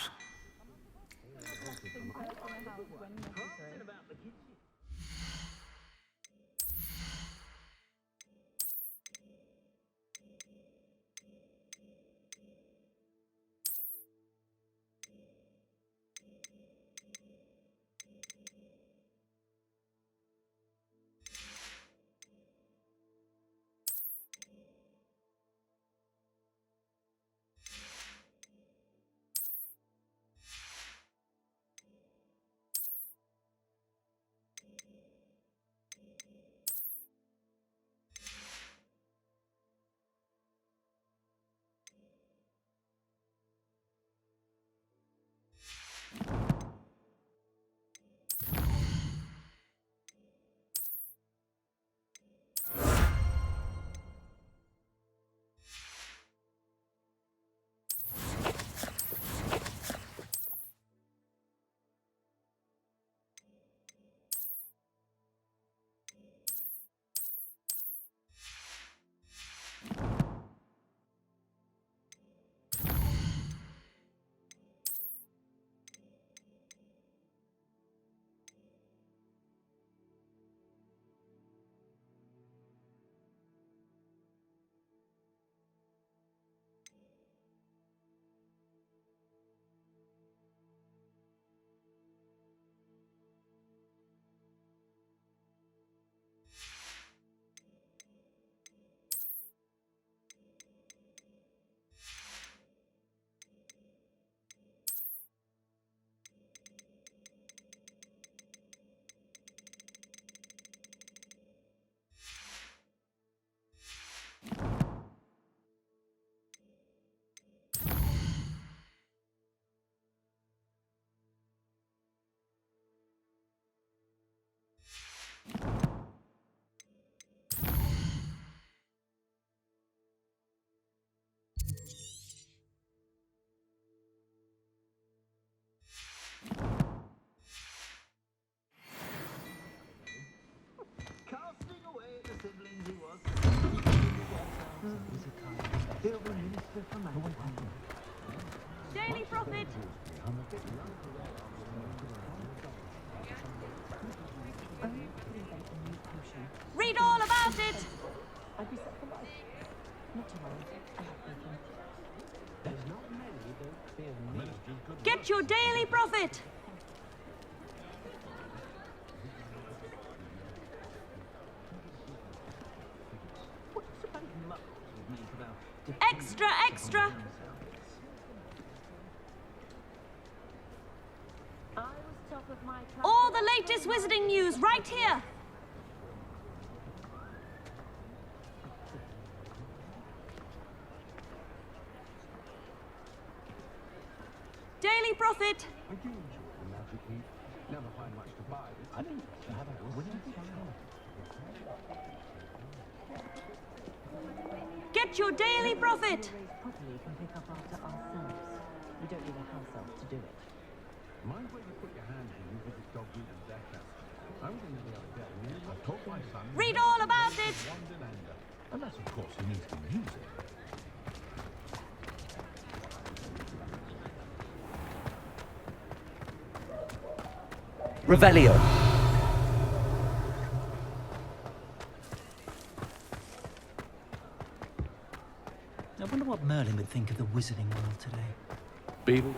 Daily Prophet! Read all about it! Get your Daily Prophet! Extra, extra! All the latest wizarding news right here! Daily Prophet! Get your Daily Prophet! You don't need a house elf to do it. Mind where you put your hand when you visit Dogwood and Decker. I was in there the other day, and I told my son... Read all about it! Wonderlander. Unless, of course, he needs to use it. Revelio. I wonder what Merlin would think of the wizarding world today. Beetle.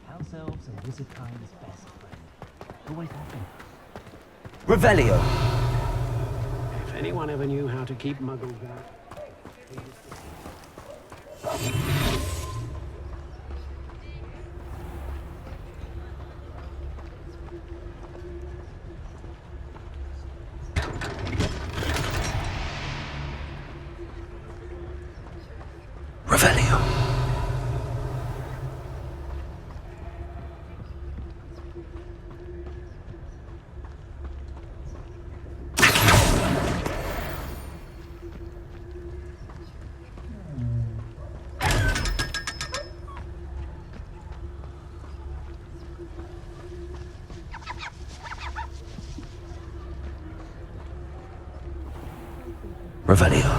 House elves and wizard kind's best friend. Always happy. Revelio. If anyone ever knew how to keep muggles out... Revelio. Revelio.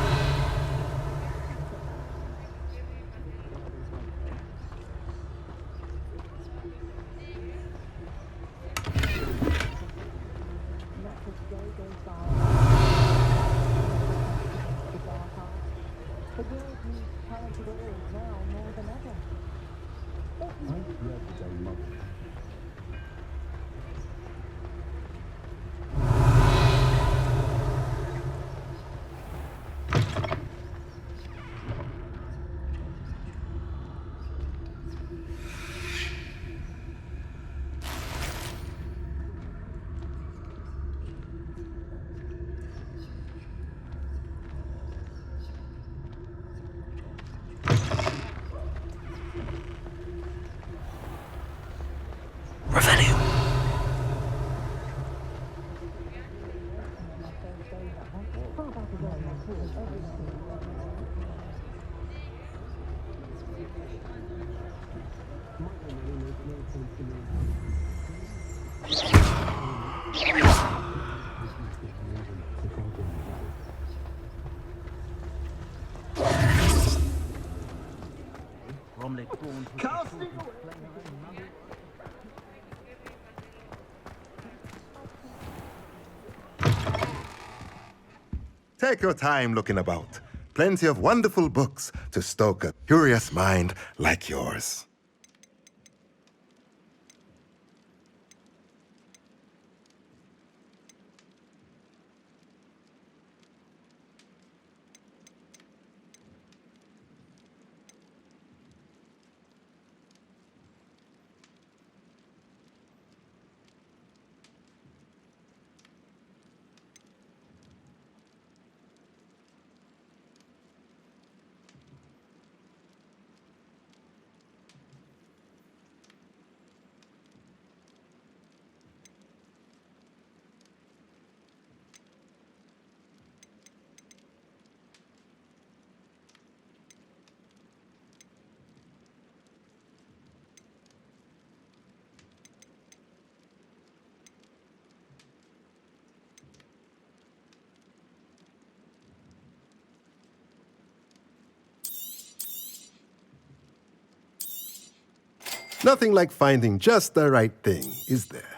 Revelio. Take your time looking about. Plenty of wonderful books to stoke a curious mind like yours. Nothing like finding just the right thing, is there?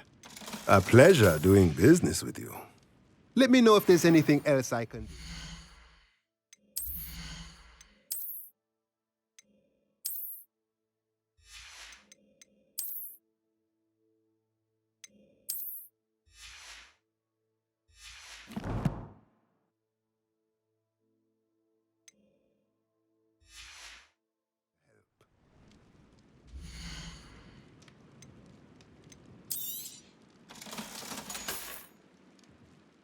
A pleasure doing business with you. Let me know if there's anything else I can do.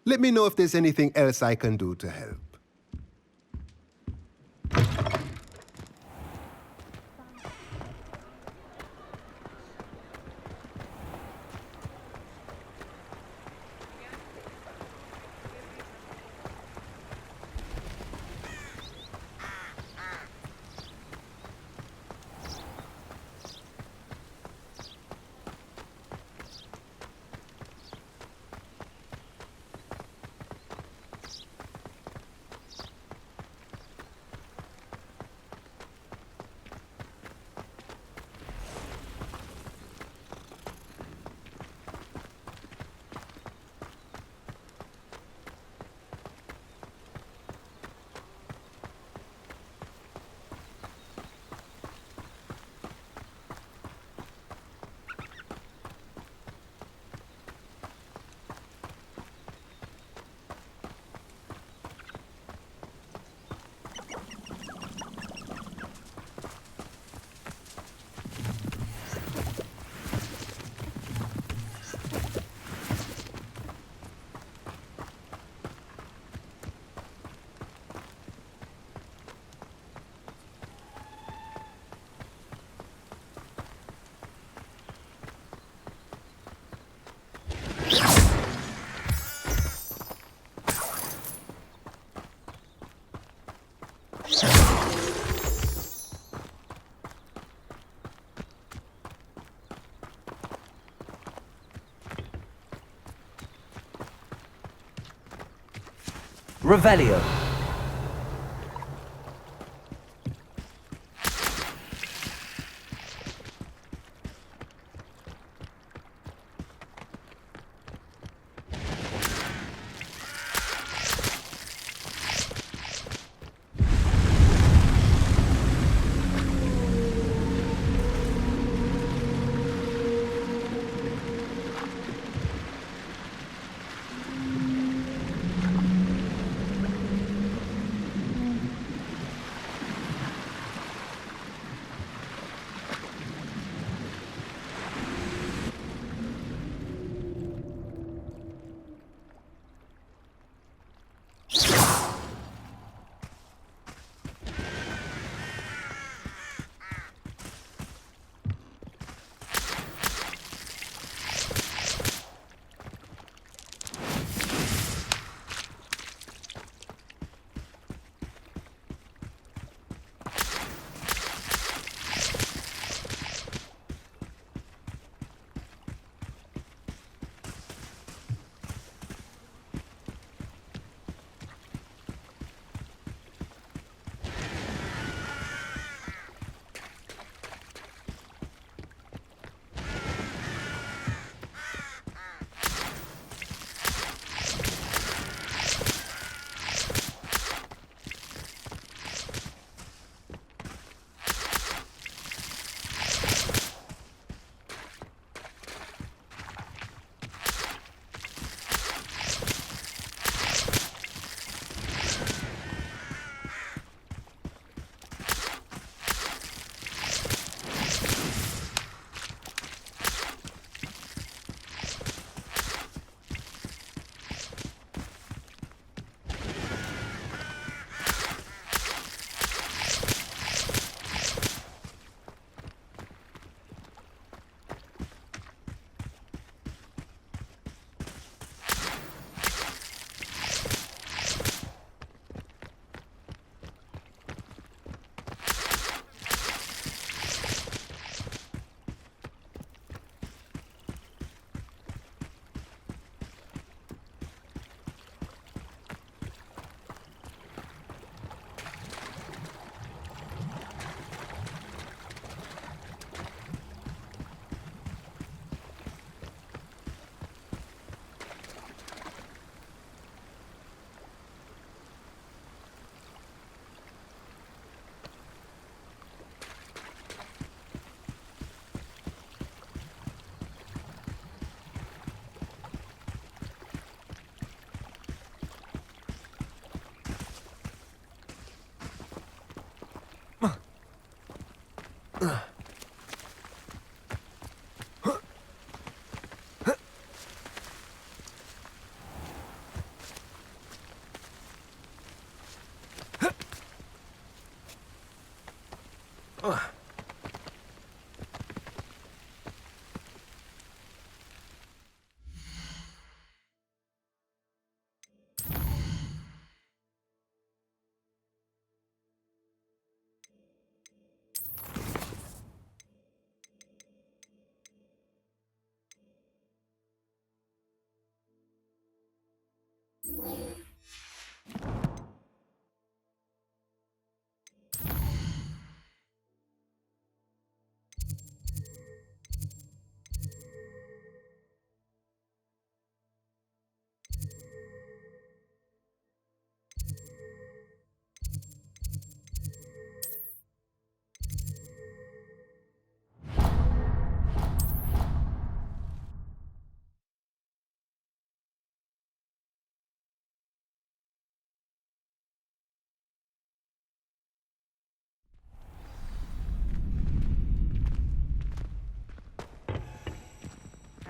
Let me know if there's anything else I can do to help. Revelio.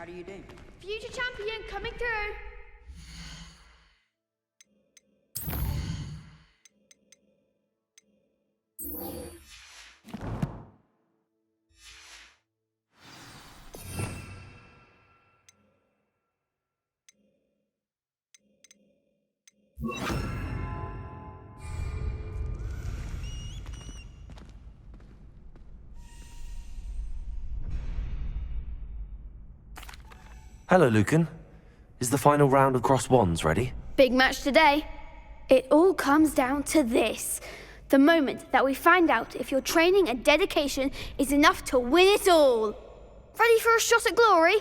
How do you do? Future champion coming through. Hello, Lucan. Is the final round of Cross Wands ready? Big match today. It all comes down to this. The moment that we find out if your training and dedication is enough to win it all. Ready for a shot at glory?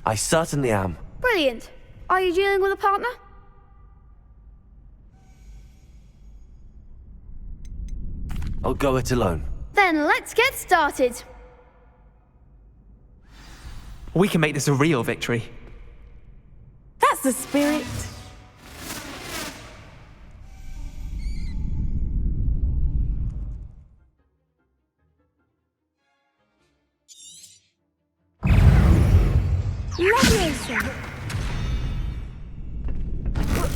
I certainly am. Brilliant. Are you dealing with a partner? I'll go it alone. Then let's get started. We can make this a real victory. That's the spirit. Leviosa!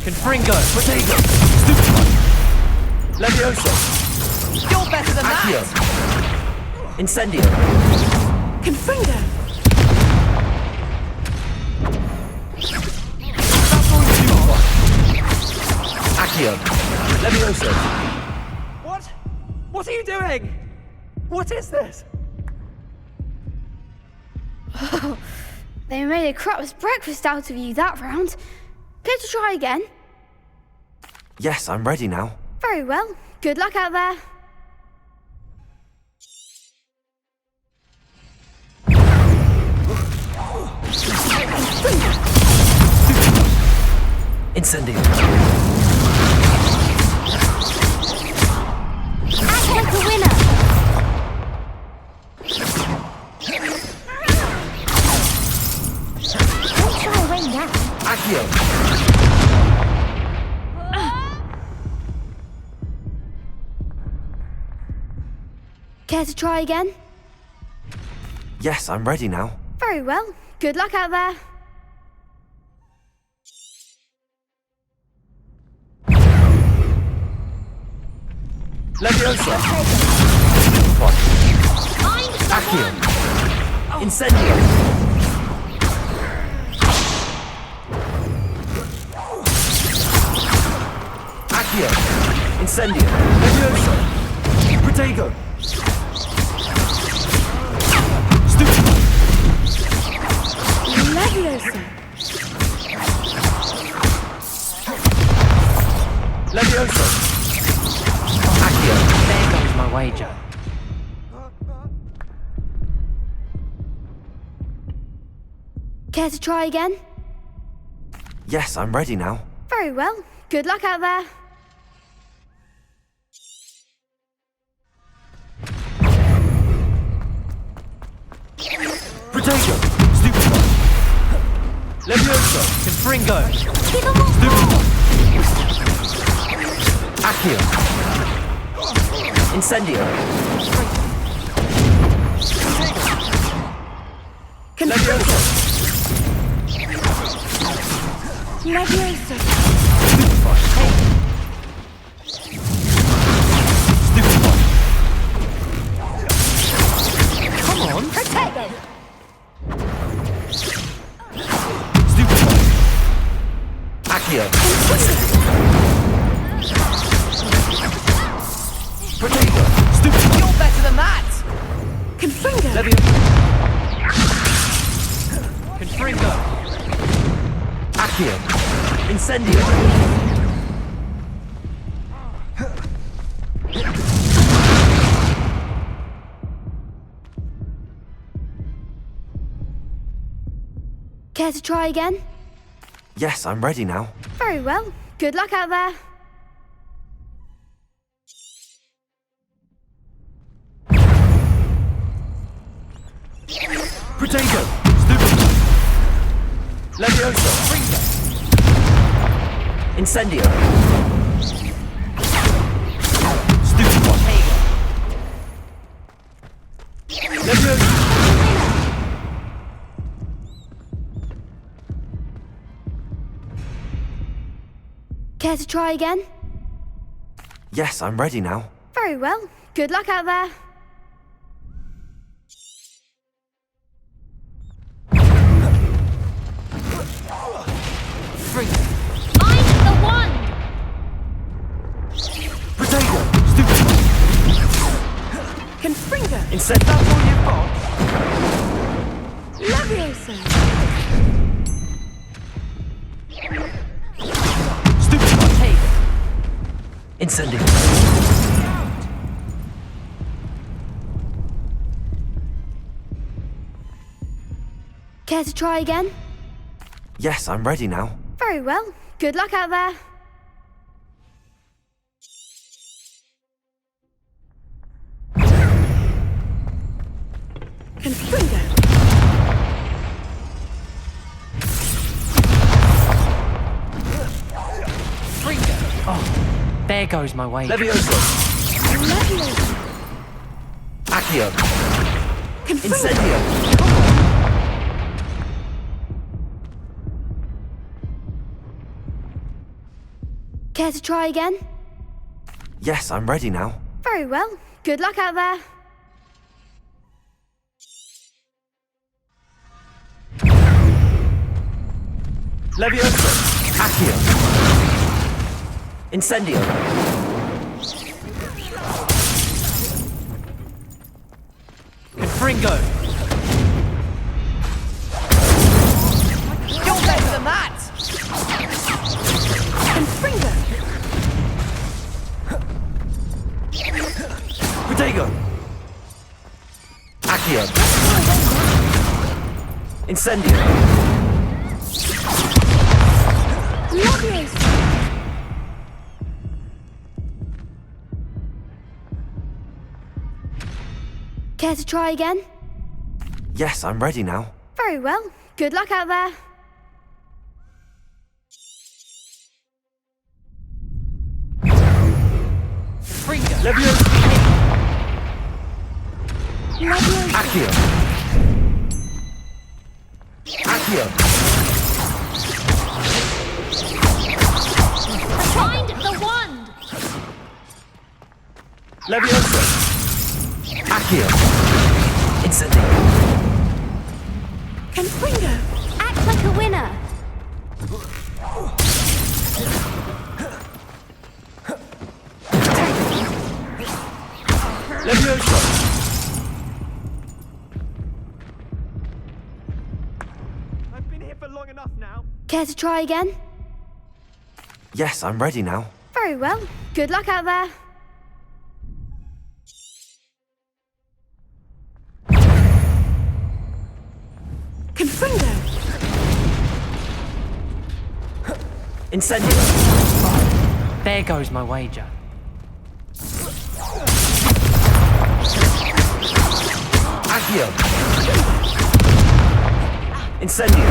Confringo! Protego! Stupefy! Leviosa! You're better than Accio! that! Incendio! Confringo! That's all you do! Accio! Leviosa! What? What are you doing? What is this? They made a crap's breakfast out of you that round. Care to try again? Yes, I'm ready now. Very well. Good luck out there. Incendio! Act like a winner. Don't try and rain down. Accio! Care to try again? Yes, I'm ready now. Very well. Good luck out there. Leviosa! Accio! Incendio! Accio! Incendio! Leviosa! Protego! Stupefy! Leviosa! Leviosa! Accio! There goes my wager. Care to try again? Yes, I'm ready now. Very well. Good luck out there. Protego! Stupefy! Leviosa! Confringo! Stupefy! Accio! Incendio! Leviosa! Leviosa! Stupefy! Come on! Protego! Stupefy! Accio! Protego! Stupefy! You're better than that! Confringo! Leviosa! Confringo! Accio! Incendio! Care to try again? Yes, I'm ready now. Very well. Good luck out there. Protego! Stupefy! Leviosa! Incendio! Stupefy! Care to try again? Yes, I'm ready now. Very well. Good luck out there. Mind the wand! Potato! Stupid! Confringo! Instead, that's all you've got? Leviosa! Stupid one! Take! Incendio! Care to try again? Yes, I'm ready now. Very well. Good luck out there. Confringo! Fringo! Oh, there goes my way. Leviosa! Leviosa! Accio! Confringo! Incendio! Care to try again? Yes, I'm ready now. Very well. Good luck out there. Leviosa! Accio! Incendio! Confringo! You're better than that! Confringo! Potato! Accio! Incendio! Leviosa! Care to try again? Yes, I'm ready now. Very well. Good luck out there. Fringo! Leviosa! Leviosa! Accio! Accio! Find the wand! Leviosa! Accio! Incendio! Confringo! Act like a winner. Leviosa! I've been here for long enough now. Care to try again? Yes, I'm ready now. Very well. Good luck out there. Confringo! Incendio! There goes my wager. Accio! Incendio!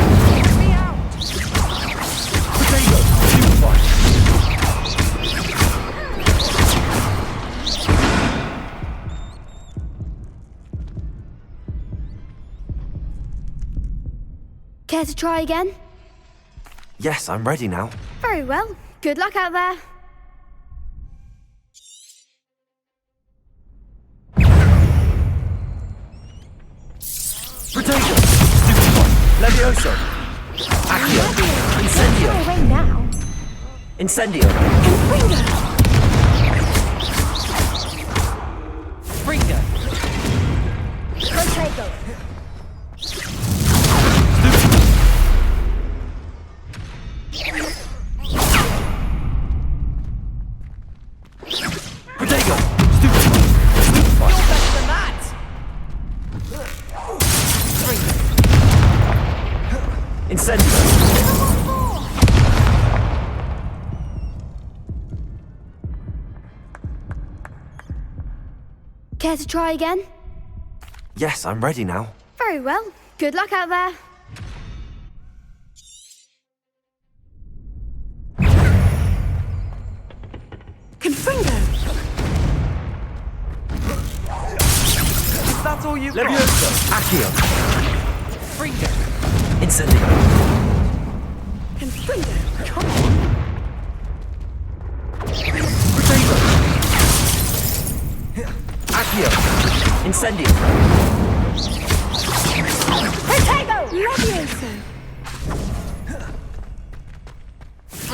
Potato! Stupefy! Care to try again? Yes, I'm ready now. Very well. Good luck out there. Potato! Stupefy! Leviosa! Accio! Incendio! Away now. Incendio! Confringo! Fringo! Potato. Potato! Stupefy! Stupefy! You're better than that! Fringo! Incendio! Care to try again? Yes, I'm ready now. Very well. Good luck out there. Confringo! That's all you've got? Leviosa! Accio! Fringo! Incendio! Confringo! Come on! Incendio! Protego! Levioso!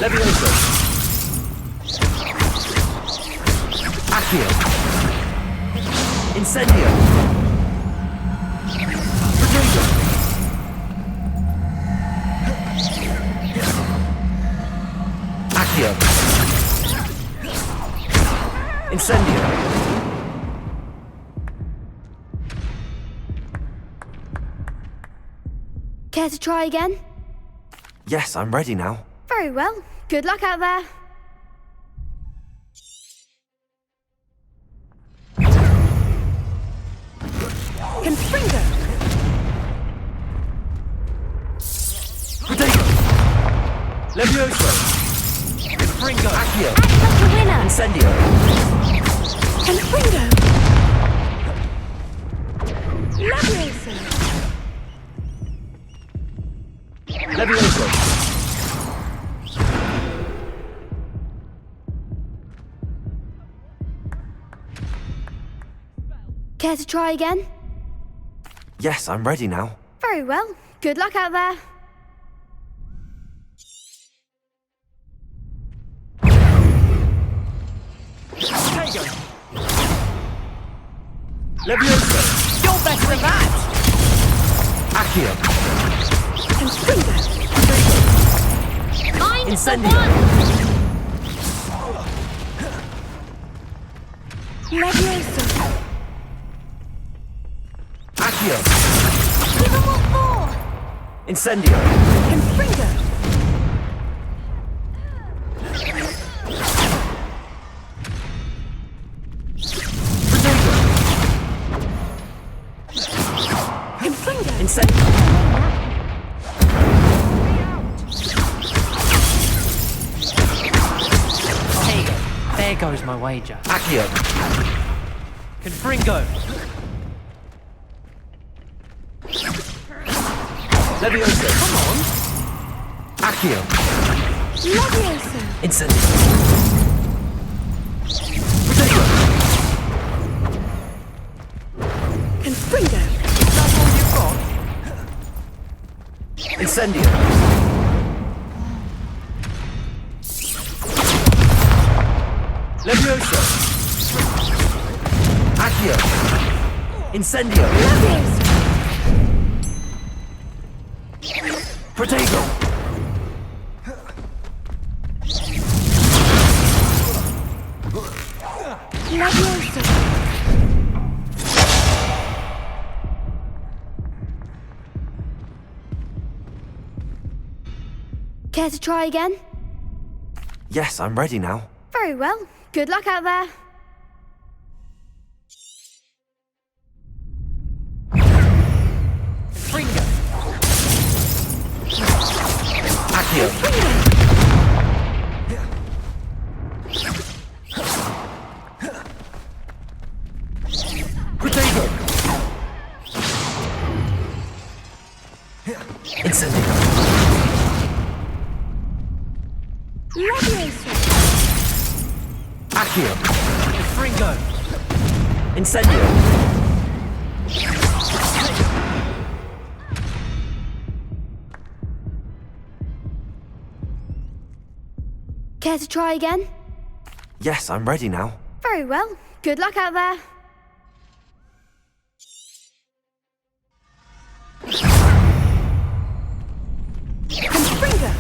Levioso! Accio! Incendio! Protego! Accio! Incendio! Care to try again? Yes, I'm ready now. Very well. Good luck out there. Confringo! Protego! Levioso! Confringo! Accio! That's the winner! Incendio! Confringo! Levioso! Levioso! Care to try again? Yes, I'm ready now. Very well. Good luck out there. Protego! Levioso! You're better than that! Accio! Confringo! I'm Incendio! Levioso! Accio! Give them what for! Incendio! Confringo! Confringo! Incendio! There goes my wager. Accio! Confringo! Levioso! Come on! Accio! Levioso! Incendio! Protego! Confringo! That's all you've got? Incendio! Levioso! Accio! Incendio! Levioso! Protego! Levioso! Care to try again? Yes, I'm ready now. Very well. Good luck out there. Confringo! Accio! Protego! Incendio! Levioso! Accio! Confringo! Incendio! Care to try again? Yes, I'm ready now. Very well. Good luck out there. Confringo!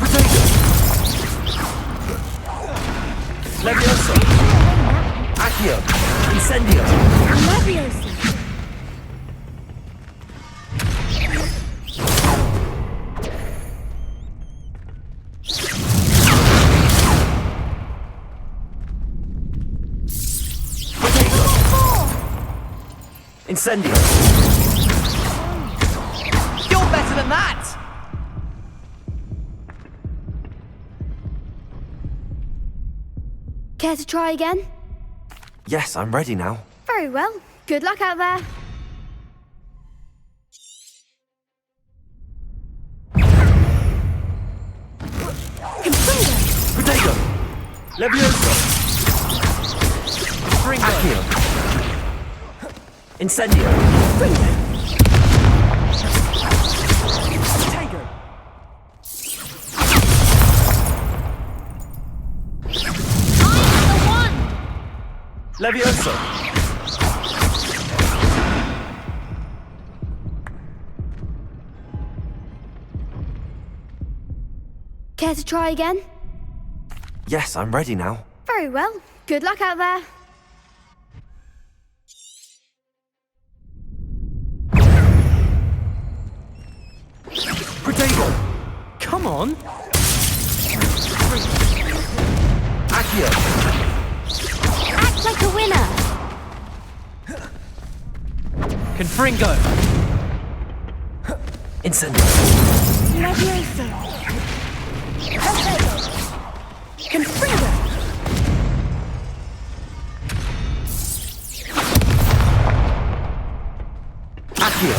Levioso! Accio! Incendio! Levioso! Incendio! You're better than that! Care to try again? Yes, I'm ready now. Very well. Good luck out there. Protego! Levioso! Confringo! Accio! Incendio! Tego! Levioso! Care to try again? Yes, I'm ready now. Very well. Good luck out there. Protego! Come on! Accio! Act like a winner. Confringo! Incendio! Levioso. Confringo. Accio!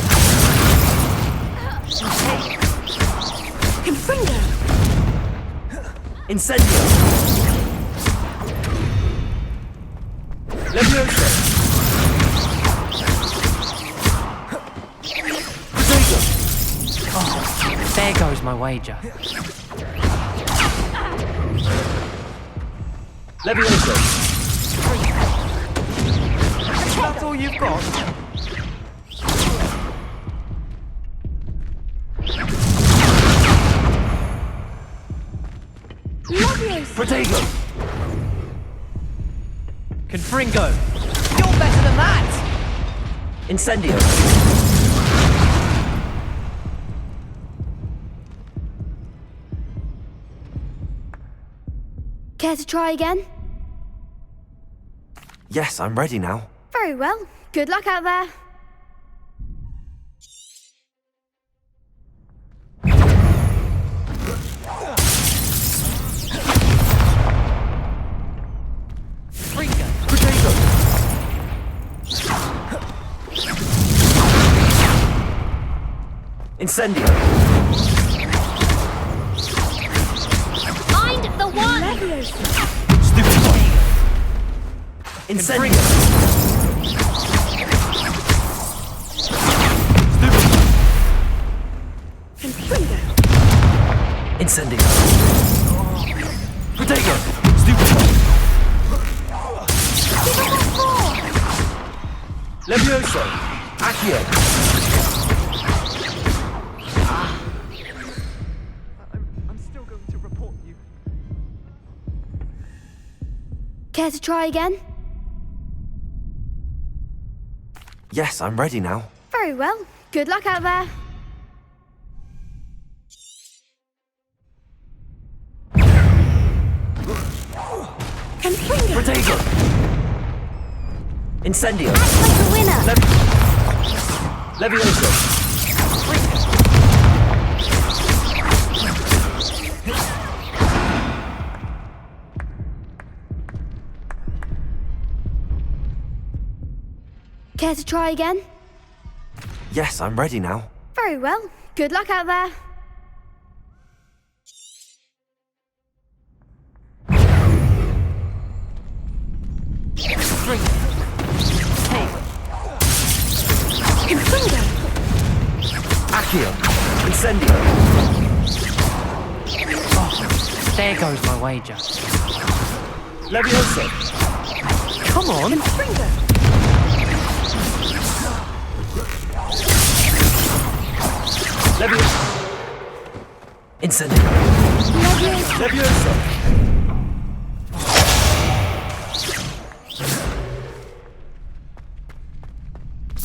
Confringo. Incendio! Levioso! Protego! Oh, there goes my wager. Levioso! That's all you've got? Protego! Confringo! You're better than that! Incendio! Care to try again? Yes, I'm ready now. Very well. Good luck out there. Incendio! Find the one! Stupid boy! Incendio! Confringo. Incendio! Protego! Stupid boy! Levioso! Accio! I'm still going to report you. Care to try again? Yes, I'm ready now. Very well. Good luck out there. Confringo. Protego! Incendio! Act like a winner. Levioso! Care to try again? Yes, I'm ready now. Very well. Good luck out there. Confringo. Accio! Incendio! Oh, there goes my wager. Levioso! Come on! Confringo. Levioso! Incendio! Levioso!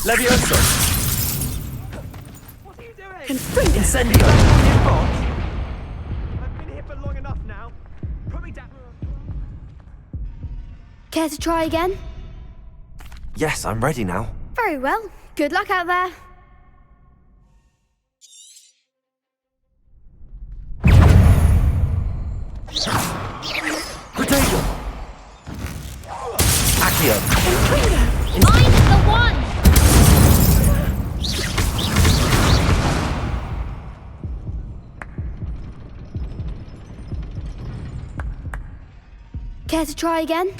Levioso! What are you doing? Confringo. Incendio! I've been here for long enough now. Put me down. Care to try again? Yes, I'm ready now. Very well. Good luck out there. Protego! Accio! Find the one! Care to try again?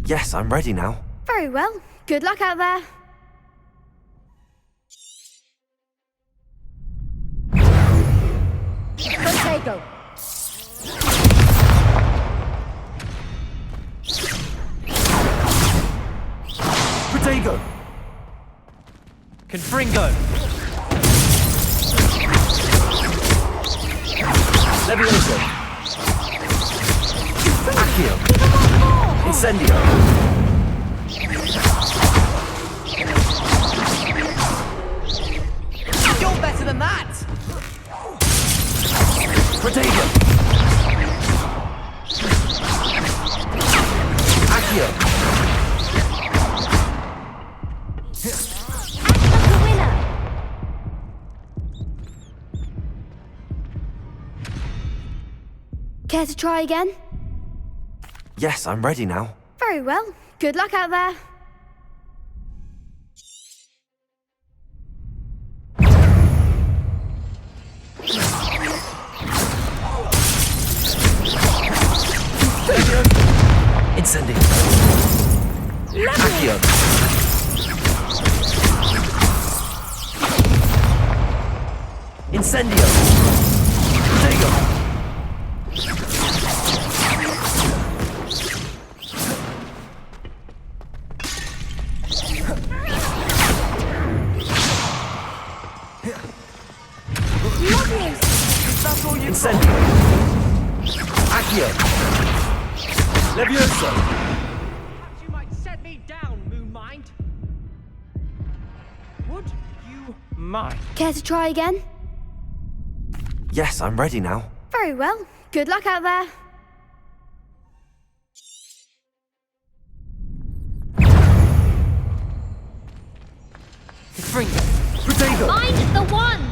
Yes, I'm ready now. Very well. Good luck out there. Protego. Protego! Confringo. Levioso! Accio! Incendio! You're better than that! Protego! Accio! Care to try again? Yes, I'm ready now. Very well. Good luck out there. Incendio! Accio! Incendio! Protego! Incendio! Accio! Levioso! You might set me down, Moonmind. Would you mind? Care to try again? Yes, I'm ready now. Very well. Good luck out there. Confringo. Protego! Mind the wand.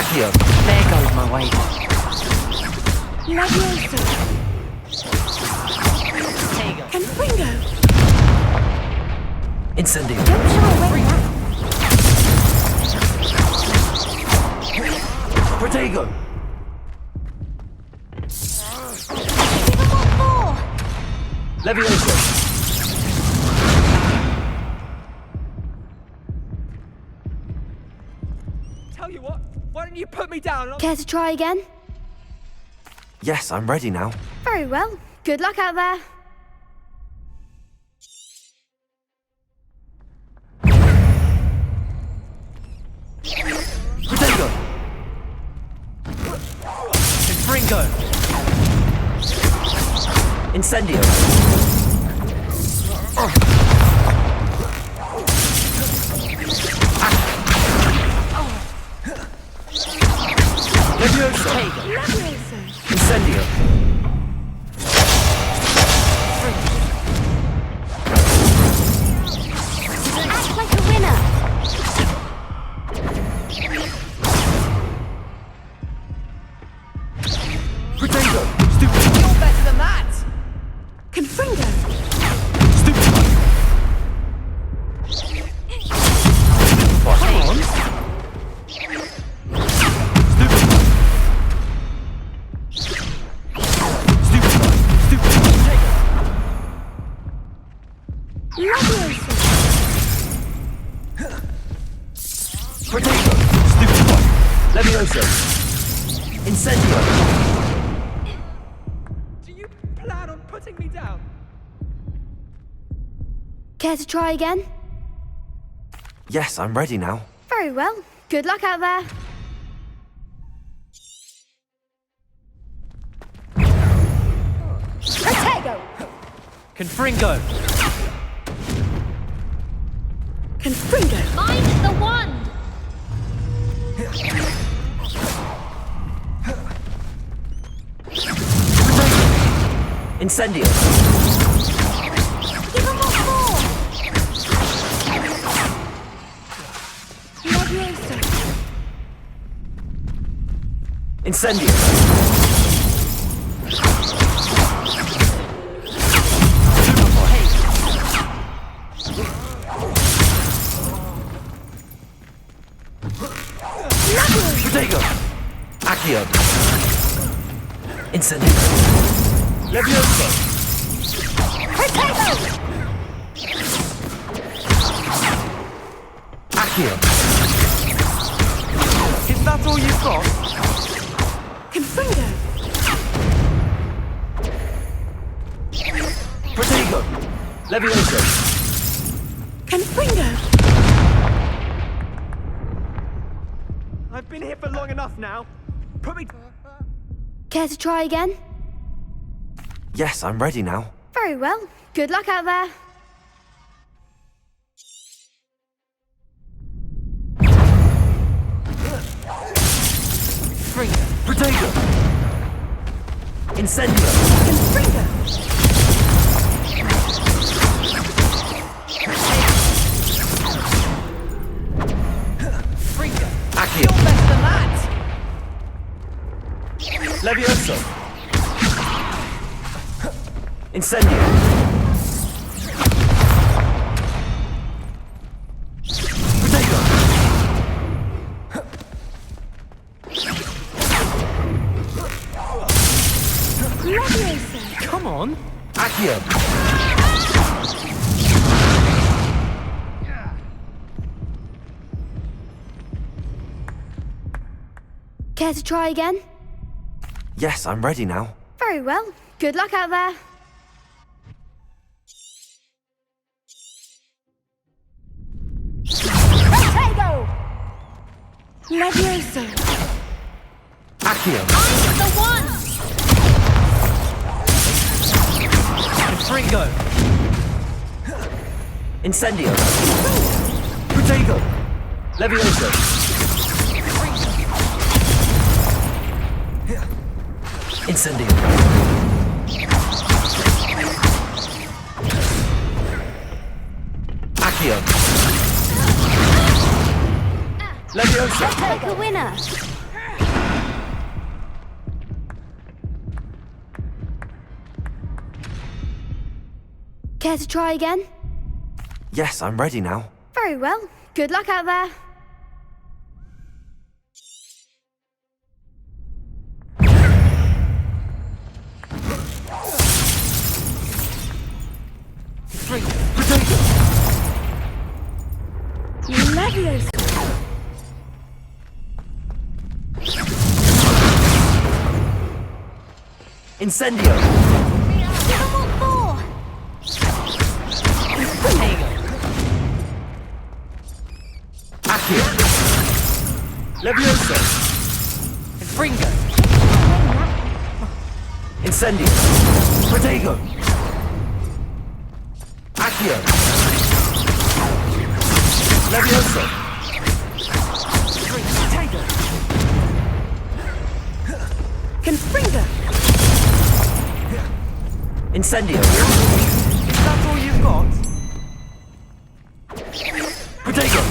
Accio! There goes my wager. Levioso. Protego. Confringo. Incendio! Don't shy away now. Protego! Give him what for? Levioso! Tell you what, why don't you put me down? Care to try again? Yes, I'm ready now. Very well. Good luck out there. Protego! Confringo. Incendio! Levioso! Incendio! Act like a winner. Protego! Stupid! You're better than that! Confringo. Stupid! What? Come on! Levioso. Protego! Stupid one! Levioso! Incendio! Do you plan on putting me down? Care to try again? Yes, I'm ready now. Very well. Good luck out there. Protego. Confringo. Confringo. Mind the wand. Incendio! Give him what for? Levioso. Incendio! Protego! Accio! Incendio. Levioso. Potato! Accio. Is that all you've got? Confringo! Protego. Levioso. Confringo! I've been here for long enough now. Put me... Care to try again? Yes, I'm ready now. Very well. Good luck out there. Protego. Incendio. Confringo! Accio. You're better than that! Levioso. Incendio. Protego. Levioso. Come on! Accio. Care to try again? Yes, I'm ready now. Very well. Good luck out there. Potato! Levioso! Accio. I'm the one! Confringo. Incendio. Protego. Levioso. Incendio. Accio. Levioso. Take a winner. Care to try again? Yes, I'm ready now. Very well. Good luck out there. Protego. Levioso! Incendio. Double four. Accio. Levioso. Confringo. Incendio. Protego. Accio. Levioso. Potato. Confringo! Incendio. Is that all you've got? Protego.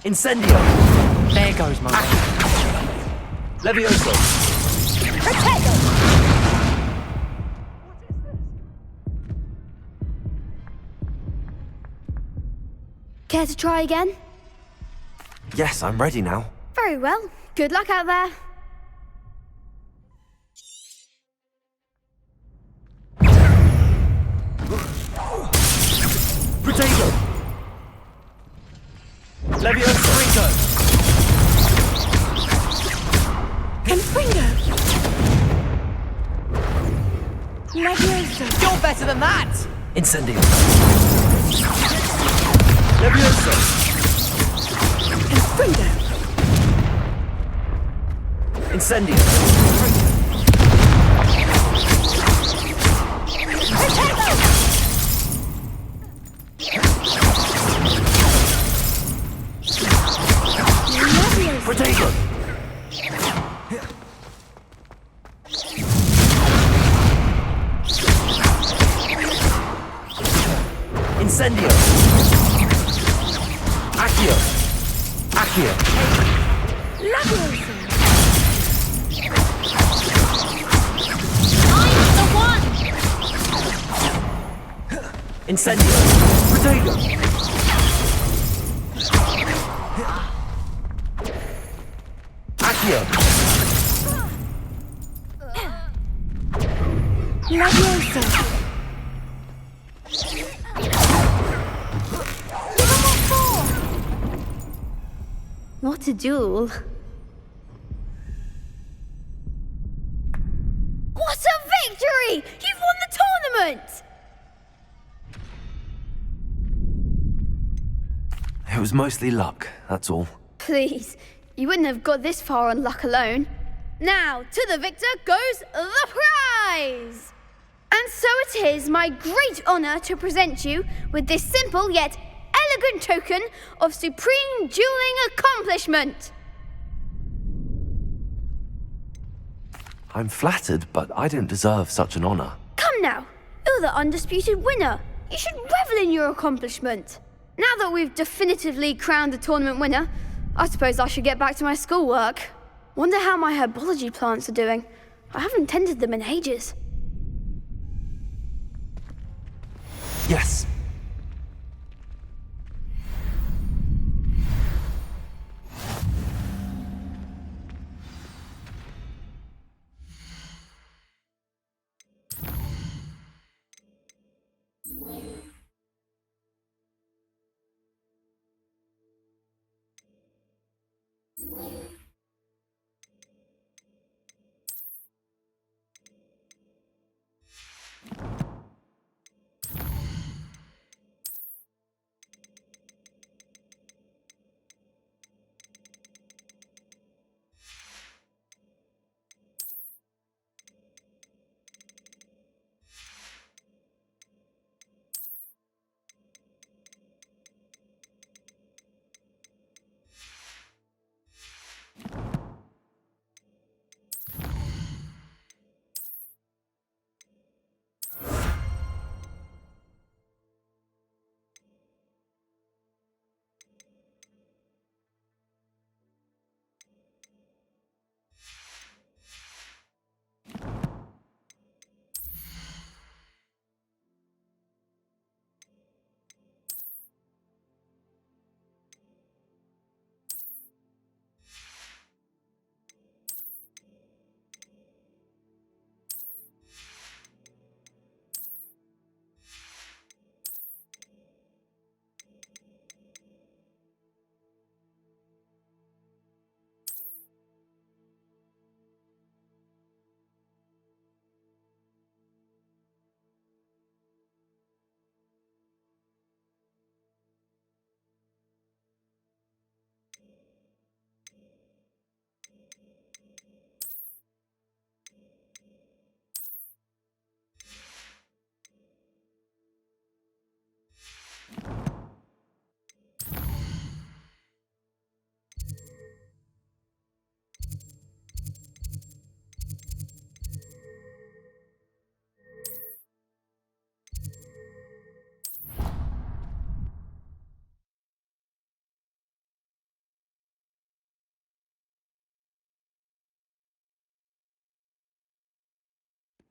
Incendio. There goes my man. Levioso. Potato! Care to try again? Yes, I'm ready now. Very well. Good luck out there. Protego. Levioso. Confringo! Levioso! You're better than that! Incendio. Levioso. Confringo! Incendio. Protego. Incendio. Accio. Accio. Levioso! I'm the one! Incendio. Protego. Accio. here. Leviosa. What a duel. What a victory! You've won the tournament! It was mostly luck, that's all. Please, you wouldn't have got this far on luck alone. Now, to the victor goes the prize! And so it is my great honour to present you with this simple yet elegant token of supreme dueling accomplishment. I'm flattered, but I don't deserve such an honor. Come now, you're the undisputed winner. You should revel in your accomplishment. Now that we've definitively crowned the tournament winner, I suppose I should get back to my schoolwork. Wonder how my herbology plants are doing. I haven't tended them in ages. Yes.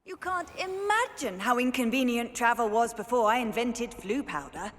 You can't imagine how inconvenient travel was before I invented flu powder.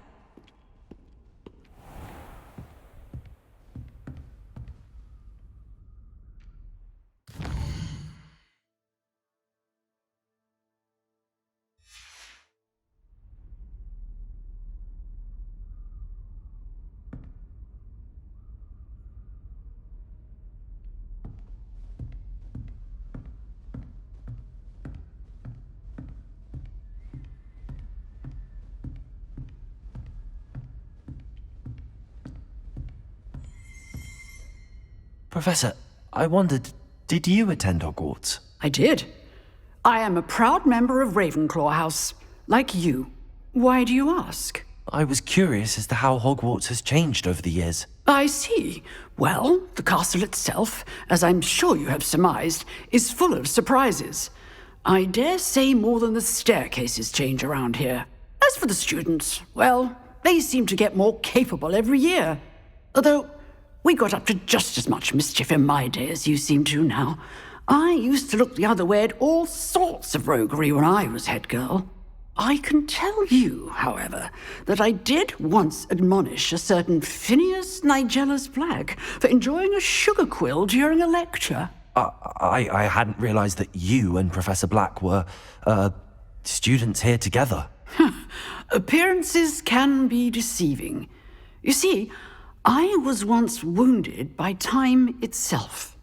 Professor, I wondered, did you attend Hogwarts? I did. I am a proud member of Ravenclaw House, like you. Why do you ask? I was curious as to how Hogwarts has changed over the years. I see. Well, the castle itself, as I'm sure you have surmised, is full of surprises. I dare say more than the staircases change around here. As for the students, well, they seem to get more capable every year. Although, we got up to just as much mischief in my day as you seem to now. I used to look the other way at all sorts of roguery when I was head girl. I can tell you, however, that I did once admonish a certain Phineas Nigellus Black for enjoying a sugar quill during a lecture. I hadn't realized that you and Professor Black were, students here together. Appearances can be deceiving. You see, I was once wounded by time itself.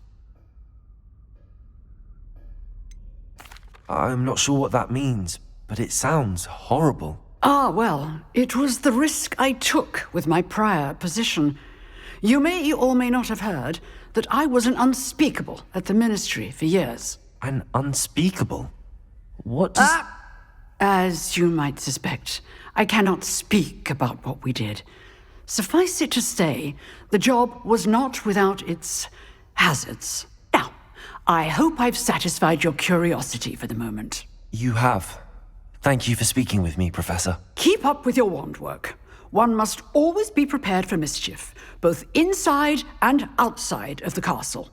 I'm not sure what that means, but it sounds horrible. Ah, well, it was the risk I took with my prior position. You may or may not have heard that I was an unspeakable at the Ministry for years. An unspeakable? What does... As you might suspect, I cannot speak about what we did. Suffice it to say, the job was not without its hazards. Now, I hope I've satisfied your curiosity for the moment. You have. Thank you for speaking with me, Professor. Keep up with your wand work. One must always be prepared for mischief, both inside and outside of the castle.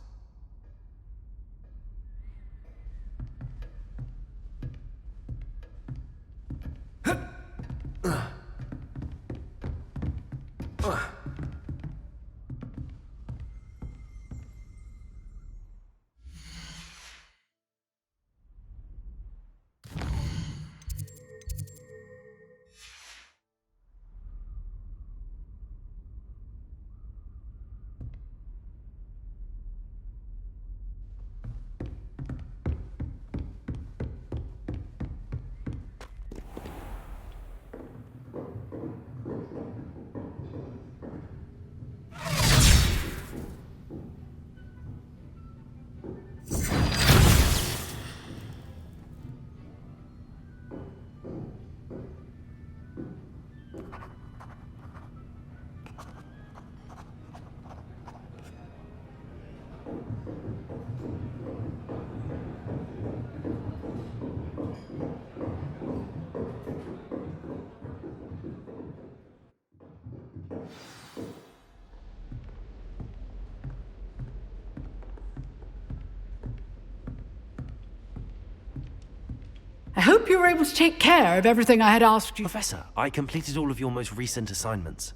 I hope you were able to take care of everything I had asked you. Professor, I completed all of your most recent assignments.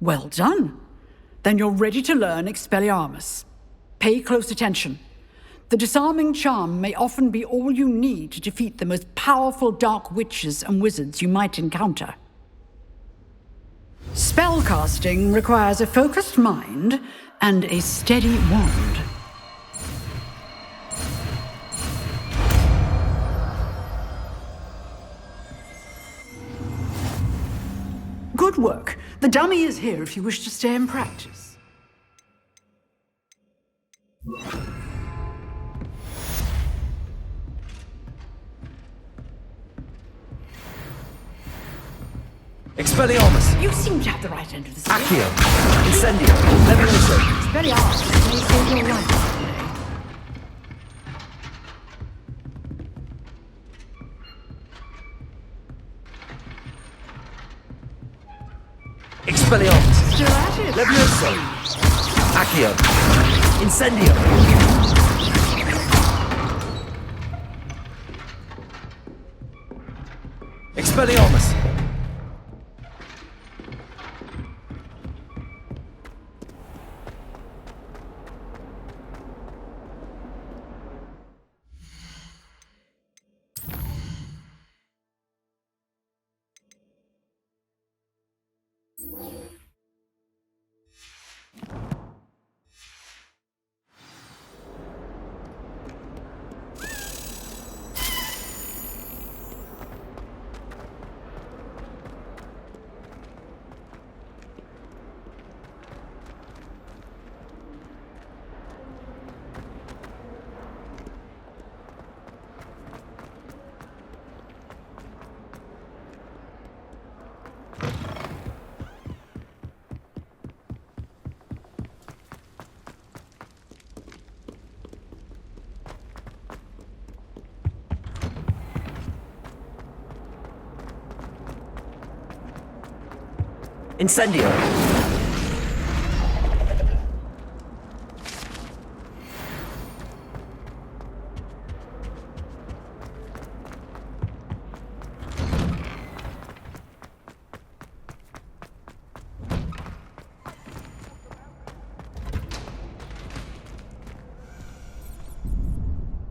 Well done. Then you're ready to learn Expelliarmus. Pay close attention. The disarming charm may often be all you need to defeat the most powerful dark witches and wizards you might encounter. Spellcasting requires a focused mind and a steady wand. Good work. The dummy is here if you wish to stay and practice. Expelliarmus! You seem to have the right end of the stick. Accio! Incendio! Levioso! Expelliarmus may save your life today. Expelliarmus! Still at it. Levioso! Accio! Incendio! Expelliarmus! Incendio!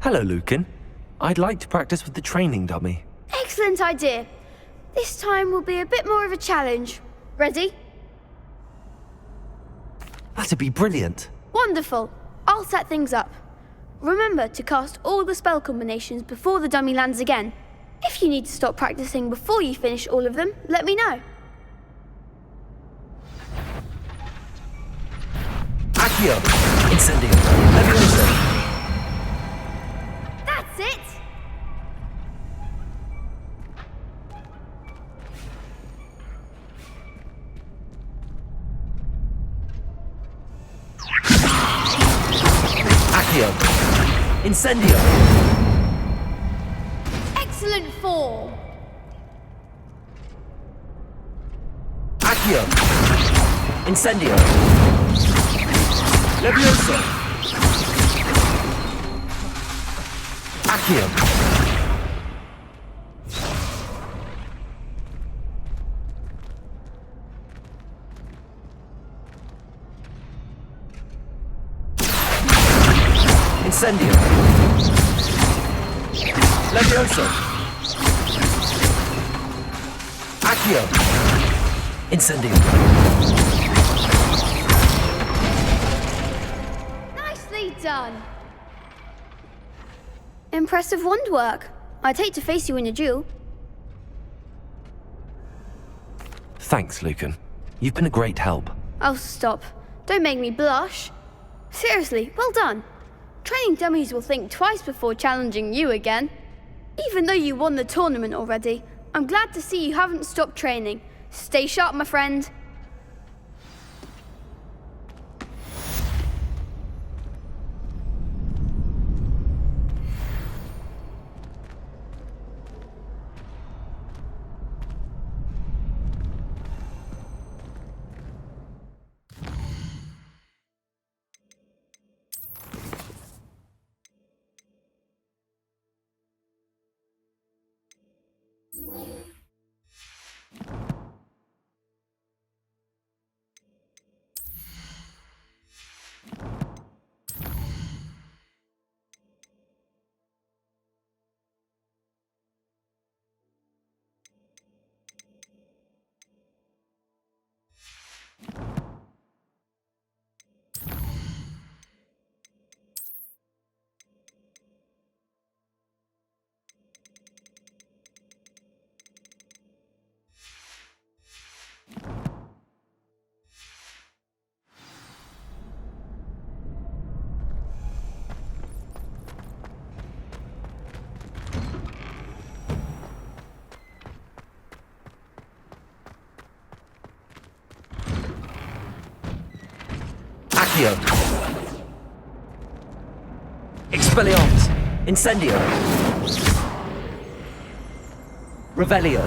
Hello, Lucan. I'd like to practice with the training dummy. Excellent idea. This time will be a bit more of a challenge. Ready? That'd be brilliant. Wonderful. I'll set things up. Remember to cast all the spell combinations before the dummy lands again. If you need to stop practicing before you finish all of them, let me know. Accio! Incendio! Levioso! That's it! Accio! Incendio! Excellent form! Accio! Incendio! Levioso! Accio! Incendio! Levioso! Accio! Incendio! Nicely done! Impressive wand work. I'd hate to face you in a duel. Thanks, Lucan. You've been a great help. Oh, stop. Don't make me blush. Seriously, well done. Training dummies will think twice before challenging you again. Even though you won the tournament already, I'm glad to see you haven't stopped training. Stay sharp, my friend. Accio! Expelliarmus! Incendio! Revelio!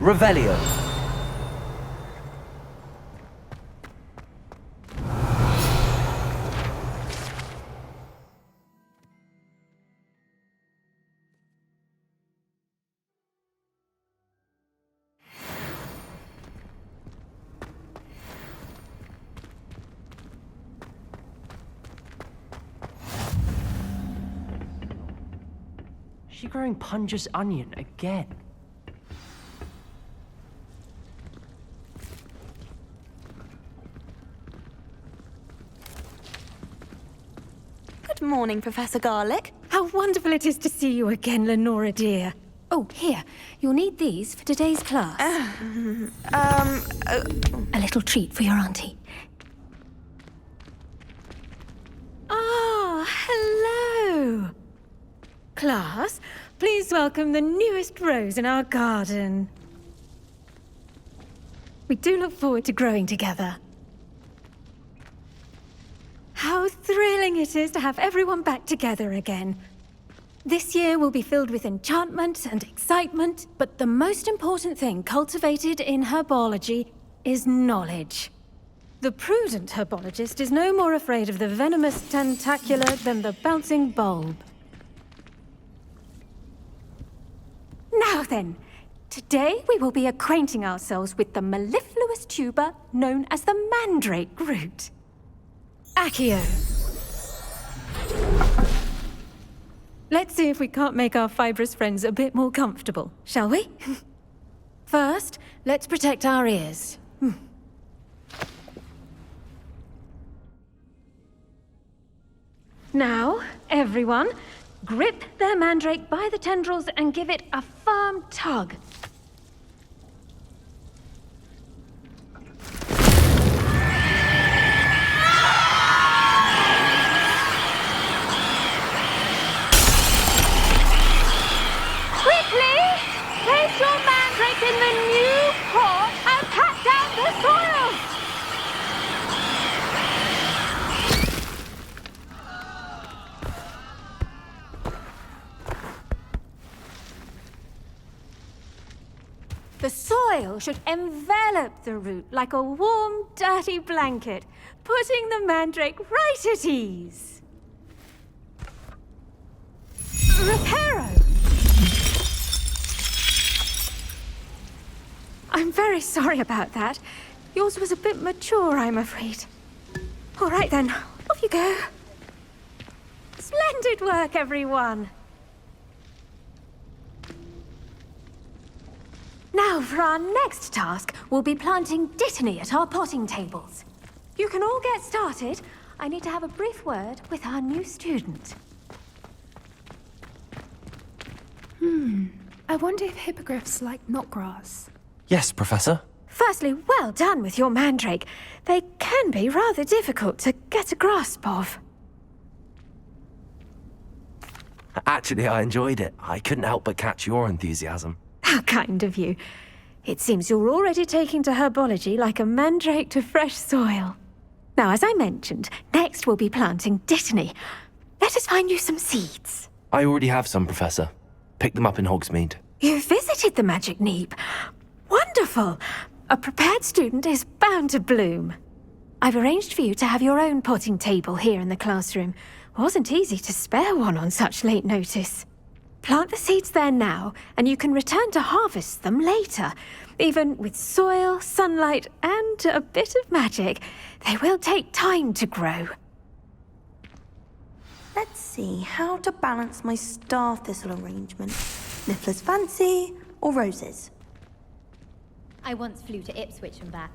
Revelio. she growing Punja's onion again? Good morning, Professor Garlick. How wonderful it is to see you again, Lenora dear. Oh, here. You'll need these for today's class. A little treat for your auntie. Ah, hello. Class, please welcome the newest rose in our garden. We do look forward to growing together. How thrilling it is to have everyone back together again. This year will be filled with enchantment and excitement, but the most important thing cultivated in herbology is knowledge. The prudent herbologist is no more afraid of the venomous tentacula than the bouncing bulb. Now then, today we will be acquainting ourselves with the mellifluous tuber known as the mandrake root. Accio. Let's see if we can't make our fibrous friends a bit more comfortable, shall we? First, let's protect our ears. Now, everyone, grip their mandrake by the tendrils and give it a firm tug. Quickly! Place your mandrake in the new pot and pat down the soil! The soil should envelop the root like a warm, dirty blanket, putting the mandrake right at ease. Reparo! I'm very sorry about that. Yours was a bit mature, I'm afraid. All right then, off you go. Splendid work, everyone. Now, for our next task, we'll be planting dittany at our potting tables. You can all get started. I need to have a brief word with our new student. I wonder if hippogriffs like knotgrass. Yes, Professor. Firstly, well done with your mandrake. They can be rather difficult to get a grasp of. Actually, I enjoyed it. I couldn't help but catch your enthusiasm. How kind of you. It seems you're already taking to herbology like a mandrake to fresh soil. Now, as I mentioned, next we'll be planting dittany. Let us find you some seeds. I already have some, Professor. Picked them up in Hogsmeade. You visited the Magic Neep. Wonderful! A prepared student is bound to bloom. I've arranged for you to have your own potting table here in the classroom. Wasn't easy to spare one on such late notice. Plant the seeds there now, and you can return to harvest them later. Even with soil, sunlight, and a bit of magic, they will take time to grow. Let's see how to balance my star thistle arrangement. Niffler's fancy or roses? I once flew to Ipswich and back.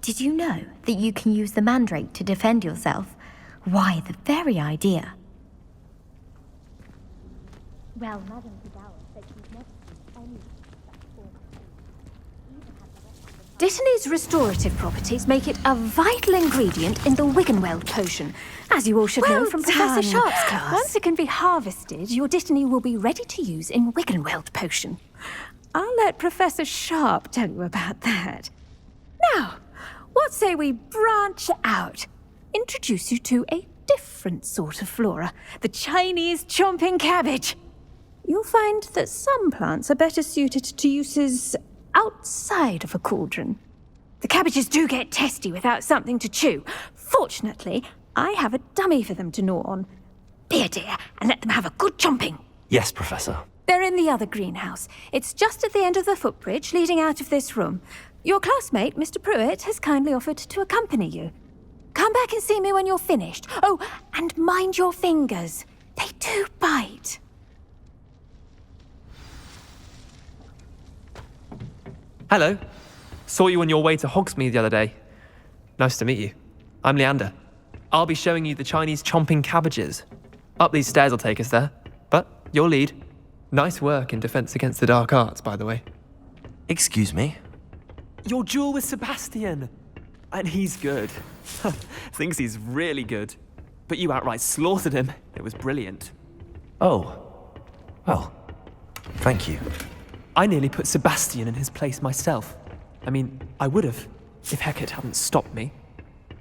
Did you know that you can use the mandrake to defend yourself? Why, the very idea. Well, Madame Fidel said she's never seen any such form of Dittany's restorative properties make it a vital ingredient in the Wiggenweld potion, as you all should know from Professor Sharp's class. Once it can be harvested, your dittany will be ready to use in Wiggenweld potion. I'll let Professor Sharp tell you about that. Now, what say we branch out? Introduce you to a different sort of flora, the Chinese chomping cabbage. You'll find that some plants are better suited to uses outside of a cauldron. The cabbages do get testy without something to chew. Fortunately, I have a dummy for them to gnaw on. Be a dear and let them have a good chomping. Yes, Professor. They're in the other greenhouse. It's just at the end of the footbridge leading out of this room. Your classmate, Mr. Pruitt, has kindly offered to accompany you. Come back and see me when you're finished. Oh, and mind your fingers. They do bite. Hello. Saw you on your way to Hogsmeade the other day. Nice to meet you. I'm Leander. I'll be showing you the Chinese chomping cabbages. Up these stairs will take us there. But your lead. Nice work in Defense Against the Dark Arts, by the way. Excuse me? Your duel with Sebastian. And he's good. Thinks he's really good. But you outright slaughtered him. It was brilliant. Oh. Well, thank you. I nearly put Sebastian in his place myself. I mean, I would have, if Hecate hadn't stopped me.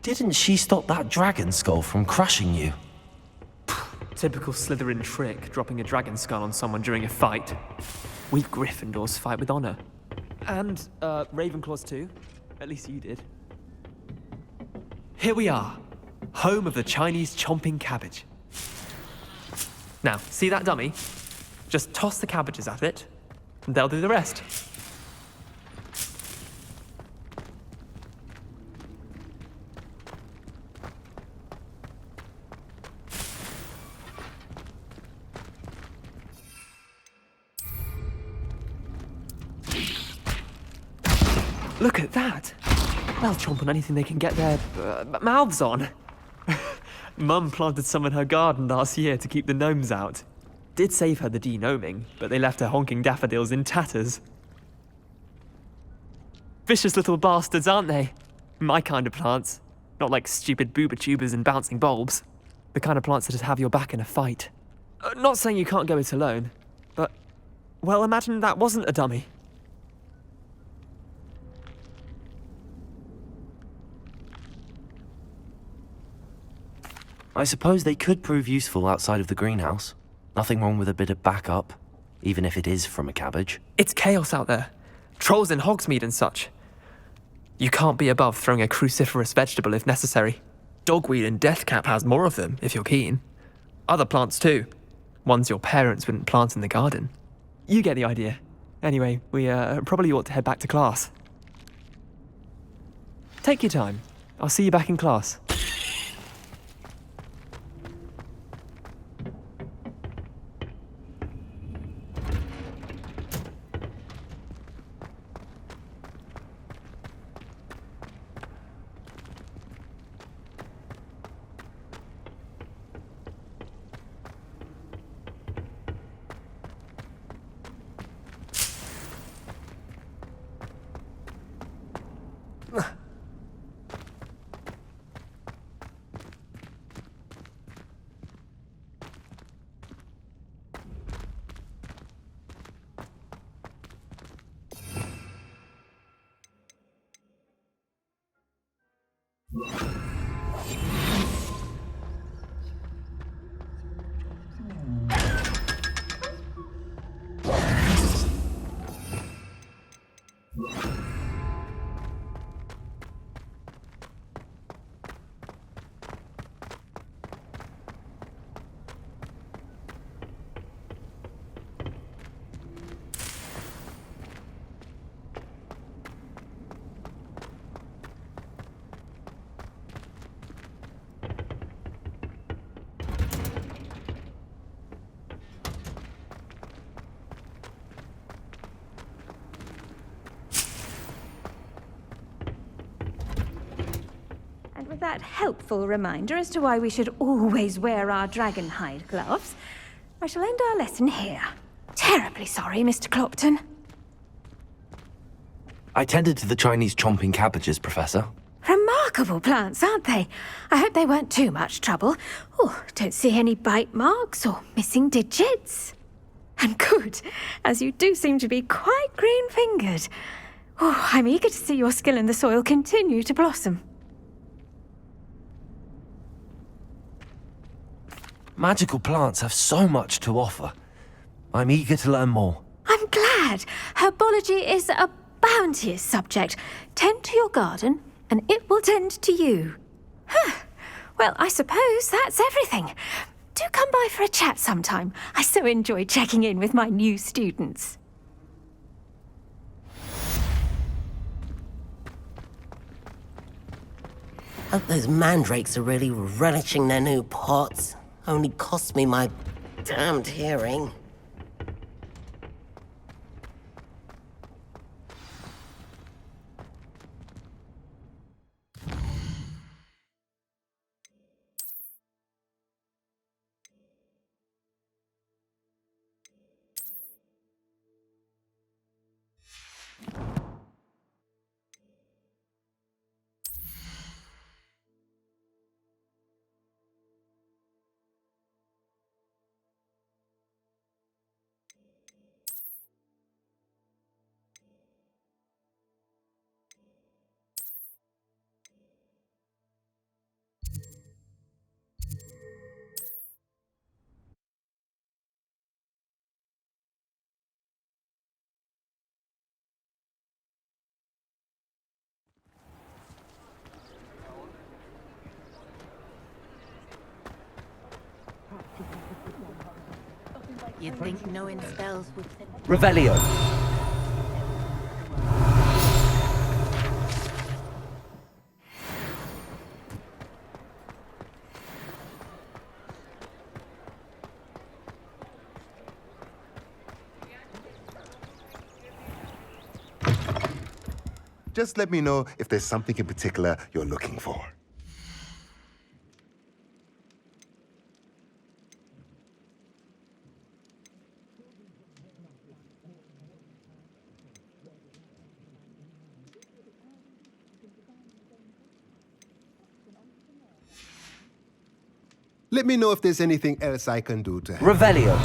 Didn't she stop that dragon skull from crushing you? Typical Slytherin trick, dropping a dragon skull on someone during a fight. We Gryffindors fight with honor. And, Ravenclaws too. At least you did. Here we are. Home of the Chinese chomping cabbage. Now, see that dummy? Just toss the cabbages at it, and they'll do the rest. Look at that! They'll chomp on anything they can get their mouths on. Mum planted some in her garden last year to keep the gnomes out. Did save her the de-gnoming, but they left her honking daffodils in tatters. Vicious little bastards, aren't they? My kind of plants. Not like stupid booba tubers and bouncing bulbs. The kind of plants that'd have your back in a fight. Not saying you can't go it alone, but, well, imagine that wasn't a dummy. I suppose they could prove useful outside of the greenhouse. Nothing wrong with a bit of backup, even if it is from a cabbage. It's chaos out there. Trolls in Hogsmeade and such. You can't be above throwing a cruciferous vegetable if necessary. Dogweed and deathcap has more of them, if you're keen. Other plants too. Ones your parents wouldn't plant in the garden. You get the idea. Anyway, we probably ought to head back to class. Take your time. I'll see you back in class. With that helpful reminder as to why we should always wear our dragon hide gloves, I shall end our lesson here. Terribly sorry, Mr. Clopton. I tended to the Chinese chomping cabbages, Professor. Remarkable plants, aren't they? I hope they weren't too much trouble. Oh, don't see any bite marks or missing digits. And good, as you do seem to be quite green-fingered. Oh, I'm eager to see your skill in the soil continue to blossom. Magical plants have so much to offer. I'm eager to learn more. I'm glad. Herbology is a bounteous subject. Tend to your garden, and it will tend to you. Well, I suppose that's everything. Do come by for a chat sometime. I so enjoy checking in with my new students. Hope those mandrakes are really relishing their new pots. Only cost me my damned hearing. You'd think knowing spells would... Revelio. Just let me know if there's something in particular you're looking for. Let me know if there's anything else I can do to help. Revelio.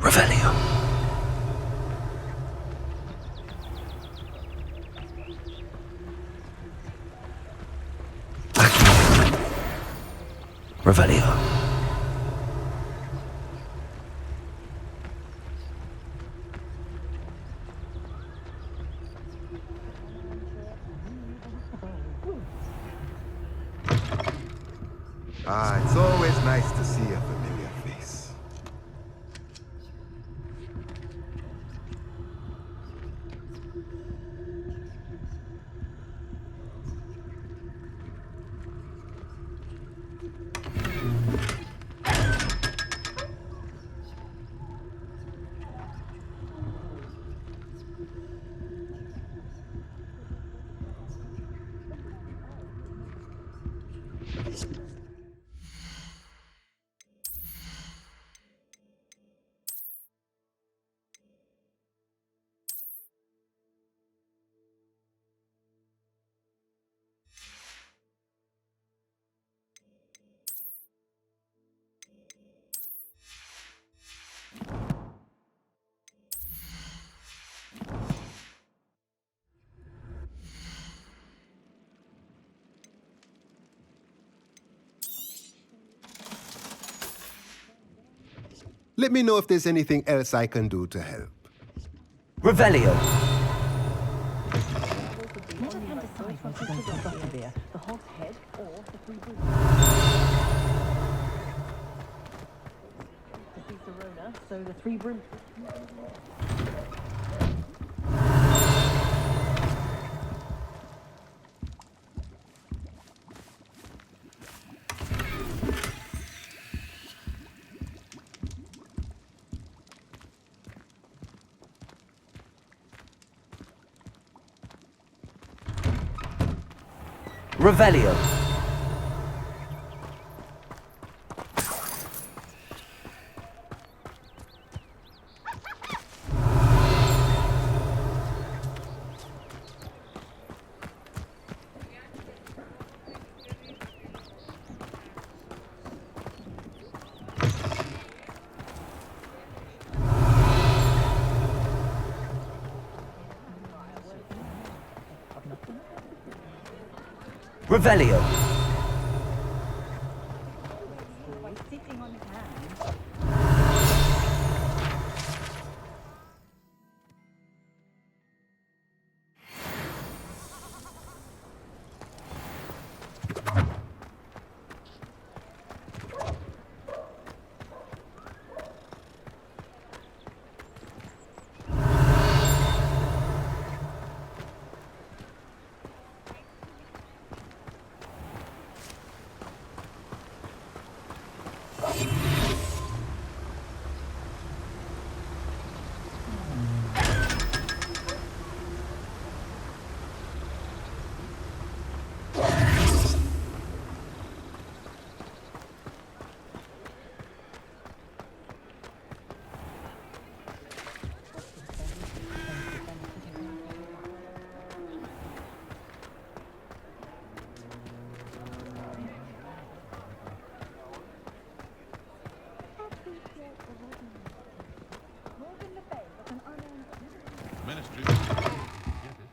Revelio. Revelio. Ah, it's always nice to see a familiar face. Let me know if there's anything else I can do to help. Revelio. The hog's head or the three boots. Defeat the Rona, so the three brooms. Revelio. Revelio.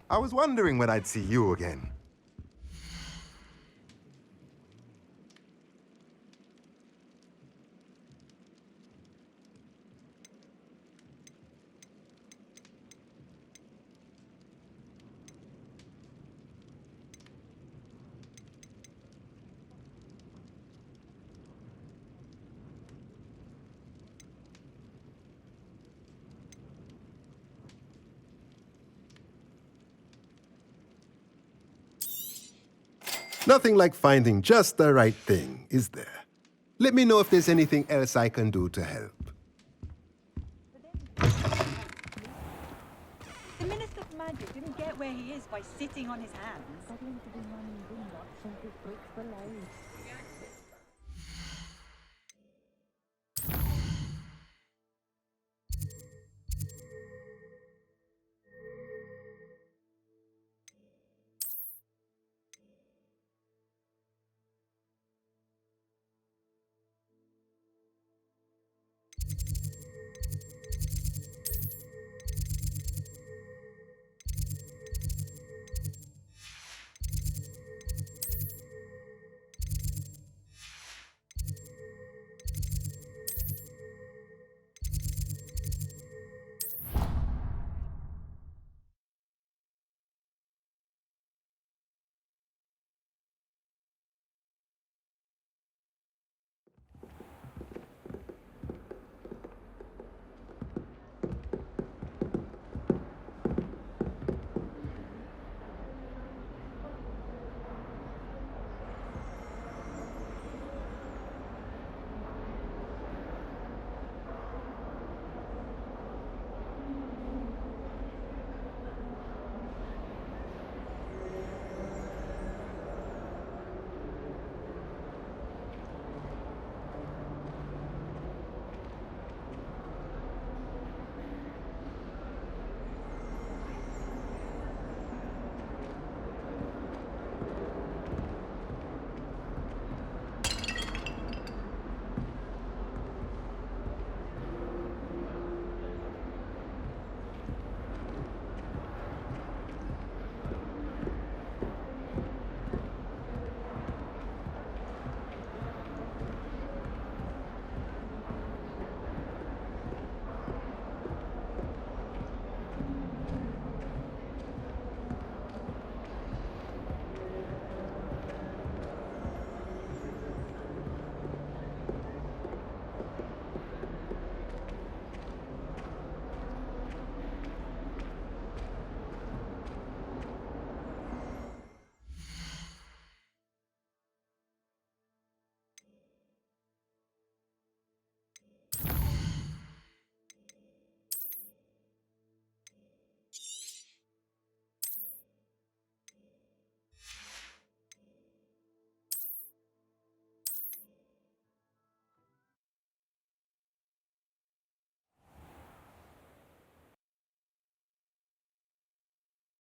I was wondering when I'd see you again. Nothing like finding just the right thing, is there? Let me know if there's anything else I can do to help. The Minister of Magic didn't get where he is by sitting on his hands.